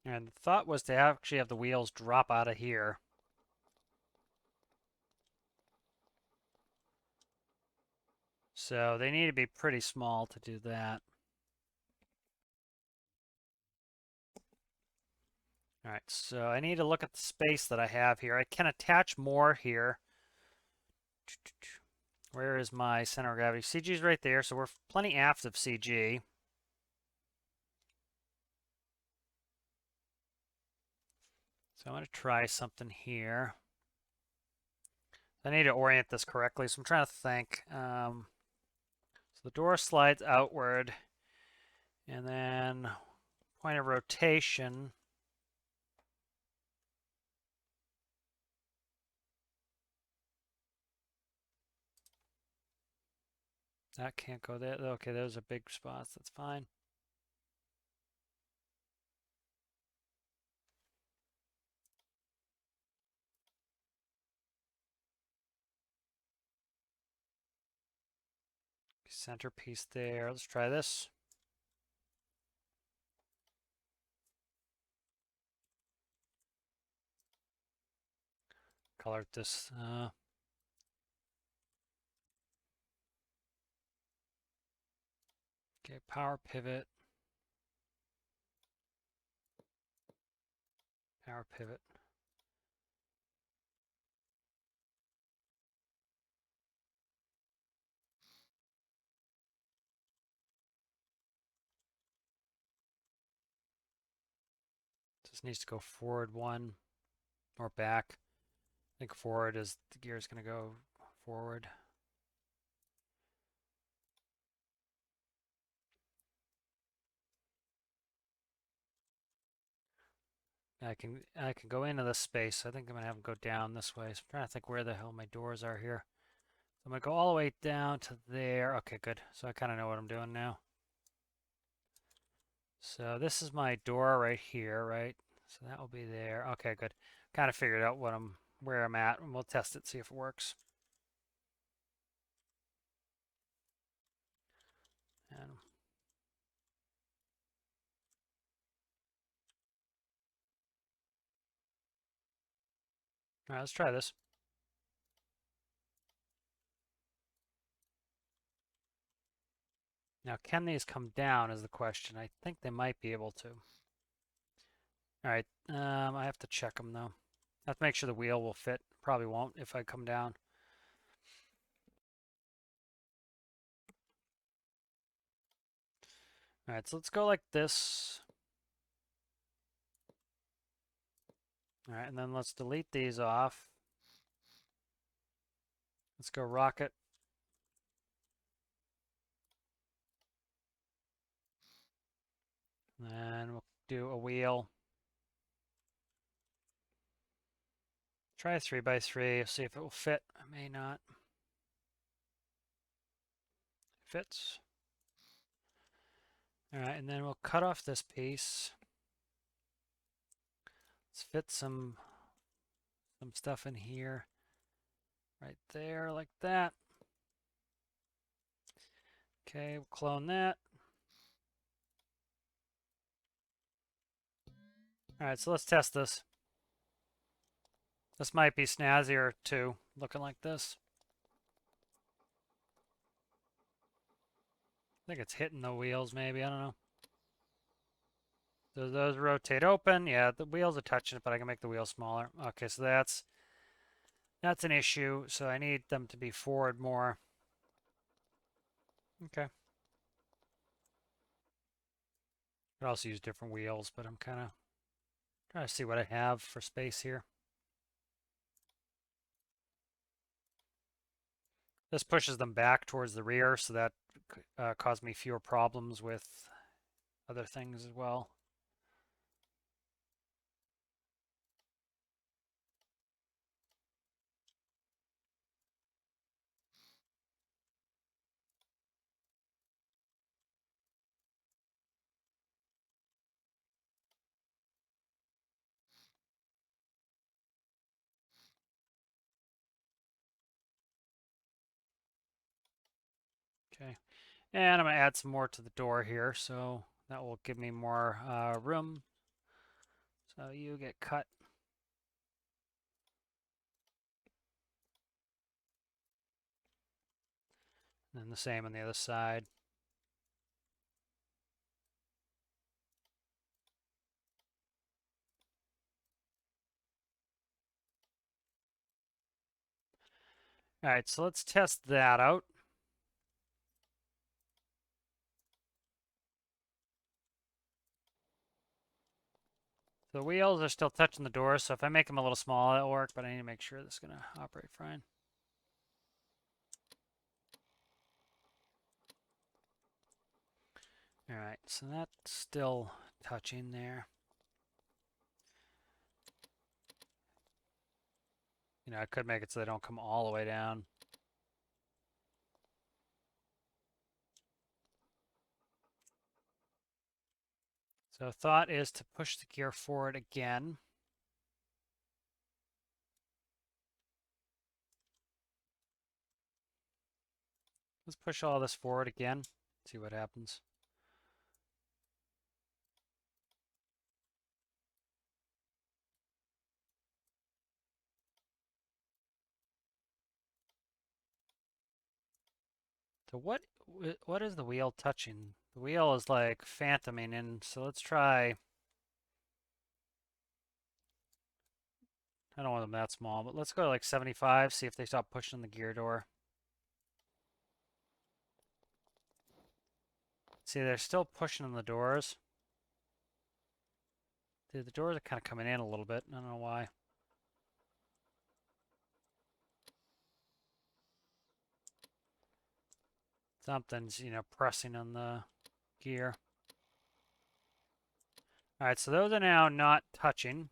S1: And the thought was to actually have the wheels drop out of here. So they need to be pretty small to do that. All right, so I need to look at the space that I have here. I can attach more here. Where is my center of gravity? CG is right there, so we're plenty aft of CG. So I'm going to try something here. I need to orient this correctly, so I'm trying to think. So the door slides outward, and then point of rotation. That can't go there. Okay, those are big spots. That's fine. Centerpiece there. Let's try this. Color this. Okay, power pivot. power pivot. This needs to go forward one or back. I think forward is the gear is going to go forward. I can go into this space. I think I'm gonna have them go down this way. So I'm trying to think where the hell my doors are here. So I'm gonna go all the way down to there. Okay, good. So I kind of know what I'm doing now. So this is my door right here, right? So that will be there. Okay, good. Kind of figured out where I'm at, and we'll test it, see if it works. And all right, let's try this. Now, can these come down is the question. I think they might be able to. All right, I have to check them though. I have to make sure the wheel will fit. Probably won't if I come down. All right, so let's go like this. All right, and then let's delete these off. Let's go rocket. And we'll do a wheel. Try a 3x3, see if it will fit. It may not. It fits. All right, and then we'll cut off this piece. Let's fit some stuff in here. Right there, like that. Okay, we'll clone that. All right, so let's test this. This might be snazzier too, looking like this. I think it's hitting the wheels maybe, I don't know. So those rotate open. Yeah, the wheels are touching it, but I can make the wheel smaller. Okay, so that's an issue. So I need them to be forward more. Okay. Could also use different wheels, but I'm kind of trying to see what I have for space here. This pushes them back towards the rear, so that caused me fewer problems with other things as well. Okay. And I'm going to add some more to the door here, so that will give me more room. So you get cut. And then the same on the other side. All right, so let's test that out. The wheels are still touching the door, so if I make them a little small, it'll work, but I need to make sure this is going to operate fine. All right, so that's still touching there. You know, I could make it so they don't come all the way down. So thought is to push the gear forward again. Let's push all this forward again, see what happens. So what is the wheel touching? The wheel is like phantoming in, so let's try. I don't want them that small, but let's go to like 75, see if they stop pushing the gear door. See, they're still pushing in the doors. The doors are kind of coming in a little bit. I don't know why. Something's, pressing on the gear. All right, so those are now not touching.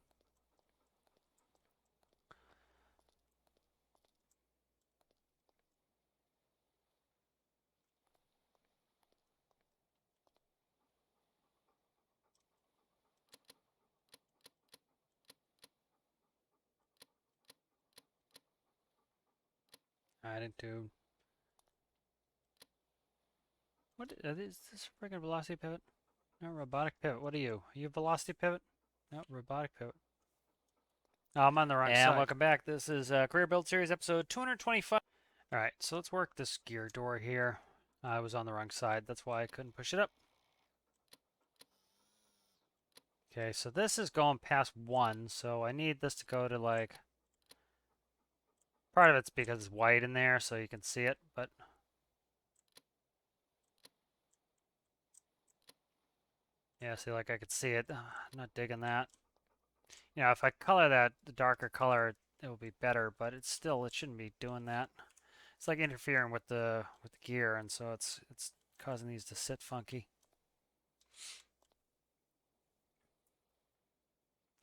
S1: I didn't do. What is this? Freaking velocity pivot? No, robotic pivot. What are you? Are you a velocity pivot? No, robotic pivot. Oh, I'm on the wrong side. And welcome back. This is Career Build Series episode 225. All right, so let's work this gear door here. I was on the wrong side. That's why I couldn't push it up. Okay, so this is going past 1, so I need this to go to like... Part of it's because it's white in there, so you can see it, but... Yeah, see, like I could see it. I'm not digging that. If I color that the darker color, it will be better, but it shouldn't be doing that. It's like interfering with the gear, and so it's causing these to sit funky.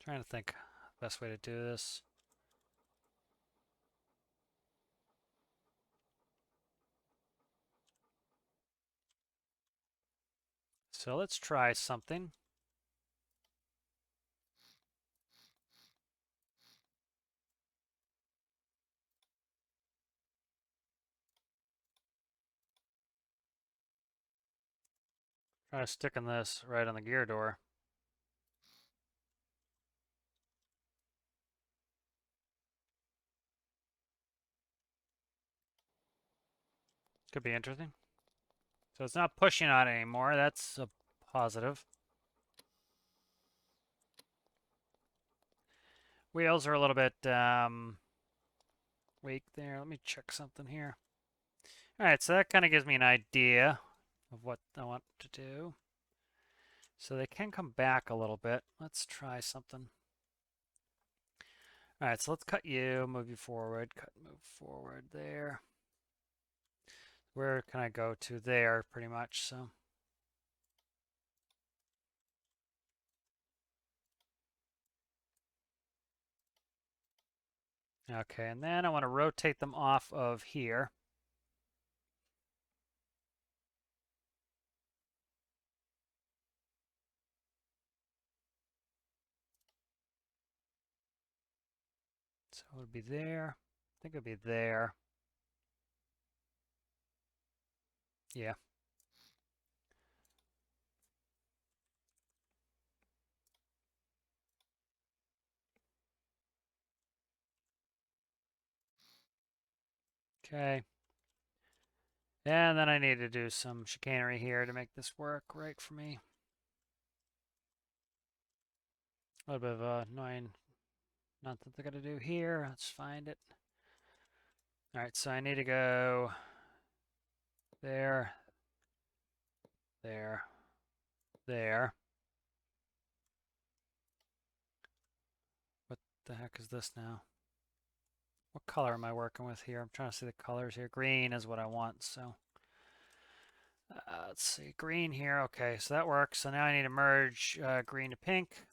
S1: Trying to think the best way to do this. So let's try something. Try sticking this right on the gear door. Could be interesting. So it's not pushing on anymore. That's a positive. Wheels are a little bit weak there. Let me check something here. All right, so that kind of gives me an idea of what I want to do. So they can come back a little bit. Let's try something. All right, so let's cut you, move you forward, cut, move forward there. Where can I go to? There, pretty much, so. Okay, and then I want to rotate them off of here. So it would be there. I think it would be there. Yeah. Okay. And then I need to do some chicanery here to make this work right for me. A little bit of a annoying nothing I gotta do here. Let's find it. All right, so I need to go there, there, there. What the heck is this now? What color am I working with here? I'm trying to see the colors here. Green is what I want, so. Let's see, green here. Okay, so that works. So now I need to merge green to pink.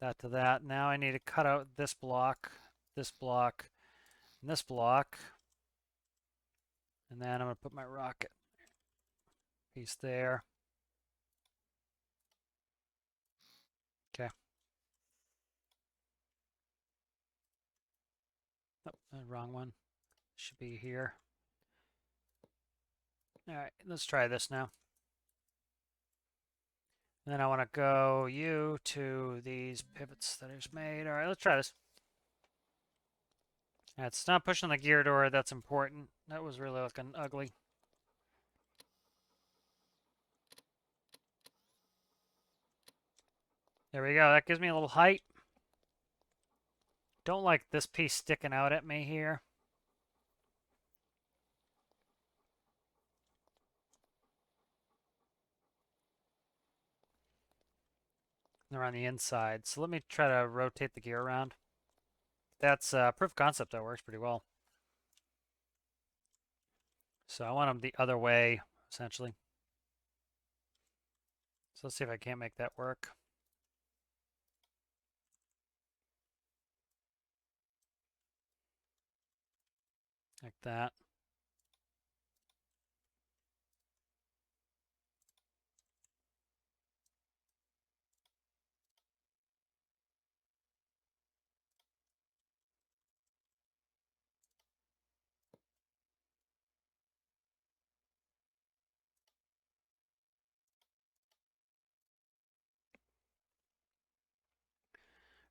S1: That to that. Now I need to cut out this block, and this block. And then I'm going to put my rocket piece there. Okay. Oh, wrong one. Should be here. All right, let's try this now. And then I want to go you to these pivots that I just made. All right, let's try this. It's not pushing the gear door. That's important. That was really looking ugly. There we go. That gives me a little height. don't like this piece sticking out at me here. They're on the inside. So let me try to rotate the gear around. That's proof of concept that works pretty well. So I want them the other way, essentially. So let's see if I can't make that work. Like that.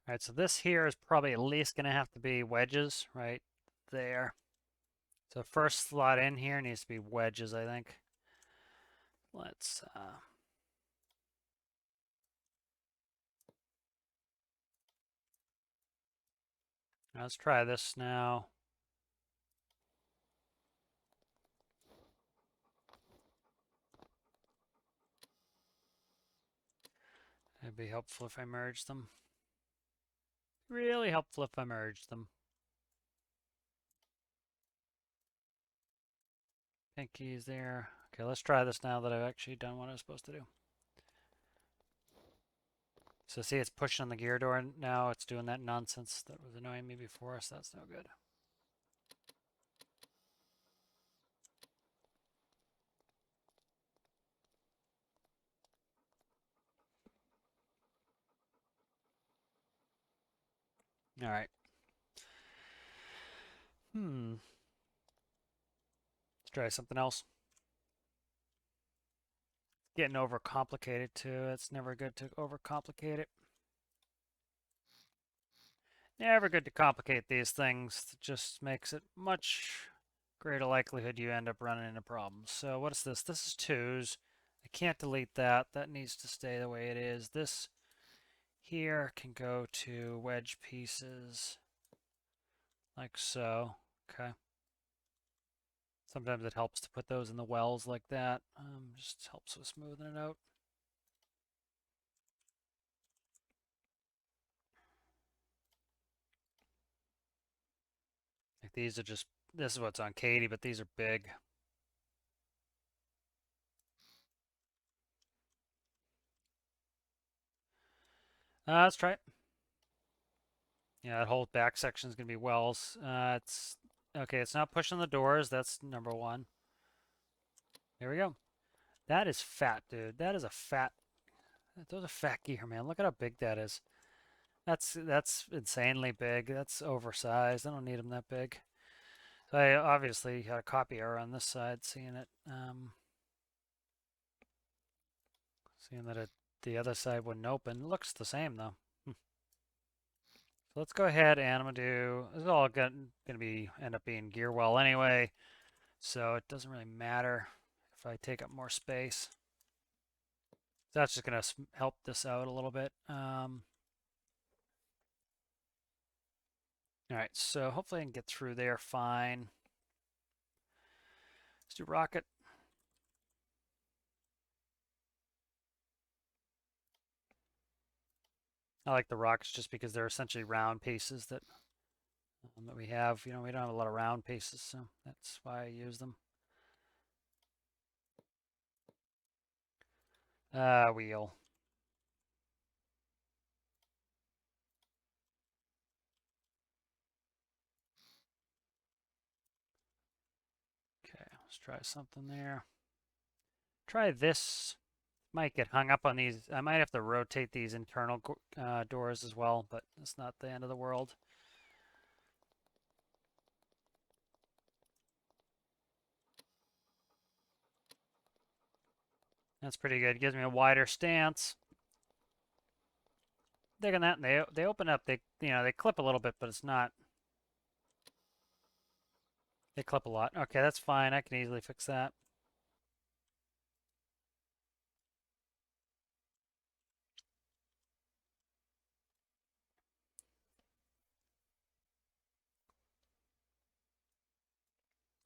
S1: All right, so this here is probably at least going to have to be wedges right there. So first slot in here needs to be wedges, I think. Let's try this now. It'd be helpful if I merged them. Really helpful if I merged them. Pinky's there. Okay, let's try this now that I've actually done what I was supposed to do. So see, it's pushing on the gear door now. It's doing that nonsense that was annoying me before, so that's no good. All right. Let's try something else. Getting overcomplicated too. It's never good to overcomplicate it. Never good to complicate these things. It just makes it much greater likelihood you end up running into problems. So what is this? This is twos. I can't delete that. That needs to stay the way it is. This here can go to wedge pieces like so. Okay. Sometimes it helps to put those in the wells like that. Just helps with smoothing it out. Like these are just, this is what's on Katie, but these are big. Let's try it. Yeah, that whole back section is going to be wells. It's okay. It's not pushing the doors. That's number one. Here we go. That is fat, dude. That is a fat. Those are fat gear, man. Look at how big that is. That's insanely big. That's oversized. I don't need them that big. So I obviously had a copy error on this side, seeing it. Seeing that the other side wouldn't open. It looks the same though. So let's go ahead and I'm gonna do. This is all gonna be end up being gear well anyway, so it doesn't really matter if I take up more space. So that's just gonna help this out a little bit. All right, so hopefully I can get through there fine. Let's do rocket. I like the rockets just because they're essentially round pieces that we have. You know, we don't have a lot of round pieces, so that's why I use them. Wheel. Okay, let's try something there. Try this. Might get hung up on these. I might have to rotate these internal doors as well, but it's not the end of the world. That's pretty good. Gives me a wider stance. Digging that, and they open up. They clip a little bit, but it's not. They clip a lot. Okay, that's fine. I can easily fix that.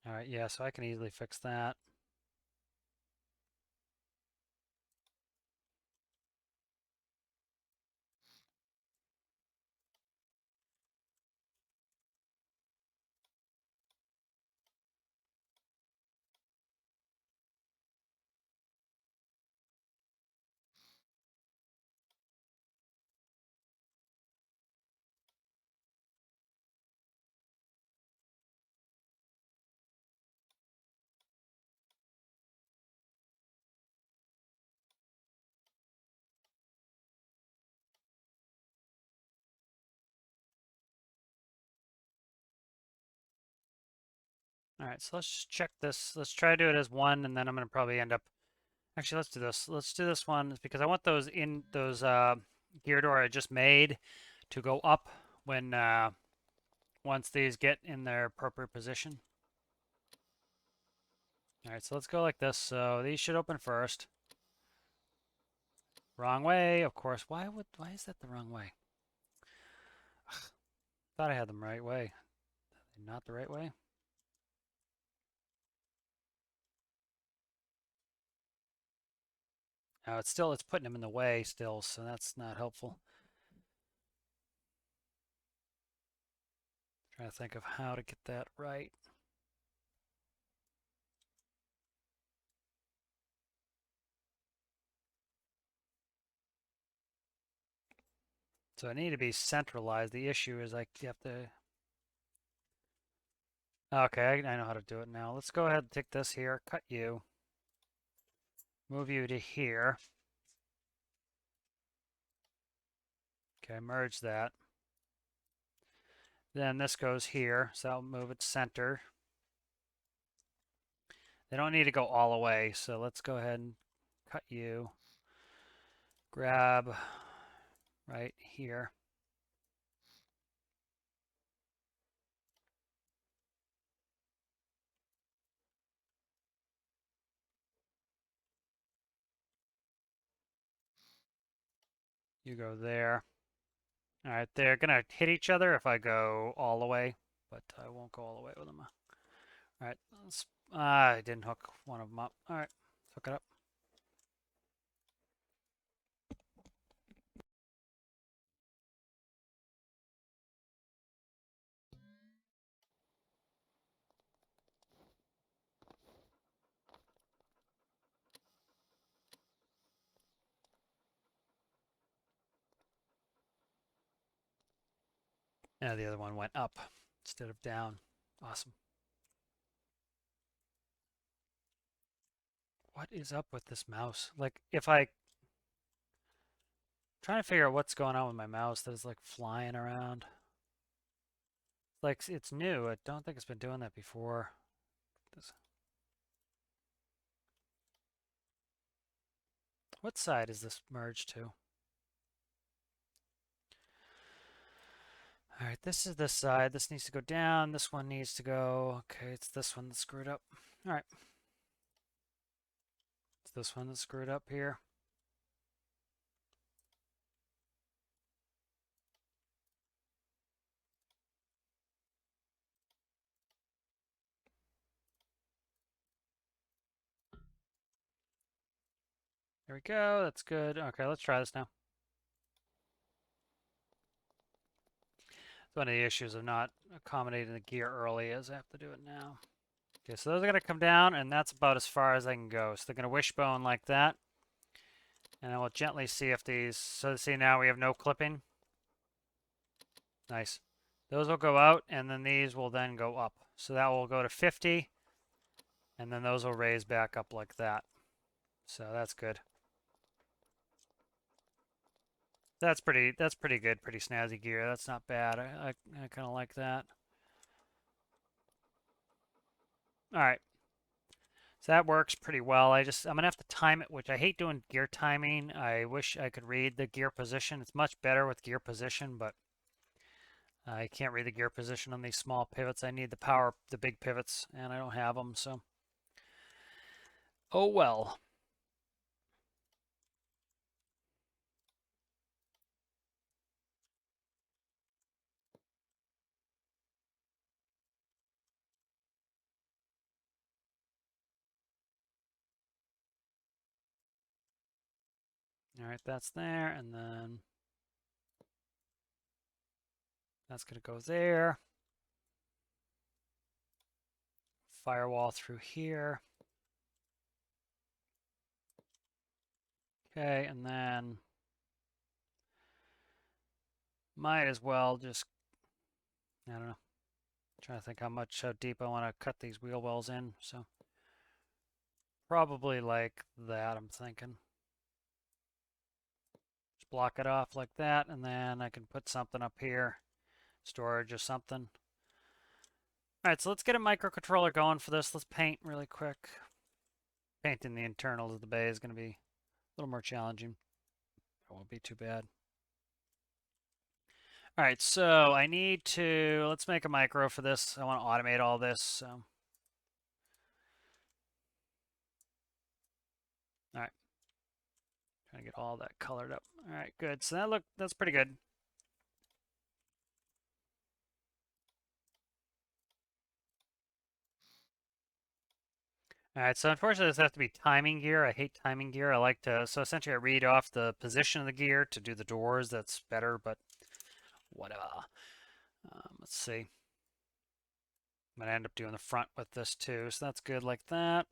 S1: All right, yeah, so I can easily fix that. All right, so let's just check this. Let's try to do it as one, and then I'm going to probably end up. Actually, let's do this. Let's do this one because I want those gear door I just made to go up when once these get in their appropriate position. All right, so let's go like this. So these should open first. Wrong way, of course. Why is that the wrong way? Thought I had them right way. Not the right way. Oh, it's putting them in the way still, so that's not helpful. Trying to think of how to get that right. So I need to be centralized. The issue is you have to. Okay, I know how to do it now. Let's go ahead and take this here, cut you, move you to here. Okay, merge that. Then this goes here, so I'll move it center. They don't need to go all the way, so let's go ahead and cut you. Grab right here. You go there. All right, they're gonna hit each other if I go all the way, but I won't go all the way with them. All right, I didn't hook one of them up. All right, let's hook it up. Yeah, the other one went up instead of down. Awesome. What is up with this mouse? Like, if I trying to figure out what's going on with my mouse that is like flying around. Like it's new. I don't think it's been doing that before. What side is this merged to? All right, this is this side. This needs to go down. This one needs to go. Okay, it's this one that's screwed up. All right. It's this one that's screwed up here. There we go. That's good. Okay, let's try this now. It's one of the issues of not accommodating the gear early is I have to do it now. Okay, so those are going to come down, and that's about as far as I can go. So they're going to wishbone like that. And I will gently see if these, so see now we have no clipping. Nice. Those will go out, and then these will then go up. So that will go to 50, and then those will raise back up like that. So that's good. That's pretty good, pretty snazzy gear. That's not bad. I kind of like that. All right. So that works pretty well. I'm gonna have to time it, which I hate doing gear timing. I wish I could read the gear position. It's much better with gear position, but I can't read the gear position on these small pivots. I need the big pivots, and I don't have them, so. Oh well. All right, that's there, and then that's going to go there. Firewall through here. Okay, and then might as well just, I don't know, trying to think how deep I want to cut these wheel wells in. So probably like that, I'm thinking. Just block it off like that, and then I can put something up here, storage or something. All right, so let's get a microcontroller going for this. Let's paint really quick. Painting the internals of the bay is going to be a little more challenging. It won't be too bad. All right, so I need to, let's make a micro for this. I want to automate all this. So. All right. Trying to get all that colored up. All right, good. So that's pretty good. All right, so unfortunately this has to be timing gear. I hate timing gear. I like to, so essentially I read off the position of the gear to do the doors. That's better, but whatever. Let's see. I'm gonna end up doing the front with this too, so that's good like that.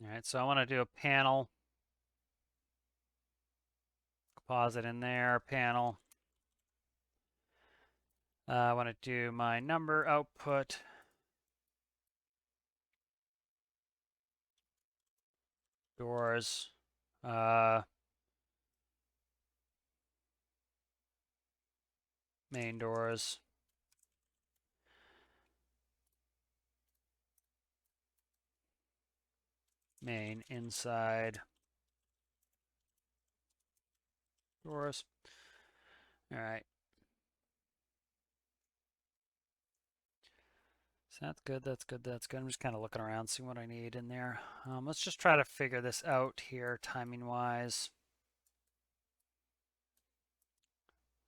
S1: All right, so I want to do a panel. Composite in there, panel. I want to do my number output. Doors. Main doors. Main inside doors. All right. So that's good, that's good, that's good. I'm just kind of looking around, seeing what I need in there. Let's just try to figure this out here, timing-wise.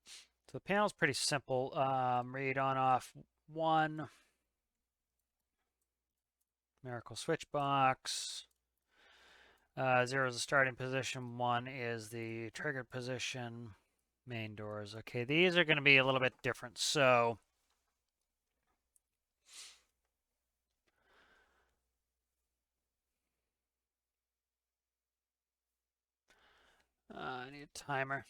S1: So the panel's pretty simple. Read on off 1. Miracle switch box. 0 is the starting position. 1 is the triggered position. Main doors. Okay, these are going to be a little bit different. So I need a timer.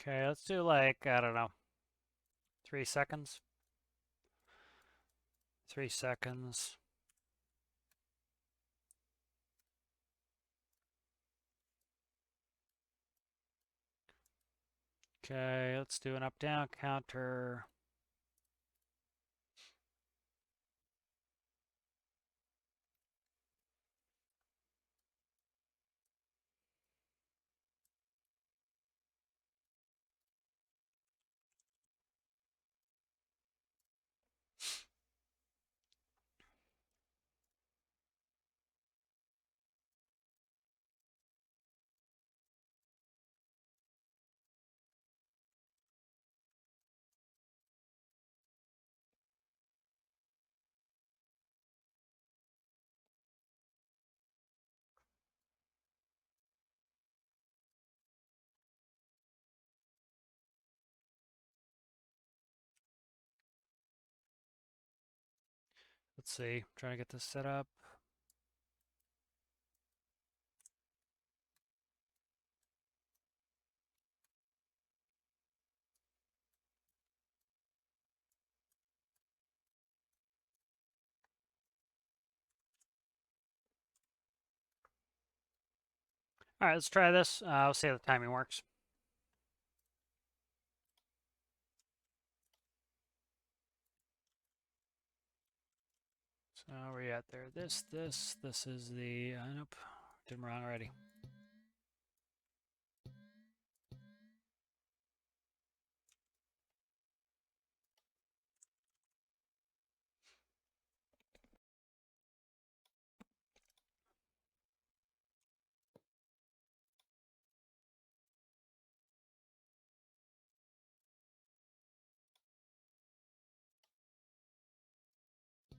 S1: Okay, let's do like, I don't know, 3 seconds. 3 seconds. Okay, let's do an up-down counter. Let's see, trying to get this set up. All right, let's try this. I'll see how the timing works. So where are we at there? This is the, nope, did them wrong already.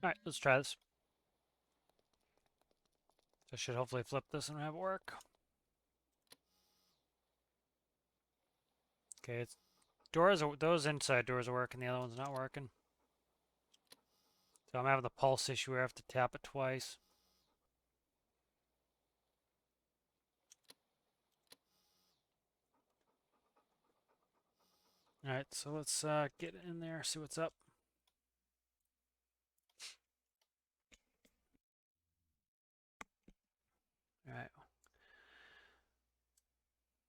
S1: All right, let's try this. I should hopefully flip this and have it work. Okay, it's doors. Those inside doors are working. The other one's not working. So I'm having the pulse issue where I have to tap it twice. All right, so let's get in there, see what's up. All right.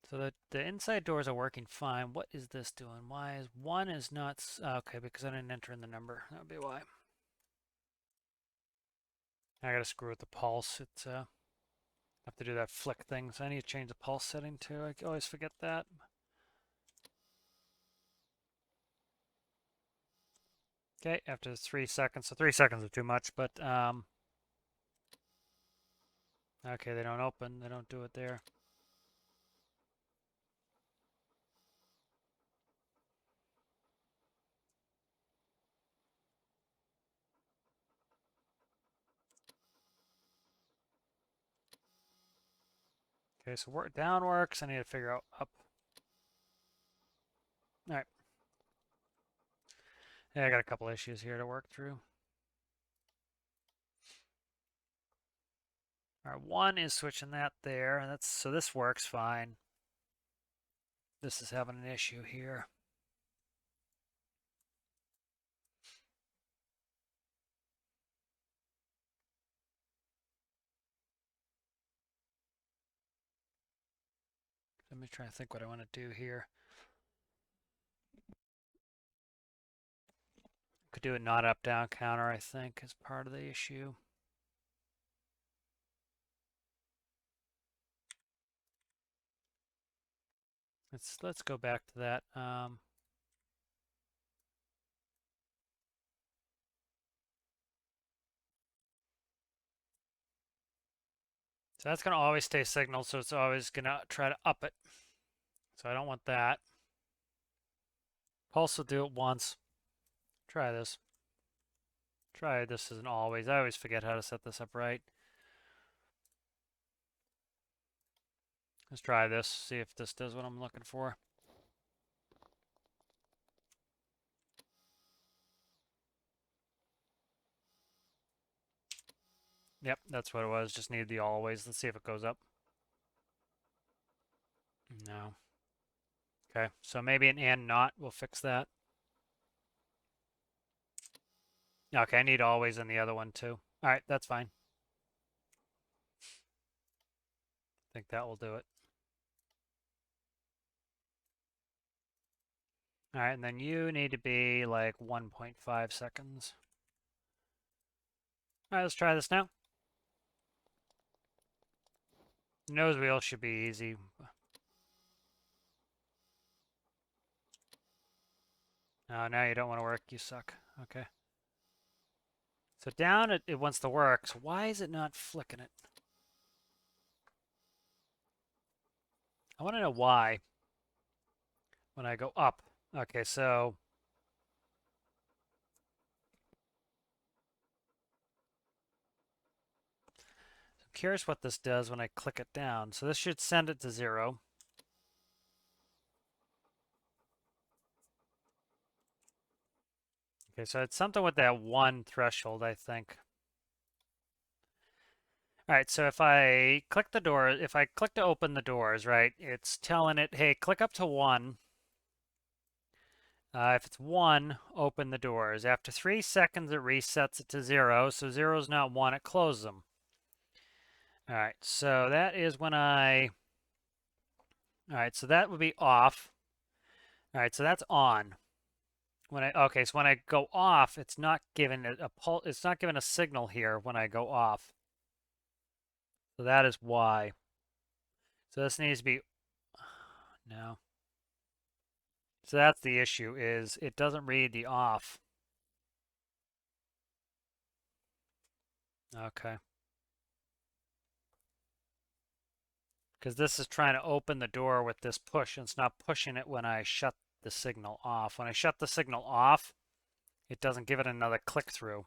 S1: So the inside doors are working fine. What is this doing? Why is one is not... Okay, because I didn't enter in the number. That would be why. I gotta screw with the pulse. It's I have to do that flick thing, so I need to change the pulse setting too. I always forget that. Okay, after 3 seconds. So 3 seconds is too much, but okay, they don't open. They don't do it there. Okay, so down works. I need to figure out up. All right. Yeah, I got a couple issues here to work through. All right, one is switching that there. So this works fine. This is having an issue here. Let me try to think what I want to do here. Could do a not up down counter, I think, as part of the issue. Let's go back to that. So that's going to always stay signal, so it's always going to try to up it. So I don't want that. Pulse will do it once. Try this. Try this as an always. I always forget how to set this up right. Let's try this, see if this does what I'm looking for. Yep, that's what it was. Just need the always. Let's see if it goes up. No. Okay, so maybe an and not will fix that. Okay, I need always in the other one too. All right, that's fine. I think that will do it. All right, and then you need to be like 1.5 seconds. All right, let's try this now. Nose wheel should be easy. Oh, now you don't want to work. You suck. Okay. So down, it wants to work. So why is it not flicking it? I want to know why when I go up. Okay, so I'm curious what this does when I click it down. So this should send it to 0. Okay, so it's something with that 1 threshold, I think. All right, so if I click the door, if I click to open the doors, right, it's telling it, hey, click up to 1. If it's 1, open the doors. After 3 seconds, it resets it to 0. So 0 is not 1, it closes them. All right, so that is when all right, so that would be off. All right, so that's on. Okay, so when I go off, it's not giving it's not giving a signal here when I go off. So that is why. So this needs to be, no. So that's the issue, is it doesn't read the off. Okay. Because this is trying to open the door with this push, and it's not pushing it when I shut the signal off. When I shut the signal off, it doesn't give it another click through.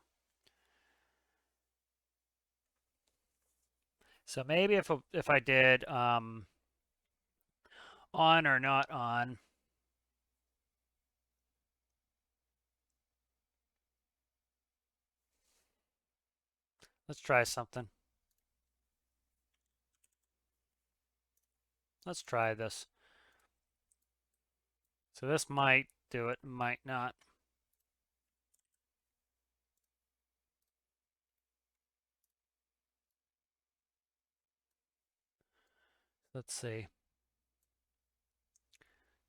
S1: So maybe if I did on or not on. Let's try something. Let's try this. So this might do it, might not. Let's see.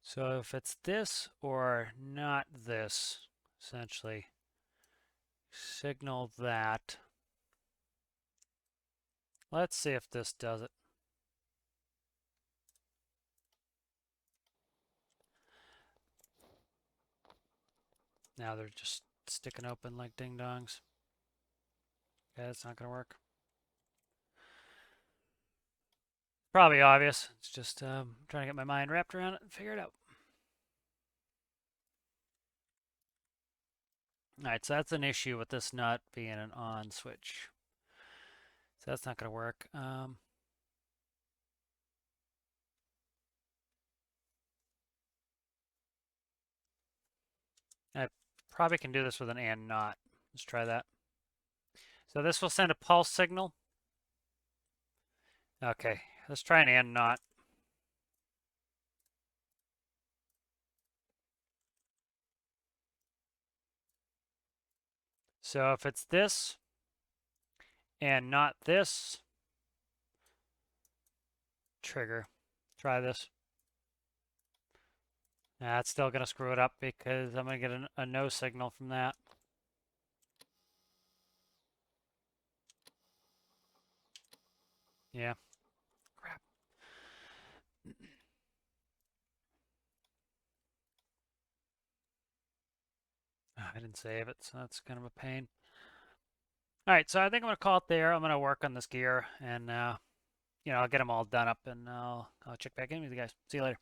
S1: So if it's this or not this, essentially, signal that. Let's see if this does it. Now they're just sticking open like ding-dongs. Yeah, it's not going to work. Probably obvious. It's just trying to get my mind wrapped around it and figure it out. Alright, so that's an issue with this not being an on switch. So that's not going to work. I probably can do this with an and not. Let's try that. So this will send a pulse signal. Okay, let's try an and not. So if it's this and not this, trigger. Try this. That's still going to screw it up because I'm going to get a no signal from that. Yeah. Crap. I didn't save it, so that's kind of a pain. All right, so I think I'm going to call it there. I'm going to work on this gear and, I'll get them all done up and I'll check back in with you guys. See you later.